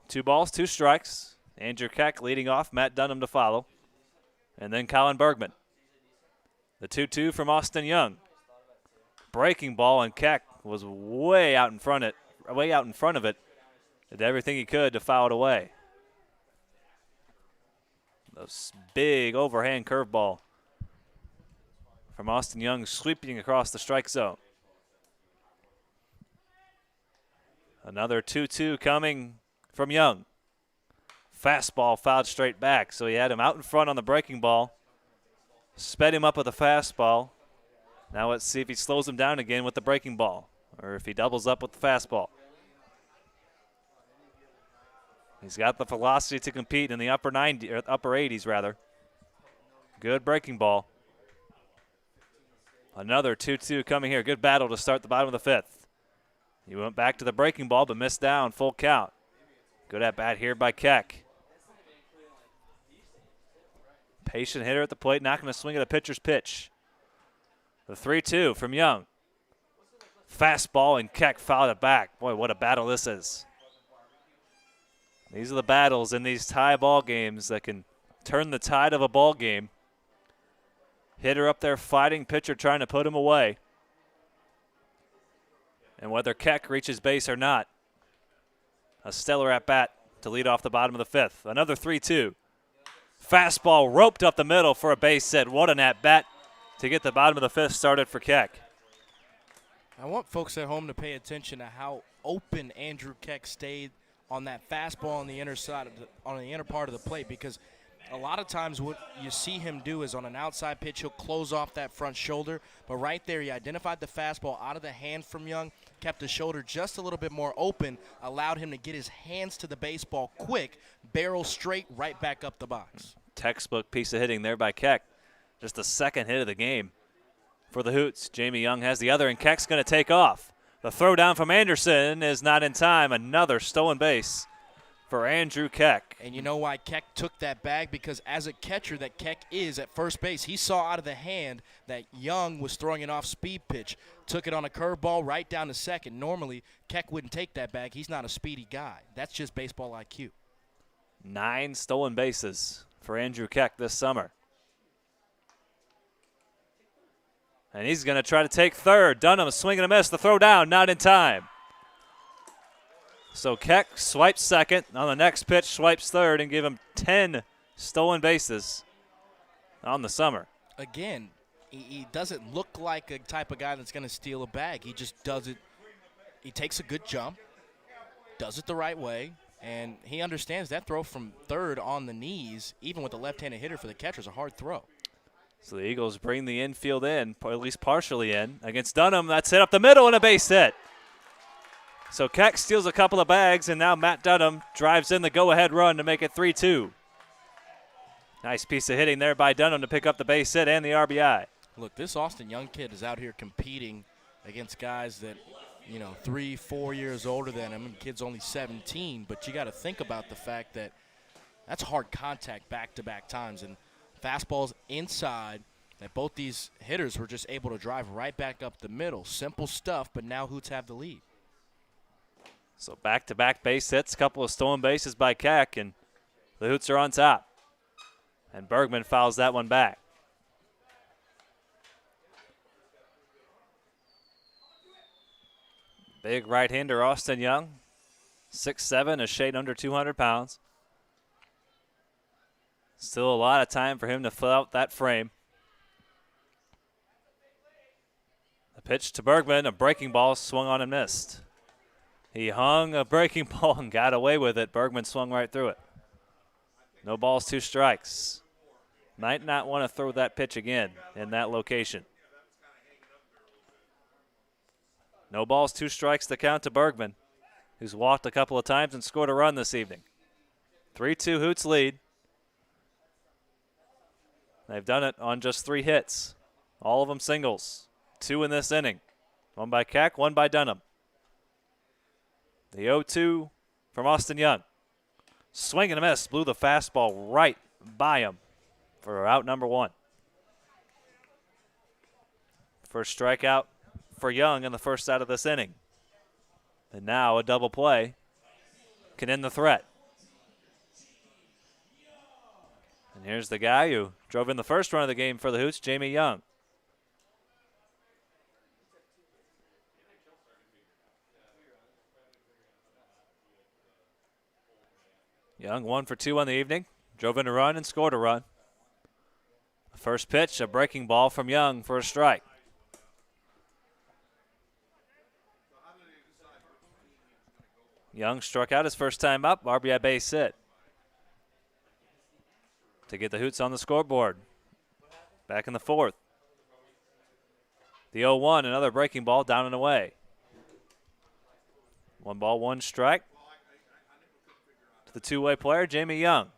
2 balls, 2 strikes. Andrew Keck leading off, Matt Dunham to follow. And then Colin Bergman. The 2-2 from Austin Young. Breaking ball, and Keck was way out in front of it. Did everything he could to foul it away. Those big overhand curveball from Austin Young sweeping across the strike zone. Another 2-2 coming from Young. Fastball fouled straight back, so he had him out in front on the breaking ball. Sped him up with a fastball. Now let's see if he slows him down again with the breaking ball, or if he doubles up with the fastball. He's got the velocity to compete in the upper 80s rather. Good breaking ball. Another 2-2 coming here. Good battle to start the bottom of the 5th. He went back to the breaking ball but missed down. Full count. Good at bat here by Keck. Patient hitter at the plate, not going to swing at a pitcher's pitch. The 3-2 from Young. Fastball, and Keck fouled it back. Boy, what a battle this is. These are the battles in these tie ball games that can turn the tide of a ball game. Hitter up there fighting, pitcher trying to put him away. And whether Keck reaches base or not, a stellar at-bat to lead off the bottom of the 5th. Another 3-2. Fastball roped up the middle for a base hit. What an at-bat to get the bottom of the 5th started for Keck. I want folks at home to pay attention to how open Andrew Keck stayed on that fastball on the inner side on the inner part of the plate, because a lot of times what you see him do is on an outside pitch, he'll close off that front shoulder. But right there, he identified the fastball out of the hand from Young, kept the shoulder just a little bit more open, allowed him to get his hands to the baseball quick, barrel straight right back up the box. Textbook piece of hitting there by Keck. Just the 2nd hit of the game for the Hoots. Jamie Young has the other, and Keck's going to take off. The throw down from Anderson is not in time. Another stolen base for Andrew Keck. And you know why Keck took that bag? Because as a catcher that Keck is at first base, he saw out of the hand that Young was throwing an off-speed pitch. Took it on a curveball right down to second. Normally, Keck wouldn't take that bag. He's not a speedy guy. That's just baseball IQ. 9 stolen bases for Andrew Keck this summer. And he's going to try to take third. Dunham swinging a miss. The throw down, not in time. So Keck swipes second. On the next pitch, swipes third and give him 10 stolen bases on the summer. Again, he doesn't look like a type of guy that's going to steal a bag. He just does it. He takes a good jump, does it the right way, and he understands that throw from third on the knees, even with a left-handed hitter for the catcher, is a hard throw. So the Eagles bring the infield in, or at least partially in, against Dunham. That's hit up the middle and a base hit. So Keck steals a couple of bags, and now Matt Dunham drives in the go-ahead run to make it 3-2. Nice piece of hitting there by Dunham to pick up the base hit and the RBI. Look, this Austin Young kid is out here competing against guys that, 3-4 years older than him, and the kid's only 17. But you got to think about the fact that that's hard contact back-to-back times. And fastballs inside that both these hitters were just able to drive right back up the middle. Simple stuff, but now Hoots have the lead. So back-to-back base hits, couple of stolen bases by Keck, and the Hoots are on top. And Bergman fouls that one back. Big right-hander Austin Young, 6'7", a shade under 200 pounds. Still a lot of time for him to fill out that frame. The pitch to Bergman, a breaking ball swung on and missed. He hung a breaking ball and got away with it. Bergman swung right through it. No balls, 2 strikes. Might not want to throw that pitch again in that location. No balls, 2 strikes to count to Bergman, who's walked a couple of times and scored a run this evening. 3-2 Hoots lead. They've done it on just 3 hits. All of them singles. 2 in this inning. 1 by Keck, 1 by Dunham. The 0-2 from Austin Young. Swing and a miss. Blew the fastball right by him for out number 1. First strikeout for Young in the first out of this inning. And now a double play can end the threat. And here's the guy who drove in the first run of the game for the Hoots, Jamie Young. Young 1 for 2 on the evening. Drove in a run and scored a run. The first pitch, a breaking ball from Young for a strike. Young struck out his first time up, RBI base hit to get the Hoots on the scoreboard. Back in the 4th. The 0-1, another breaking ball down and away. 1 ball, 1 strike. To the two-way player, Jamie Young.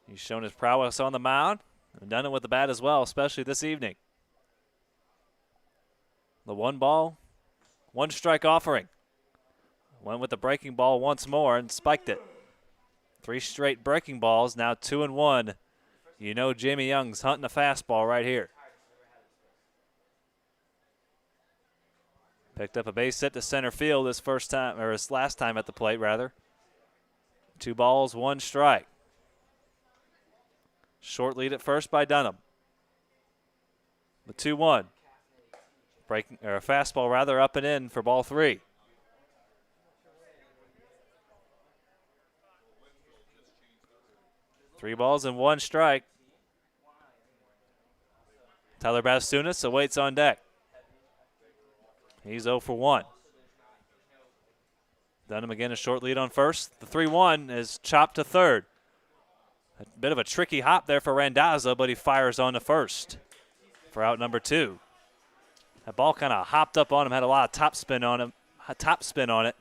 He's shown his prowess on the mound and done it with the bat as well, especially this evening. The 1 ball, 1 strike offering. Went with the breaking ball once more and spiked it. 3 straight breaking balls, now 2-1. You know Jamie Young's hunting a fastball right here. Picked up a base hit to center field his last time at the plate, rather. 2 balls, 1 strike. Short lead at first by Dunham. The 2-1. A fastball rather up and in for ball 3. Three balls and 1 strike. Tyler Bastunas awaits on deck. He's 0 for 1. Dunham again a short lead on first. The 3-1 is chopped to third. A bit of a tricky hop there for Randazzo, but he fires on to first for out number 2. That ball kind of hopped up on him, had a lot of top spin on it.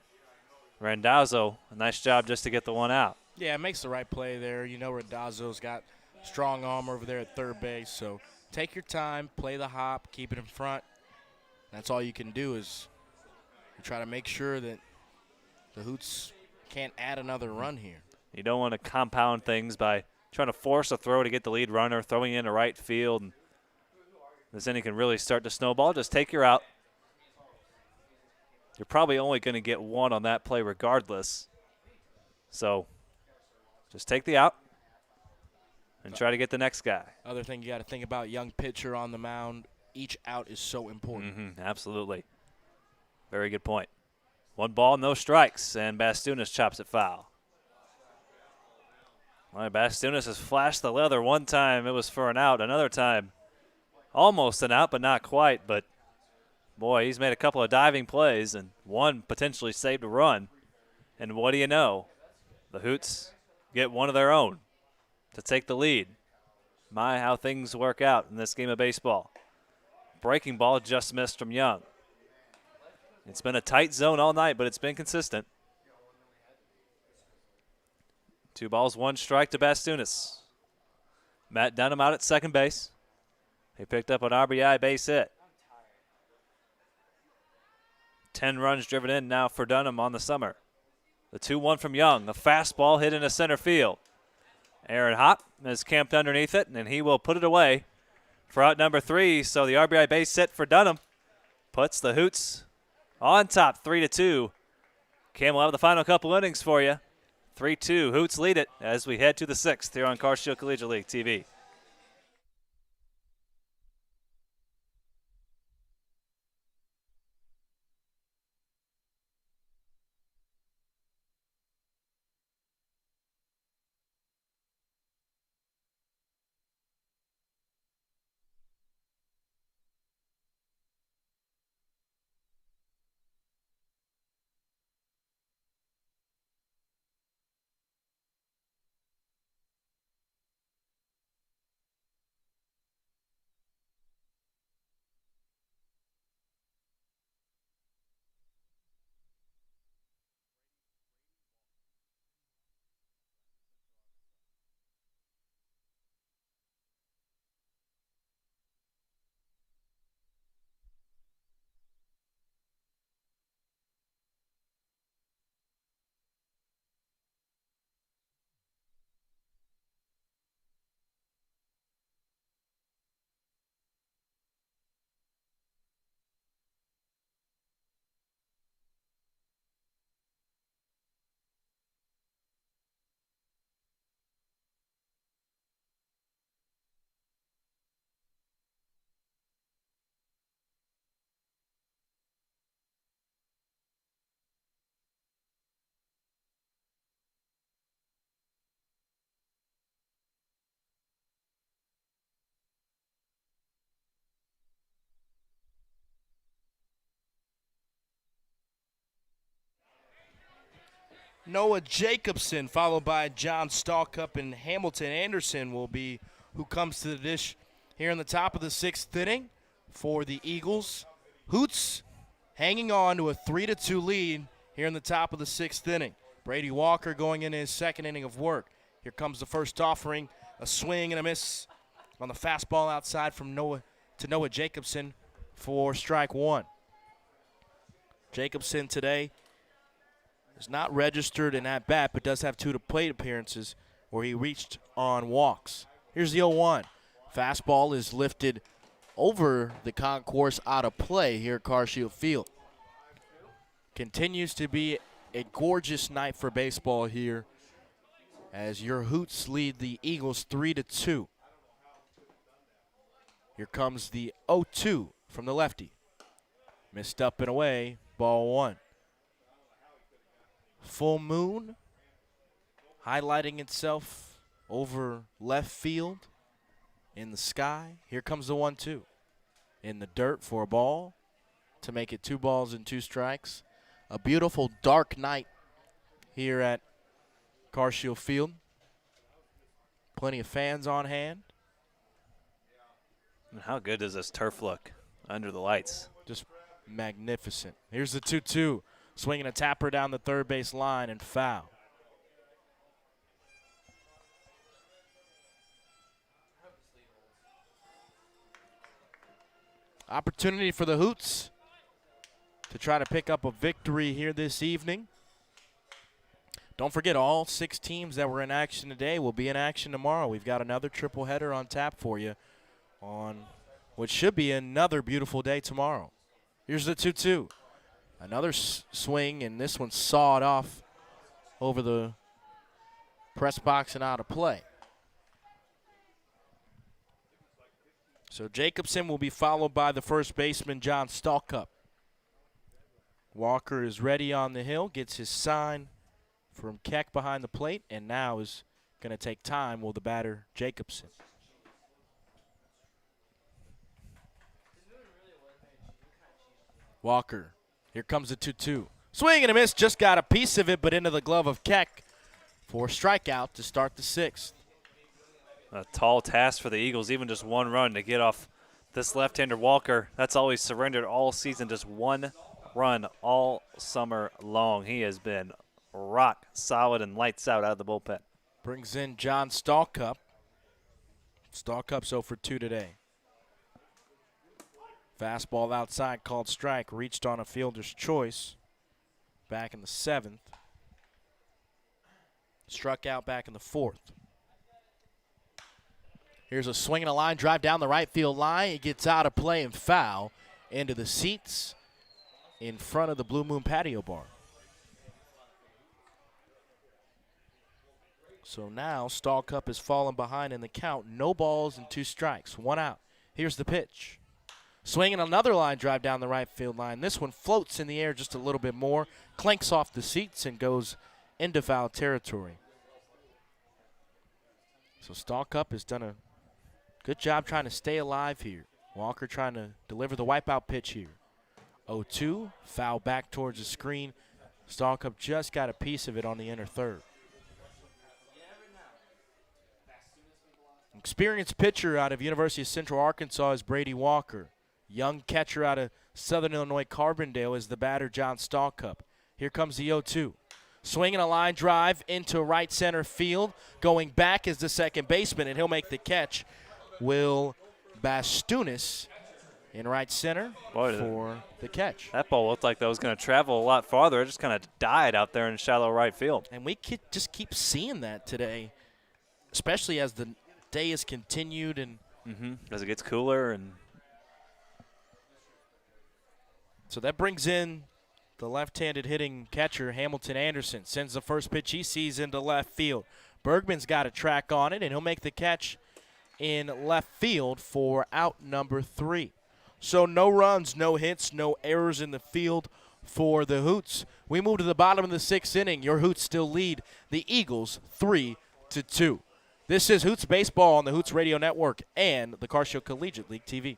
Randazzo, a nice job just to get the one out. Yeah, it makes the right play there. You know Randazzo's got strong arm over there at third base, so take your time, play the hop, keep it in front. That's all you can do is try to make sure that the Hoots can't add another run here. You don't want to compound things by trying to force a throw to get the lead runner, throwing in to right field. And this inning can really start to snowball. Just take your out. You're probably only going to get 1 on that play regardless. So just take the out and try to get the next guy. Other thing you got to think about, young pitcher on the mound. Each out is so important. Absolutely. Very good point. 1 ball, no strikes, and Bastunas chops it foul. Well, Bastunas has flashed the leather. One time it was for an out. Another time almost an out, but not quite. But, boy, he's made a couple of diving plays, and one potentially saved a run. And what do you know? The Hoots get one of their own to take the lead. My, how things work out in this game of baseball. Breaking ball just missed from Young. It's been a tight zone all night, but it's been consistent. 2 balls, 1 strike to Bastunas. Matt Dunham out at second base. He picked up an RBI base hit. 10 runs driven in now for Dunham on the summer. The 2-1 from Young. A fastball hit into center field. Aaron Hopp is camped underneath it, and he will put it away for out number 3. So the RBI base hit for Dunham puts the Hoots on top 3-2. Cam will have the final couple innings for you. 3-2. Hoots lead it as we head to the 6th here on Carshield Collegiate League TV. Noah Jacobson, followed by John Stalkup, and Hamilton Anderson will be who comes to the dish here in the top of the 6th inning for the Eagles. Hoots hanging on to a 3-2 lead here in the top of the 6th inning. Brady Walker going into his 2nd inning of work. Here comes the first offering, a swing and a miss on the fastball outside from Noah Jacobson for strike 1. Jacobson today is not registered in at bat, but does have 2 plate appearances where he reached on walks. Here's the 0-1. Fastball is lifted over the concourse out of play here at Carshield Field. Continues to be a gorgeous night for baseball here as your Hoots lead the Eagles 3-2. Here comes the 0-2 from the lefty. Missed up and away, ball 1. Full moon highlighting itself over left field in the sky. Here comes the 1-2 in the dirt for a ball to make it 2 balls and 2 strikes. A beautiful dark night here at Carshield Field. Plenty of fans on hand. And how good does this turf look under the lights? Just magnificent. Here's the 2-2. Swinging a tapper down the third base line and foul. Opportunity for the Hoots to try to pick up a victory here this evening. Don't forget, all 6 teams that were in action today will be in action tomorrow. We've got another triple header on tap for you on what should be another beautiful day tomorrow. Here's the 2-2. Another swing, and this one sawed off over the press box and out of play. So Jacobson will be followed by the first baseman, John Stalkup. Walker is ready on the hill, gets his sign from Keck behind the plate, and now is going to take time with the batter, Jacobson. Walker, here comes the 2-2. Swing and a miss, just got a piece of it, but into the glove of Keck for strikeout to start the 6th. A tall task for the Eagles, even just 1 run to get off this left-hander Walker. That's all he's surrendered all season, just 1 run all summer long. He has been rock solid and lights out of the bullpen. Brings in John Stalkup. Stalkup's 0 for 2 today. Fastball outside called strike, reached on a fielder's choice back in the 7th. Struck out back in the 4th. Here's a swing and a line drive down the right field line. It gets out of play and foul into the seats in front of the Blue Moon patio bar. So now Stalkup has fallen behind in the count. No balls and 2 strikes. 1 out. Here's the pitch. Swinging another line drive down the right field line. This one floats in the air just a little bit more, clanks off the seats, and goes into foul territory. So Stalkup has done a good job trying to stay alive here. Walker trying to deliver the wipeout pitch here. 0-2, foul back towards the screen. Stalkup just got a piece of it on the inner third. Experienced pitcher out of University of Central Arkansas is Brady Walker. Young catcher out of Southern Illinois Carbondale is the batter, John Stalkup. Here comes the 0-2. Swinging a line drive into right center field. Going back is the second baseman, and he'll make the catch. Will Bastunis in right center for the catch. That ball looked like that was going to travel a lot farther. It just kind of died out there in shallow right field. And we just keep seeing that today, especially as the day has continued and as it gets cooler. And so that brings in the left-handed hitting catcher, Hamilton Anderson. Sends the first pitch he sees into left field. Bergman's got a track on it, and he'll make the catch in left field for out number 3. So no runs, no hits, no errors in the field for the Hoots. We move to the bottom of the 6th inning. Your Hoots still lead the Eagles 3-2. This is Hoots Baseball on the Hoots Radio Network and the Carshield Collegiate League TV.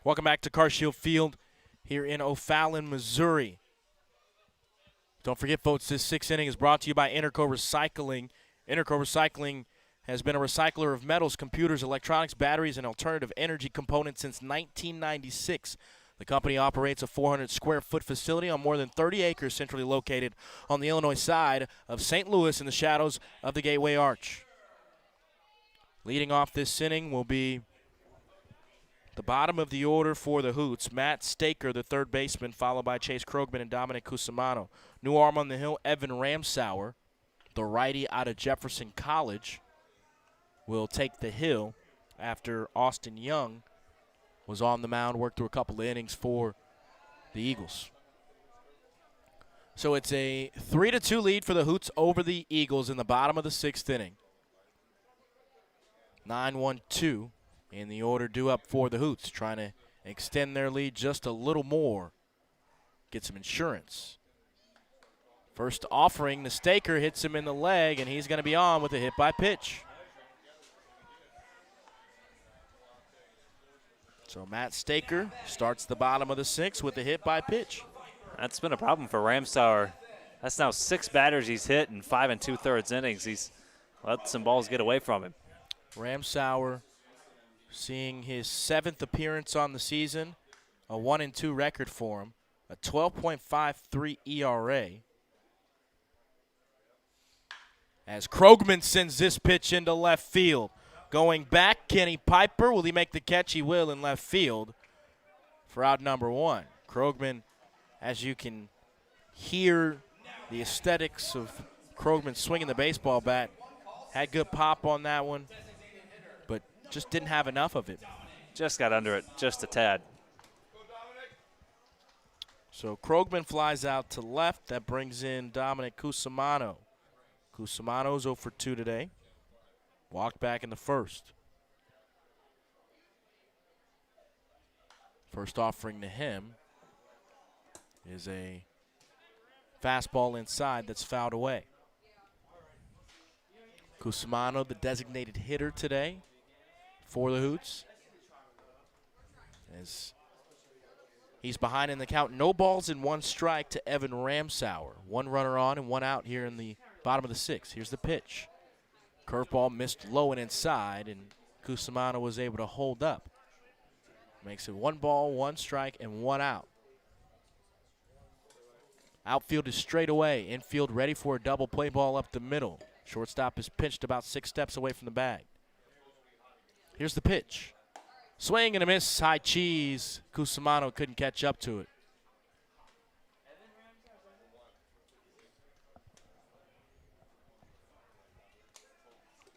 Welcome back to CarShield Field here in O'Fallon, Missouri. Don't forget, folks, this sixth inning is brought to you by Interco Recycling. Interco Recycling has been a recycler of metals, computers, electronics, batteries, and alternative energy components since 1996. The company operates a 400-square-foot facility on more than 30 acres centrally located on the Illinois side of St. Louis in the shadows of the Gateway Arch. Leading off this inning will be the bottom of the order for the Hoots, Matt Staker, the third baseman, followed by Chase Krogman and Dominic Cusimano. New arm on the hill, Evan Ramsauer, the righty out of Jefferson College, will take the hill after Austin Young was on the mound, worked through a couple of innings for the Eagles. So it's a 3-2 lead for the Hoots over the Eagles in the bottom of the sixth inning. 9-1-2 in the order due up for the Hoots, trying to extend their lead just a little more, get some insurance. First offering, the Staker hits him in the leg, and he's going to be on with a hit by pitch. So Matt Staker starts the bottom of the sixth with a hit by pitch. That's been a problem for Ramsauer. That's now 6 batters he's hit in 5 2/3 innings. He's let some balls get away from him. Ramsauer seeing his 7th appearance on the season, a 1-2 record for him, a 12.53 ERA. As Krogman sends this pitch into left field. Going back, Kenny Piper. Will he make the catch? He will in left field for out number 1. Krogman, as you can hear the aesthetics of Krogman swinging the baseball bat, had good pop on that one, but just didn't have enough of it. Just got under it just a tad. So Krogman flies out to left. That brings in Dominic Cusimano. Cusimano's 0 for 2 today. Walked back in the first. First offering to him is a fastball inside that's fouled away. Cusimano, the designated hitter today for the Hoots. As he's behind in the count. No balls and 1 strike to Evan Ramsauer. 1 runner on and 1 out here in the bottom of the sixth. Here's the pitch. Curveball missed low and inside, and Cusimano was able to hold up. Makes it 1 ball, 1 strike, and 1 out. Outfield is straight away. Infield ready for a double play ball up the middle. Shortstop is pinched about 6 steps away from the bag. Here's the pitch. Swing and a miss, high cheese. Cusimano couldn't catch up to it.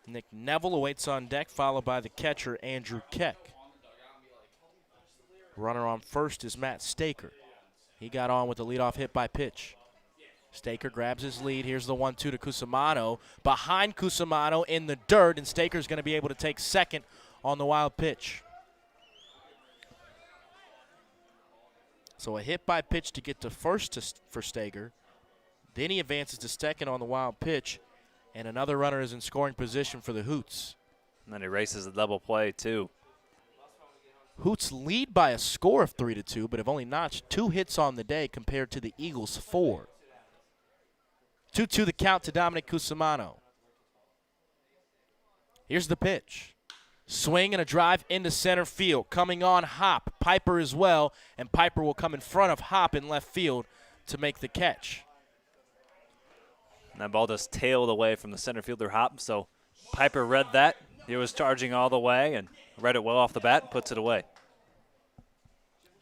Nick Neville awaits on deck, followed by the catcher, Andrew Keck. Runner on first is Matt Staker. He got on with the leadoff hit by pitch. Staker grabs his lead. Here's the 1-2 to Cusimano. Behind Cusimano in the dirt, and Staker's going to be able to take second on the wild pitch. So a hit by pitch to get to first for Staker. Then he advances to second on the wild pitch. And another runner is in scoring position for the Hoots. And then he races the double play, too. Hoots lead by a score of 3-2, but have only notched 2 hits on the day compared to the Eagles' 4. 2-2 the count to Dominic Cusimano. Here's the pitch. Swing and a drive into center field. Coming on Hop. Piper as well, and Piper will come in front of Hop in left field to make the catch. And that ball just tailed away from the center fielder Hop, so Piper read that. He was charging all the way and read it well off the bat and puts it away.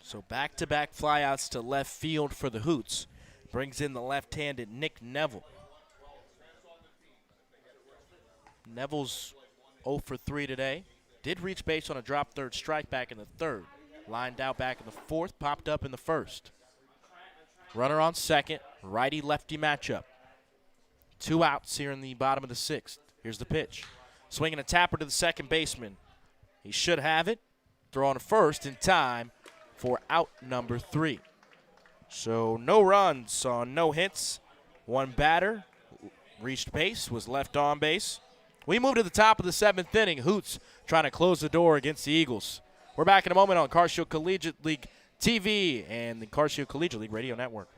So back-to-back flyouts to left field for the Hoots. Brings in the left-handed Nick Neville. Neville's 0 for 3 today. Did reach base on a drop third strike back in the third. Lined out back in the fourth, popped up in the first. Runner on second, righty-lefty matchup. 2 outs here in the bottom of the sixth. Here's the pitch. Swinging a tapper to the second baseman. He should have it. Throw on to first in time for out number 3. So no runs on no hits. 1 batter reached base, was left on base. We move to the top of the 7th inning. Hoots trying to close the door against the Eagles. We're back in a moment on CarShield Collegiate League TV and the CarShield Collegiate League Radio Network.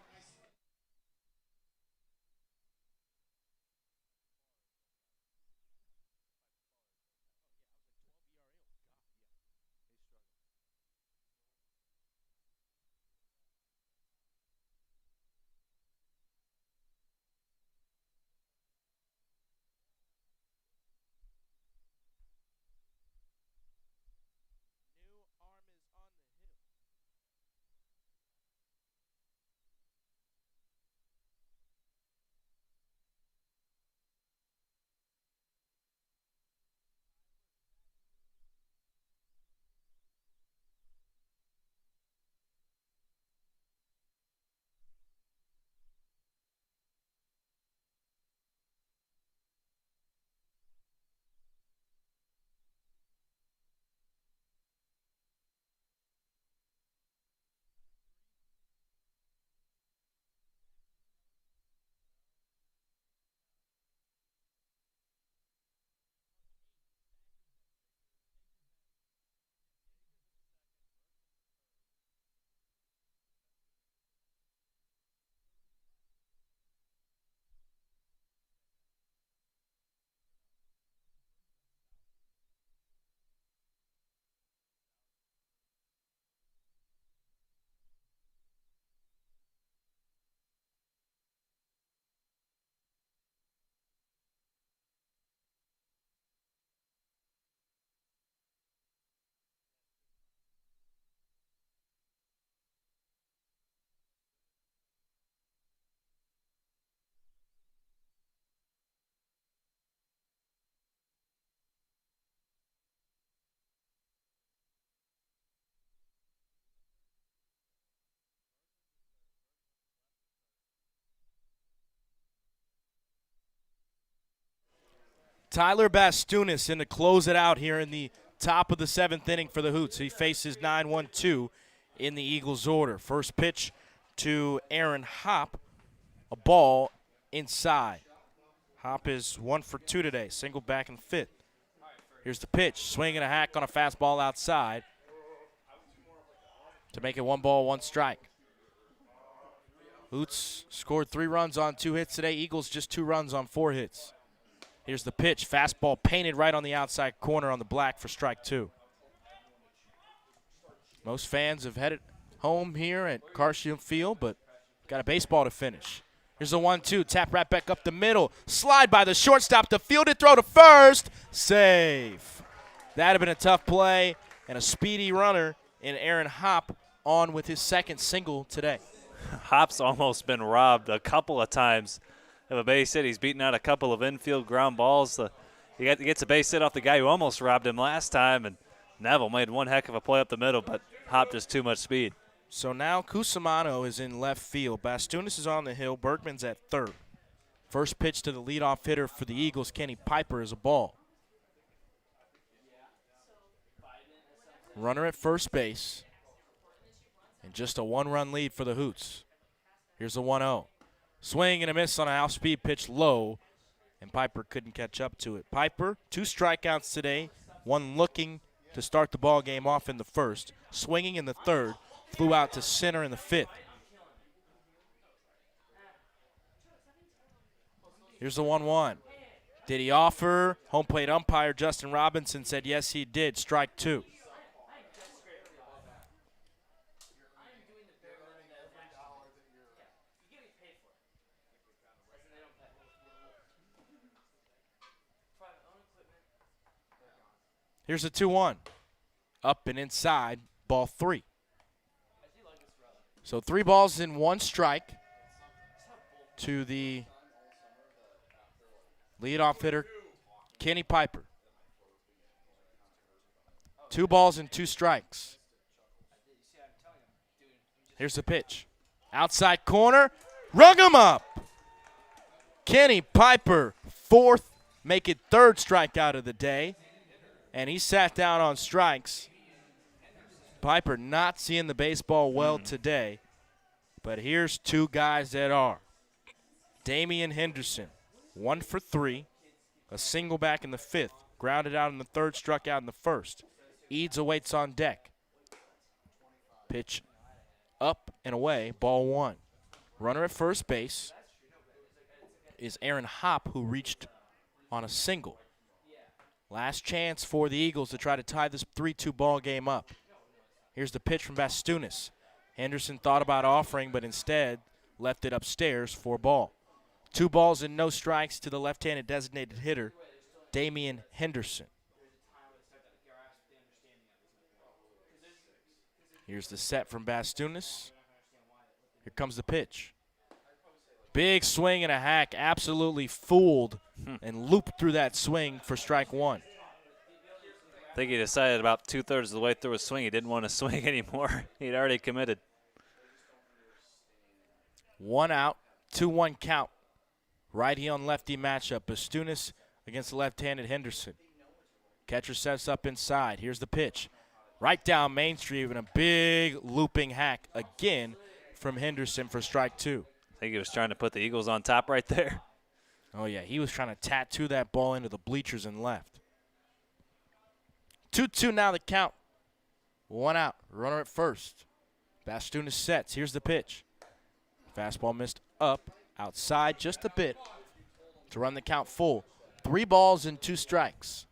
Tyler Bastunis in to close it out here in the top of the 7th inning for the Hoots. He faces 9-1-2 in the Eagles' order. First pitch to Aaron Hop, a ball inside. Hop is 1 for 2 today, single back in 5th. Here's the pitch, swing and a hack on a fastball outside to make it 1 ball, 1 strike. Hoots scored 3 runs on 2 hits today. Eagles just 2 runs on 4 hits. Here's the pitch. Fastball painted right on the outside corner on the black for strike 2. Most fans have headed home here at CarShield Field, but got a baseball to finish. Here's the 1-2. Tap right back up the middle. Slide by the shortstop to field it. Throw to first. Save. That would have been a tough play and a speedy runner in Aaron Hop on with his 2nd single today. Hop's almost been robbed a couple of times of a base hit. He's beaten out a couple of infield ground balls. He gets a base hit off the guy who almost robbed him last time, and Neville made one heck of a play up the middle, but Hop just too much speed. So now Cusimano is in left field. Bastunis is on the hill. Bergman's at 3rd. First pitch to the leadoff hitter for the Eagles, Kenny Piper, is a ball. Runner at first base. And just a 1-run lead for the Hoots. Here's the 1-0. Swing and a miss on a off-speed pitch low, and Piper couldn't catch up to it. Piper, 2 strikeouts today, 1 looking to start the ball game off in the 1st. Swinging in the 3rd, flew out to center in the 5th. Here's the 1-1. Did he offer? Home plate umpire Justin Robinson said yes, he did. Strike 2. Here's a 2-1. Up and inside, ball 3. So 3 balls in 1 strike to the leadoff hitter, Kenny Piper. 2 balls and 2 strikes. Here's the pitch. Outside corner, rung him up. Kenny Piper, 4th, make it 3rd strikeout of the day. And he sat down on strikes. Piper not seeing the baseball well today. But here's 2 guys that are. Damian Henderson, 1 for 3. A single back in the 5th. Grounded out in the 3rd, struck out in the 1st. Eads awaits on deck. Pitch up and away, ball one. Runner at first base is Aaron Hopp, who reached on a single. Last chance for the Eagles to try to tie this 3-2 ball game up. Here's the pitch from Bastunis. Henderson thought about offering, but instead left it upstairs for a ball. 2 balls and no strikes to the left-handed designated hitter, Damian Henderson. Here's the set from Bastunis. Here comes the pitch. Big swing and a hack, absolutely fooled and looped through that swing for strike one. I think he decided about 2/3 of the way through his swing he didn't want to swing anymore. He'd already committed. 1 out, 2-1 count. Righty on lefty matchup. Bastunis against the left-handed Henderson. Catcher sets up inside. Here's the pitch. Right down Main Street and a big looping hack again from Henderson for strike two. I think he was trying to put the Eagles on top right there. Oh, yeah, he was trying to tattoo that ball into the bleachers and left. 2-2 now the count. 1 out. Runner at first. Bastunis sets. Here's the pitch. Fastball missed up, outside just a bit to run the count full. 3 balls and 2 strikes.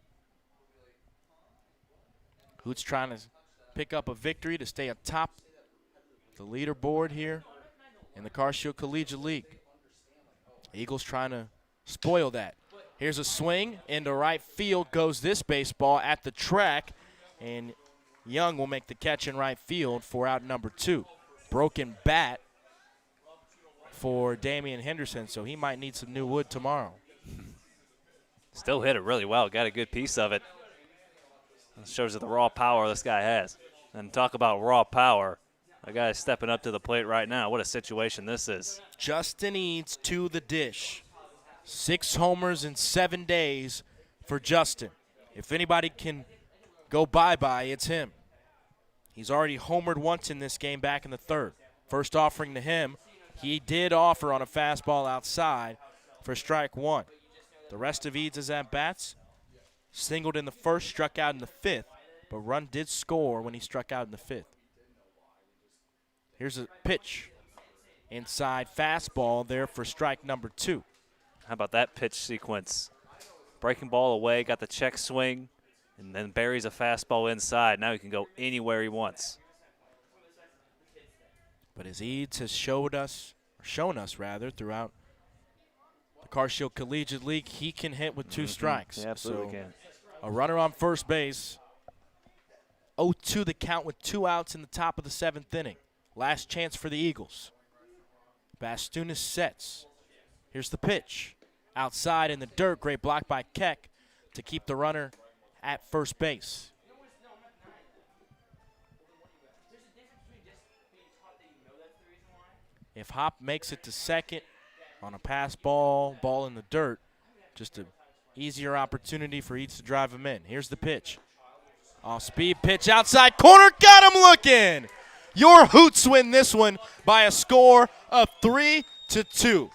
Hoots trying to pick up a victory to stay atop the leaderboard here in the Carshield Collegiate League. Eagles trying to spoil that. Here's a swing into right field goes this baseball at the track, and Young will make the catch in right field for out number 2. Broken bat for Damian Henderson, so he might need some new wood tomorrow. Still hit it really well. Got a good piece of it. It shows you the raw power this guy has. And talk about raw power. The guy is stepping up to the plate right now. What a situation this is. Justin Eads to the dish. 6 homers in 7 days for Justin. If anybody can go bye-bye, it's him. He's already homered once in this game back in the 3rd. First offering to him, he did offer on a fastball outside for strike 1. The rest of Eads' at-bats, singled in the 1st, struck out in the 5th, but run did score when he struck out in the 5th. Here's a pitch. Inside fastball there for strike number 2. How about that pitch sequence? Breaking ball away, got the check swing, and then buries a fastball inside. Now he can go anywhere he wants. But as Eads has shown us throughout the Carshield Collegiate League, he can hit with 2 strikes. He absolutely can. A runner on first base. 0-2 the count with 2 outs in the top of the 7th inning. Last chance for the Eagles. Bastunis sets. Here's the pitch. Outside in the dirt. Great block by Keck to keep the runner at first base. If Hop makes it to second on a pass ball in the dirt, just an easier opportunity for Eads to drive him in. Here's the pitch. Off-speed pitch outside corner. Got him looking. Your Hoots win this one by a score of 3-2.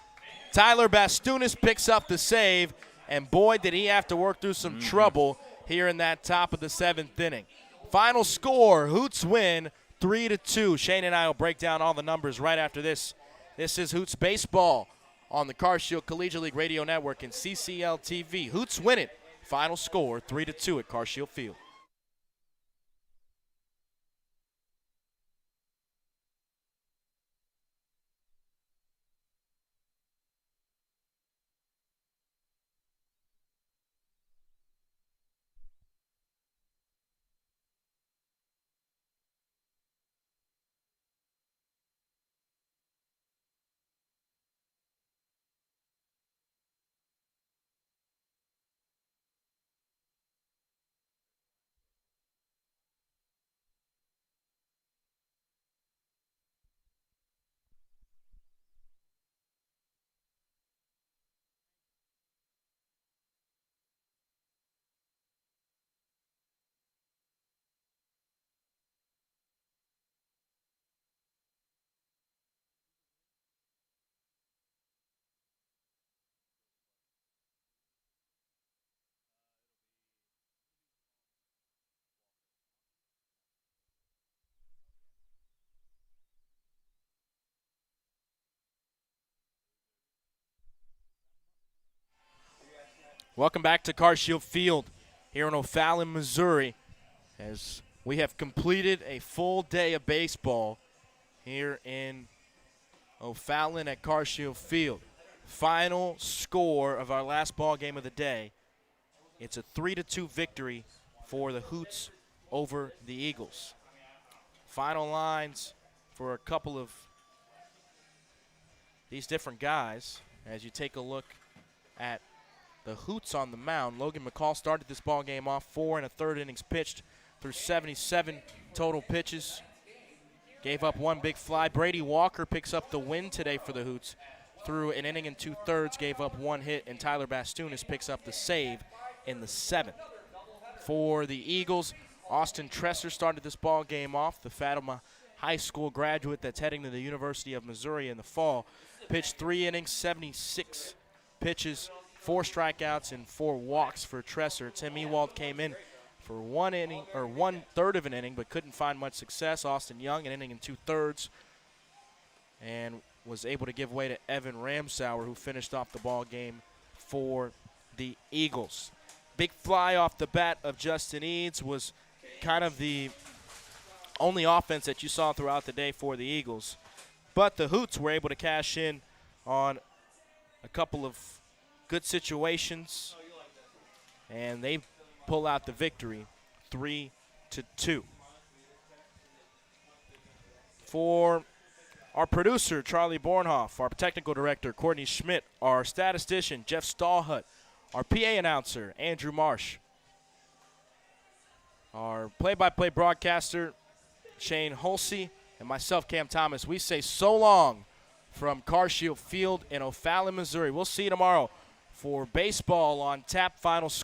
Tyler Bastunis picks up the save, and boy, did he have to work through some trouble here in that top of the 7th inning. Final score, Hoots win 3-2. Shane and I will break down all the numbers right after this. This is Hoots Baseball on the Carshield Collegiate League Radio Network and CCL TV. Hoots win it. Final score, 3-2 at Carshield Field. Welcome back to Carshield Field here in O'Fallon, Missouri, as we have completed a full day of baseball here in O'Fallon at Carshield Field. Final score of our last ball game of the day. It's a 3-2 victory for the Hoots over the Eagles. Final lines for a couple of these different guys as you take a look at the Hoots on the mound. Logan McCall started this ball game off 4 1/3 innings pitched through 77 total pitches. Gave up 1 big fly. Brady Walker picks up the win today for the Hoots through an inning and 2/3, gave up 1 hit, and Tyler Bastunas picks up the save in the 7th. For the Eagles, Austin Tresser started this ball game off, the Fatima High School graduate that's heading to the University of Missouri in the fall. Pitched 3 innings, 76 pitches, 4 strikeouts, and 4 walks for Tresser. Tim Ewald came in for 1 inning, or 1/3 of an inning, but couldn't find much success. Austin Young, an inning and 2/3, and was able to give way to Evan Ramsauer, who finished off the ball game for the Eagles. Big fly off the bat of Justin Eads was kind of the only offense that you saw throughout the day for the Eagles. But the Hoots were able to cash in on a couple of good situations, and they pull out the victory 3-2. For our producer, Charlie Bornhoff, our technical director, Courtney Schmidt, our statistician, Jeff Stallhut, our PA announcer, Andrew Marsh, our play-by-play broadcaster, Shane Holsey, and myself, Cam Thomas, we say so long from Carshield Field in O'Fallon, Missouri. We'll see you tomorrow for baseball on tap. Final score.